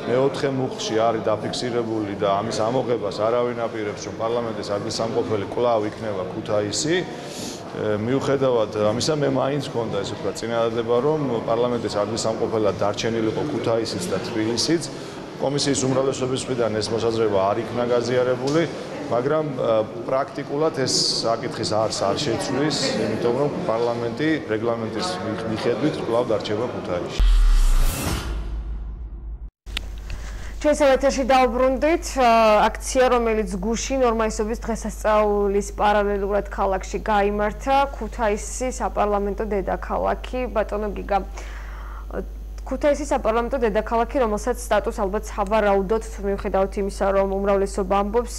მეოთხე მუხლში არის დაფიქსირებული და ამის ამოღებას არავინ აპირებს, რომ პარლამენტის ადგილსამყოფელი კვლავ იქნება ქუთაისი. მიუხედავად ამისა, მე მაინც მქონდა ესე ვთქვათ წინადადება, რომ პარლამენტის ადგილსამყოფელად დარჩენილიყო ქუთაისიც და თბილისიც. კომისიის უმრავლესობის მხრიდან ეს მოსაზრება არ იქნა გაზიარებული, მაგრამ პრაქტიკულად ეს საკითხის არს არ შეცვლის, იმიტომ რომ პარლამენტი რეგლამენტის მიხედვით კვლავ დარჩება ქუთაისში. ჩვენ ეთერში დავბრუნდით აქცია, რომელიც გუშინ ნორმაისობის დღესასწაულის პარალელურად ქალაქში გაიმართა, ქუთაისი საპარლამენტო დედაქალაქი. ბატონო გიგა, ქუთაისი საპარლამენტო დედაქალაქი, რომელსაც სტატუსს ალბათ სავარაუდოდ მიუხედავად იმისა, რომ უმრავლესობა ამბობს,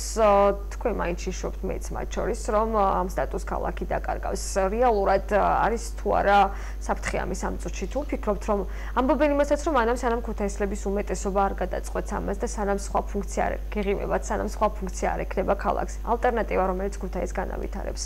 თქვენ მაინც შიშობთ, მეც მათ შორის, რომ ამ სტატუსს ქალაქი დაკარგავს. რეალურად არის თუ არა საფრთხე ამის ამ წუთში, თუ ფიქრობთ, რომ ამბობენ იმასაც, რომ სანამ ქუთაისლების უმეტესობა არ გადაწყვეტს ამას და სანამ სხვა ფუნქცია არ გეღიმებათ, სანამ სხვა ფუნქცია არ ექნება ქალაქს, ალტერნატივა რომელიც ქუთაისს განავითარებს.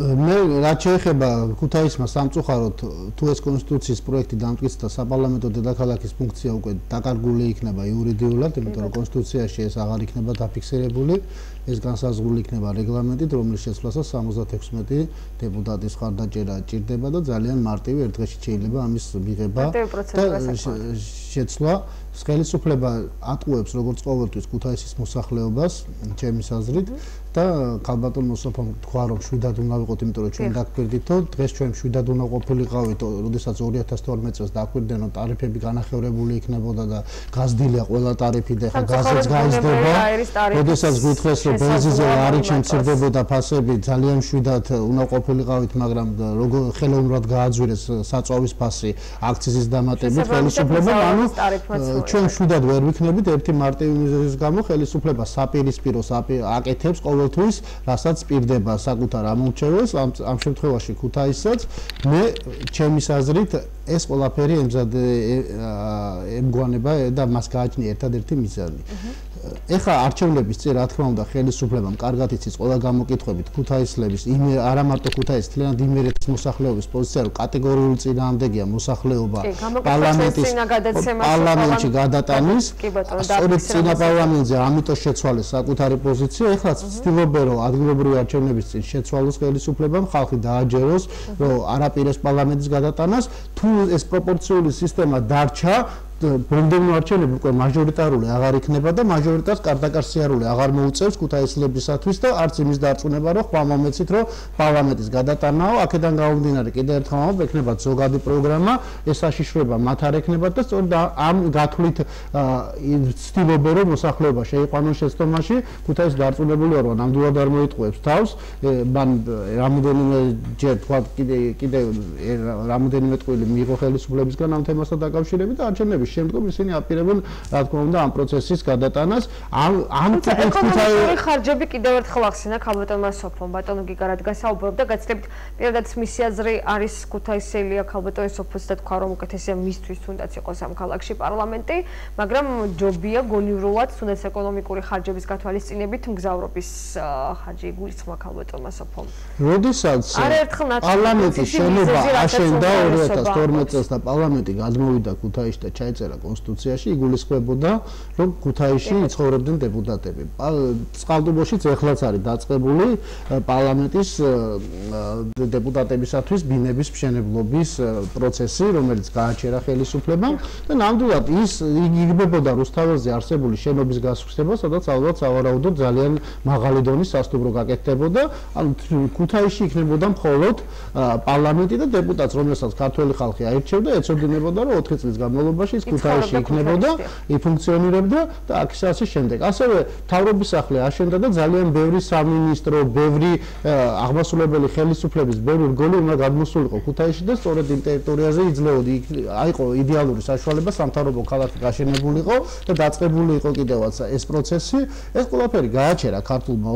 მე რაც შეეხება ქუთაისმა სამწუხაროდ თუ ეს კონსტიტუციის პროექტი დამტკიცდა საპარლამენტო დედაქალაქის ფუნქცია უკვე დაკარგული იქნება იურიდიულად, იმიტომ რომ კონსტიტუციაში ეს აღარ იქნება დაფიქსირებული, ეს განსაზღვრული იქნება რეგლამენტით, რომლის შეცვლასაც 76 დეპუტატის მხარდაჭერა ჭირდება და ძალიან მარტივი ერთ დღეში შეიძლება ამის მიღება და შეცვლა. ხელისუფლება ატყუებს როგორც ყოველთვის ქუთაისის მოსახლეობას, ჩემის აზრით და ქალბატონ მოსოფომ თქვა რომ შვიდად უნდა ვიყოთ, იმიტომ რომ ჩვენ დაგვირდითო, დღეს ჩვენ შვიდად უნდა ყოფილიყავით, როდესაც 2012 წელს დაგვირდნენ, რომ ტარიფები განახევრებული იქნებოდა და გაზრდილია ყველა ტარიფი და ახლა გაზიც გაიზრდება. როდესაც გითხრეს რომ ბენზინზე არ შემცირდებოდა ფასები, ძალიან შვიდად უნდა ყოფილიყავით, მაგრამ როგორ ხელოვნურად გააძვირეს საწვავის ფასი აქციზის დამატებით ხელისუფლებამ, ანუ ჩვენ შვიდად ვერ ვიქნებით ერთი მარტივი მიზეზის გამო ხელისუფლება საპირისპიროს აკეთებს ყოველ ყოველთვის, რასაც პირდება საკუთარ ამორჩეველს, ამ შემთხვევაში ქუთაისაც, მე ჩემის აზრით ეს ყველაფერი ემგვანება და მას გააჩნია ერთადერთი მიზანი. ეხლა არჩევნების წინ რა თქმა უნდა ხელისუფლებამ კარგად იცის ყველა გამოკითხვებით ქუთაისლების არა მარტო ქუთაისის თლიანად იმერეთის მოსახლეობის პოზიცია რომ კატეგორიული წინააღმდეგია მოსახლეობა პარლამენტში გადატანის სწორედ წინა პარლამენტზე ამიტომ შეცვალეს საკუთარი პოზიცია ეხლა ცდილობენ რომ ადგილობრივი არჩევნების წინ შეცვალოს ხელისუფლებამ ხალხი დააჯეროს რომ არაპირეს პარლამენტის გადატანას თუ ეს პროპორციული სისტემა დარჩა ბოლომდე არჩევნები უკვე მაჟორიტარული აღარ იქნება და მაჟორიტარს კარდაკარსიარული აღარ მოუწევს ქუთაისლებისათვის და არც იმის დარწმუნება რომ ხვალ მომეცით რომ პარლამენტის გადატანაო აქედან გამომდინარე კიდევ ერთხელ ექნება ზოგადი პროგრამა ეს საშიშროება მათ არ ექნება და სწორედ ამ გათვლით ცდილობენ რომ მოსახლეობა შეიყვანოს შეცდომაში ქუთაისის დარწმუნებული ვარ რომ ნამდვილად არ მოიტყუებს თავს მან რამოდენიმე ჯერ თქვა კიდევ რამოდენიმე ტყუილი მიიღო ხელისუფლებისგან ამ თემასთან დაკავშირებით და არჩევნების შემდგომ ისინი აპირებენ რა თქმა უნდა ამ პროცესის გადატანას ამ ეკონომიკური ხარჯები კიდევ ერთხელ ახსენა ქალბატონმა სოფომ ბატონო გიგა რადგან საუბრობდა გაცილებით პირადად მისი აზრი არის ქუთაისელია ქალბატონი სოფოს და თქვა რომ უკეთესია მისთვის თუნდაც იყოს ამ ქალაქში პარლამენტი მაგრამ ჯობია გონივრულად თუნდაც ეკონომიკური ხარჯების გათვალისწინებით მგზავრობის ხარჯი იგულისხმა ქალბატონმა სოფომ როდესაც პარლამენტის შენობა აშენდა 2012 წელს და პარლამენტი გადმოვიდა ქუთაისში და ჩაეწერა კონსტიტუციაში იგულისხმებოდა რომ ქუთაისში იცხოვრებდნენ დეპუტატები. წყალტუბოშიც ეხლაც არის დაწყებული პარლამენტის დეპუტატებისათვის ბინების მშენებლობის პროცესი, რომელიც გააჩერა ხელისუფლებამ და ნამდვილად ის იგებებოდა რუსთაველზე არსებული შენობის გასხვდება, სადაც ალბათ სავარაუდოდ ძალიან მაღალი დონის სასტუმრო გაკეთდებოდა. ანუ ქუთაისში იქნებოდა მხოლოდ პარლამენტი და დეპუტატს, რომელსაც ქართველი ხალხი აირჩევდა, ეცოდინებოდა რომ 4 წლის განმავლობაში ის ქუთაისში იქნებოდა, იფუნქციონირებდა და აქ ისე შემდეგ. ასევე მთავრობის სახლი აშენდა და ძალიან ბევრი სამინისტრო, ბევრი აღმასრულებელი ხელისუფლების ბევრი რგოლი უნდა გადმოსულიყო ქუთაისში და სწორედ იმ ტერიტორიაზე იძლეოდა აიყო იდეალური საშუალება სამთავრობო ქალაქი გაშენებულიყო და დაწყებული იყო კიდევაც ეს პროცესი. ეს ყველაფერი გააჩერა ქართულმა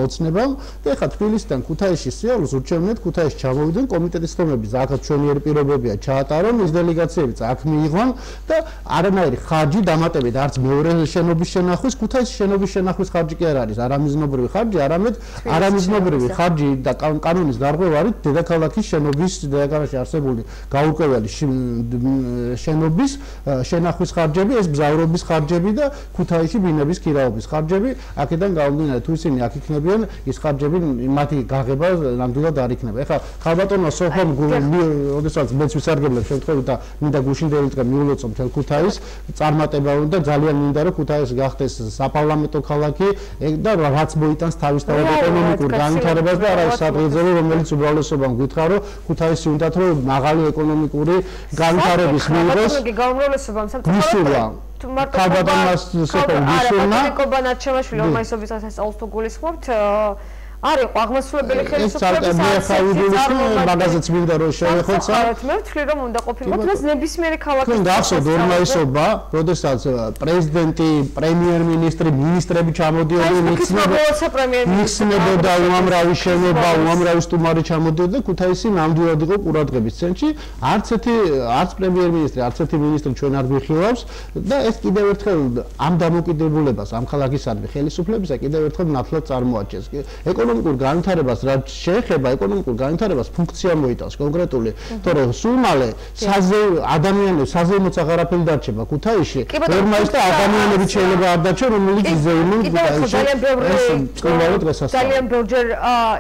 ოცნებამ და ეხლა თბილისიდან ქუთაისში სიარულს ურჩევნიათ ქუთაისში ჩამოვიდნენ კომიტეტის ხმები, აქაც ჩვენიერი პირობებია ჩაატარონ ის დელეგაციებიც აქ მიიღონ და არანაირი ხარჯი დამატებით არც მეორე შენობის შენახვის ქუთაისის შენობის შენახვის ხარჯი კი არ არის არამიზნობრივი ხარჯი არამედ არამიზნობრივი ხარჯი და კანონის გარღვევა არის დედაქალაქის შენობის დედაქალაქში არსებული გაურკვეველი შენობის შენახვის ხარჯები ეს მგზავრობის ხარჯები და ქუთაისში ბინების ქირაობის ხარჯები აქედან გამომდინარე თუ ისინი აქ იქნებიან ის ხარჯები მათი გაღება ნამდვილად არ იქნება ეხლა ხალბატონმა სოფომ როდესაც მეც ვისარგებლებ შემთხვევით და მინდა გუშინდელი დღე მიულოცო მთელ ქუთაისს წარმატება უნდა ძალიან მინდა რომ ქუთაისი გახდეს საპარლამენტო ქალაქი და რაც მოიტანს თავისთავად ეკონომიკურ განვითარებას და არა ის სადღეძელო რომელიც უბრალესობამ გითხრა რომ ქუთაისი უნდათ რომ მაღალი ეკონომიკური განვითარების მიიღოს გაუმრავლესობამ სამწუხაროდ ხალბატონმა სოფომ გისურნა კობანაჩევაშვილი რომაისობის სასწაულს თუ გულისხმობთ არის აღმასრულებელი ხელისუფლების მაგაზეც მინდა რომ შევეხოთ მე ვთვლი რომ უნდა ყოფილიყო თუნდაც ნებისმიერი ქალაქის გახსოვთ ორმაისობა როდესაც პრეზიდენტი პრემიერ-მინისტრი მინისტრები ჩამოდიოდნენ იხსნებოდა უამრავი შენობა უამრავი სტუმარი ჩამოდიოდა ქუთაისი ნამდვილად იყო ყურადღების ცენტრში არც პრემიერ-მინისტრი არც ერთი მინისტრი ჩვენ არ გვიხილავს და ეს კიდევ ერთხელ ამ დამოკიდებულებას ამ ქალაქისადმი ხელისუფლებისა კიდევ ერთხელ ნათლად წარმოაჩენს ეკონომიკურ განვითარებას რაც შეეხება ეკონომიკურ განვითარებას ფუნქცია მოიტანს კონკრეტული თორე სულ მალე ადამიანებს საზეიმოც აღარაფერი დარჩება ქუთაისში ვერმაის და ადამიანები შეიძლება არ დარჩენ რომელიც იზეიმენ ქუთაისში ძალიან ბევრჯერ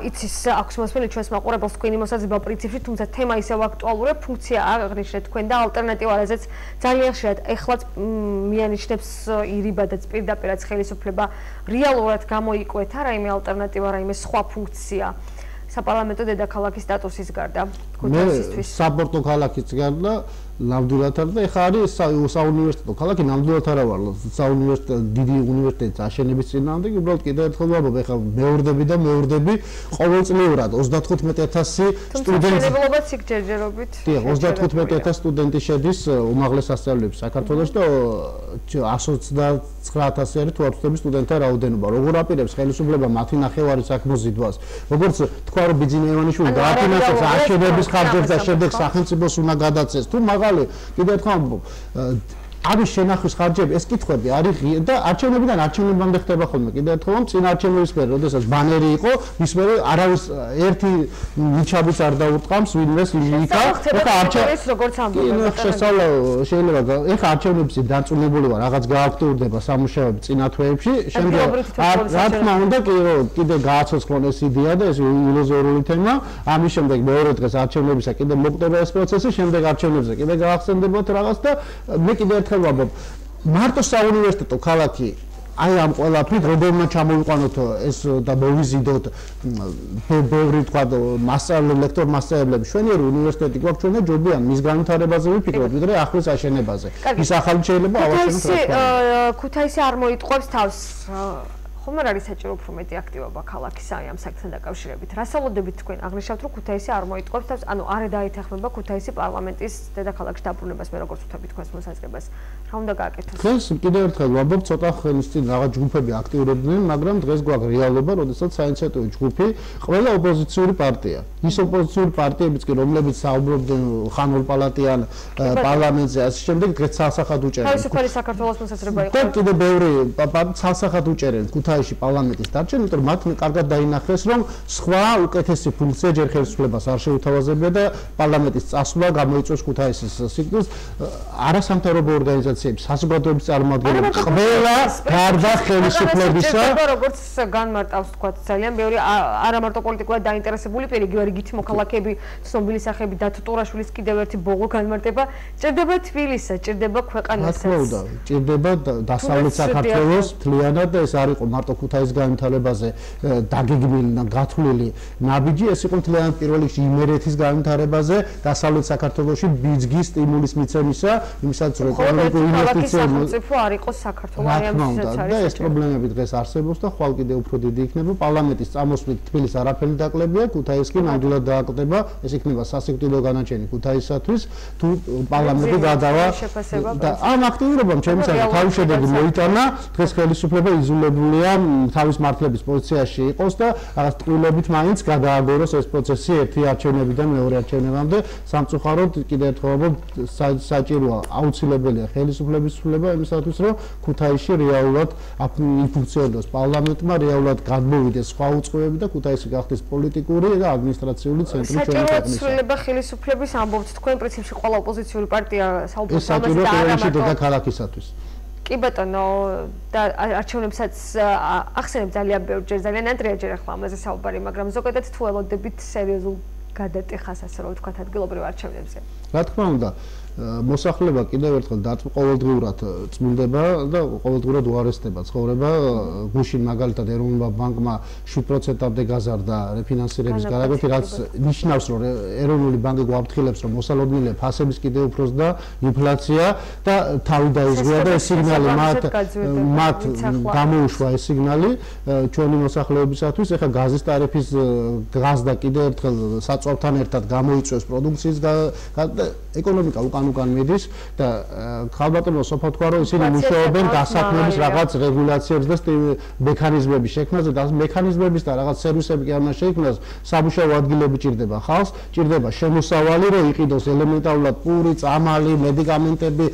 იცის აქვს მოსმენილი ჩვენს მაყურებელს თქვენი მოსაზრება პრინციპში თუმცა თემა ისევ აქტუალურია ფუნქცია აღნიშნეთ თქვენ და ალტერნატივა რაზეც ძალიან ხშირად ეხლაც მიანიშნებს ირიბადაც პირდაპირაც ხელისუფლება რეალურად გამოიკვეთა რაიმე ალტერნატივა რაიმე სხვა ფუნქცია საპარლამენტო დედაქალაქის სტატუსის გარდა მე ქუთაისისთვის. საპორტო ქალაქიც გარდა ნამდვილად არ და ეხა არის საუნივერსიტეტო ქალაქი ნამდვილად არა ვარ საუნივერსიტეტო დიდი უნივერსიტეტის აშენების წინააღმდეგ უბრალოდ კიდევ ერთხელ ვამბობ ეხა მეურდები ყოველწლიურად 35000 სტუდენტი მშენებლობაც იქ ჯერჯერობით 35000 სტუდენტი შედის უმაღლეს სასწავლებლებში საქართველოში და 129000 არის თუ არ ვცდები სტუდენტთა რაოდენობა როგორ აპირებს ხელისუფლება მათი ნახევარი საქმე მოზიდვას როგორც თქვა რომ ბიძინა ივანიშვილი დააფინანსებს აშენების ხარჯებს და შემდეგ სახელმწიფოს უნდა გადაწეს თუ კიდევ ერთხელ არის შენახვის ხარჯები, ეს კითხვები არის და არჩევნებიდან არჩევნებამდე ხდება ხოლმე. კიდევ ერთხელ რომ წინ არჩევნების მერე, როდესაც ბანერი იყო, ის მერე არავის ერთი ნიჩაბიც არ დაურტყამს ვინმეს იქა. ეხა არჩევნებს როგორც ამბობენ. შესწავლა შეიძლება ეხა არჩევნებში დარწმუნებული ვარ, რაღაც გააქტიურდება სამუშაოები წინა თვეებში. შემდეგ რა თქმა უნდა კიდევ გააცოცხლონ ეს იდეა და ეს ილუზორული თემა. ამის შემდეგ მეორე დღეს არჩევნებისა კიდევ მოკვდება ეს პროცესი, შემდეგ არჩევნებზე კიდევ გაახსენდებათ რაღაც და მე კიდევ ერთხელ მარტო საუნივერსიტეტო ქალაქი აი ამ ყველაფრით რომელმა ჩამოვიყვანოთ ეს და მოვიზიდოთ ბევრი თქვა ლექტორ მასწავლებლები შვენიერი უნივერსიტეტი გვაქვს ჩვენ და ჯობია მის განვითარებაზე ვიფიქროთ ვიდრე ახლის აშენებაზე ის ახალი შეიძლება ავაშენოთ ქუთაისი არ მოიტყვებს თავს ხომ არ არის საჭირო უფრო მეტი აქტივობა ქალაქის ამ საკითხთან დაკავშირებით. რასაუბრებით თქვენ აღნიშნავთ რომ ქუთაისი არ მოიტყვებს თავს, ანუ არ დაეთანხმება ქუთაისი პარლამენტის დედაქალაქში დაბრუნებას, მე როგორც ვთქვი თქვენს მოსაზრებას. რა უნდა გააკეთოს? დღეს კიდევ ერთხელ ვამბობ, ცოტა ხელის წინ რაღაც ჯგუფები აქტიურებდნენ, მაგრამ დღეს გვაქვს რეალობა, როდესაც საინიციატივო ჯგუფი ყველა ოპოზიციური პარტია. ის ოპოზიციური პარტიებიც კი რომლებიც საუბრობდნენ ხანურპალატიან პარლამენტზე, ასე შემდეგ დღეს ცალსახად უჭერენ. თავისუფალი საქართველოს მოსაზრება იყო. და კიდევ ბევრი ცალსახად უჭერენ ქუთაისში პარლამენტის დარჩენა, იმიტომ რომ მათ კარგად დაინახეს, რომ სხვა უკეთესი ფუნქცია ჯერ ხელისუფლებას არ შეუთავაზებია და პარლამენტის წასვლა გამოიწვევს ქუთაისის სიკვდილს. არასამთავრობო ორგანიზაციები, საზოგადოების წარმომადგენლები, ყველა გარდა ხელისუფლებისა, როგორც განმარტავს თქვა ძალიან ბევრი არა მარტო პოლიტიკურად დაინტერესებული პირი, გიორგითი მოქალაქეები, ცნობილი სახეები დათო ტურაშვილის კიდევ ერთი ბოლო განმარტება, ჭირდება თბილისს, ჭირდება ქვეყანასაც. რა თქმა უნდა, ჭირდება დასავლეთ საქართველოს მთლიანად და ეს არ იყო მარტო ქუთაისის განვითარებაზე დაგეგმილი და გათვლილი ნაბიჯი, ეს იყო მთლიანად პირველ რიგში იმერეთის განვითარებაზე, დასავლეთ საქართველოში ბიძგის სტიმულის მიცემისა, იმისაც რომ ეკონომიკური ინვესტიციები არ იყოს საქართველოს არამედ და ეს პრობლემები დღეს არსებობს და ხვალ კიდევ უფრო დიდი იქნება პარლამენტის წამოსვლით თბილისს არაფერი დაკლებია, ქუთაისს კი ნამდვილად დააკდება, ეს იქნება სასიკვდილო განაჩენი ქუთაისისათვის, თუ პარლამენტი გადავა და ამ აქტიურობამ ჩემისათვის თავის შედეგი მოიტანა, დღეს ხელისუფლება იზოლებულია თავის მართლების პოზიციაში იყოს და რაღაც ტყუილებით მაინც გადააგოროს ეს პროცესი ერთი არჩევნებიდან მეორე არჩევნებამდე. სამწუხაროდ კიდევ ერთხელ საჭიროა აუცილებელია ხელისუფლების ცვლილება იმისათვის, რომ ქუთაისში რეალურად იფუნქციონიროს პარლამენტმა, რეალურად გადმოვიდეს სხვა უწყებები და ქუთაისი გახდეს პოლიტიკური და ადმინისტრაციული ცენტრი ჩვენი ქვეყნისა. საჭიროა ცვლილება ხელისუფლების ამბობთ თქვენ პრინციპში ყველა ოპოზიციური პარტია საუბრობს ამაზე და არა მარტო დედაქალაქისათვის. კი ბატონო და არჩევნებსაც ახსენებ ძალიან ბევრჯერ, ძალიან ადრეა ჯერ ახლა ამაზე საუბარი, მაგრამ ზოგადად თუ ელოდებით სერიოზულ გადატეხას, ასე რომ ვთქვათ, ადგილობრივ არჩევნებზე. რა თქმა უნდა, მოსახლეობა კიდევ ერთხელ ყოველდღიურად წმინდება და ყოველდღიურად უარესდება ცხოვრება. გუშინ მაგალითად ეროვნულ ბანკმა 7%-ამდე გაზარდა რეფინანსირების გადაგეთი, რაც ნიშნავს, რომ ეროვნული ბანკი გვაფრთხილებს, რომ მოსალოდნელია ფასების კიდევ უფრო ზრდა, ინფლაცია და თავი დაიზღვია და ეს სიგნალი მათ გამოუშვა ეს სიგნალი ჩვენი მოსახლეობისათვის. ეხლა გაზის ტარიფის გაზდა კიდევ ერთხელ საწვავთან ერთად გამოიწვევს პროდუქციის ეკონომიკა უკან მიდის და ხალბატონო სოფა თქვა რომ ისინი მუშაობენ დასაქმების რაღაც რეგულაციებს და მექანიზმების შექმნაზე და მექანიზმების და რაღაც სერვისები კი არ უნდა შექმნას, სამუშაო ადგილები ჭირდება ხალხს, ჭირდება შემოსავალი, რომ იყიდოს ელემენტარულად პური, წამალი, მედიკამენტები,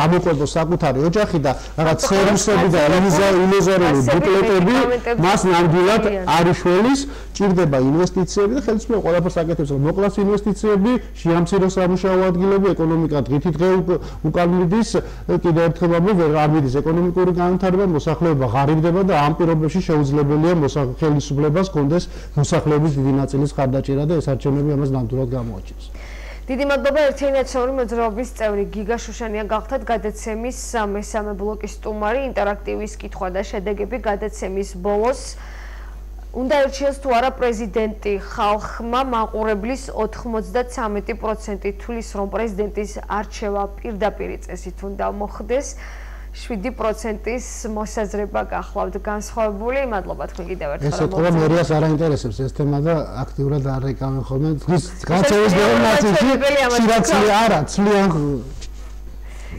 გამოყვებოს საკუთარი ოჯახი და რაღაც სერვისები და ილუზორიული ბუკლეტები მას ნამდვილად არ იშველის, ჭირდება ინვესტიციები და ხელისუფლება ყველაფერს აკეთებს, რომ მოკლას ინვესტიციები, შეამციროს სამუშაო ადგილები, ეკონომიკა დღითი დღე უკან მიდის, კიდევ ერთხელ ვერ არ მიდის ეკონომიკური განვითარება, მოსახლეობა ღარიბდება და ამ პირობებში შეუძლებელია ხელისუფლებას კონდეს მოსახლეობის დიდი ნაწილის ხარდაჭერა და ეს არჩევნები ამას ნამდვილად გამოაჩენს. დიდი მადლობა ერთიანაციური მოძრაობის წევრი გიგა შუშანია გახდათ გადაცემის მესამე ბლოკის სტუმარი, ინტერაქტივის კითხვა და შედეგები გადაცემის ბოლოს უნდა ირჩიოს თუ არა პრეზიდენტი. ხალხმა მაყურებლის 93% თვლის, რომ პრეზიდენტის არჩევა პირდაპირ წესით უნდა მოხდეს. 7%-ის მოსაზრება გახლავთ განსხვავებული. მადლობა თქვენ კიდევ ერთხელ. ეს ეთქვა მერიას არ აინტერესებს ეს თემა და აქტიურად არ ეკავენ ხოლმე. ის გაცევის დეონაციაში სირაცლი არა, ცლიან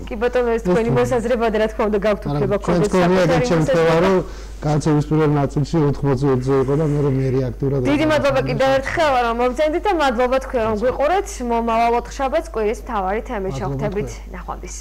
კი ბატონო ეს თქვენი მოსაზრება და რა თქმა უნდა გაქვთ უფლება კონკრეტულად საკუთარი შემთხვევა რომ განცევის პირველ ნაწილში 80-ზე იყო და მე მერი აქტიურად დიდი მადლობა კიდევ ერთხელ რომ მოგზენდით და მადლობა თქვენ რომ გვიყურეთ. მომავალ 4 შაბათს კვირის მთავარი თემით შევხვდებით. ნახვამდის.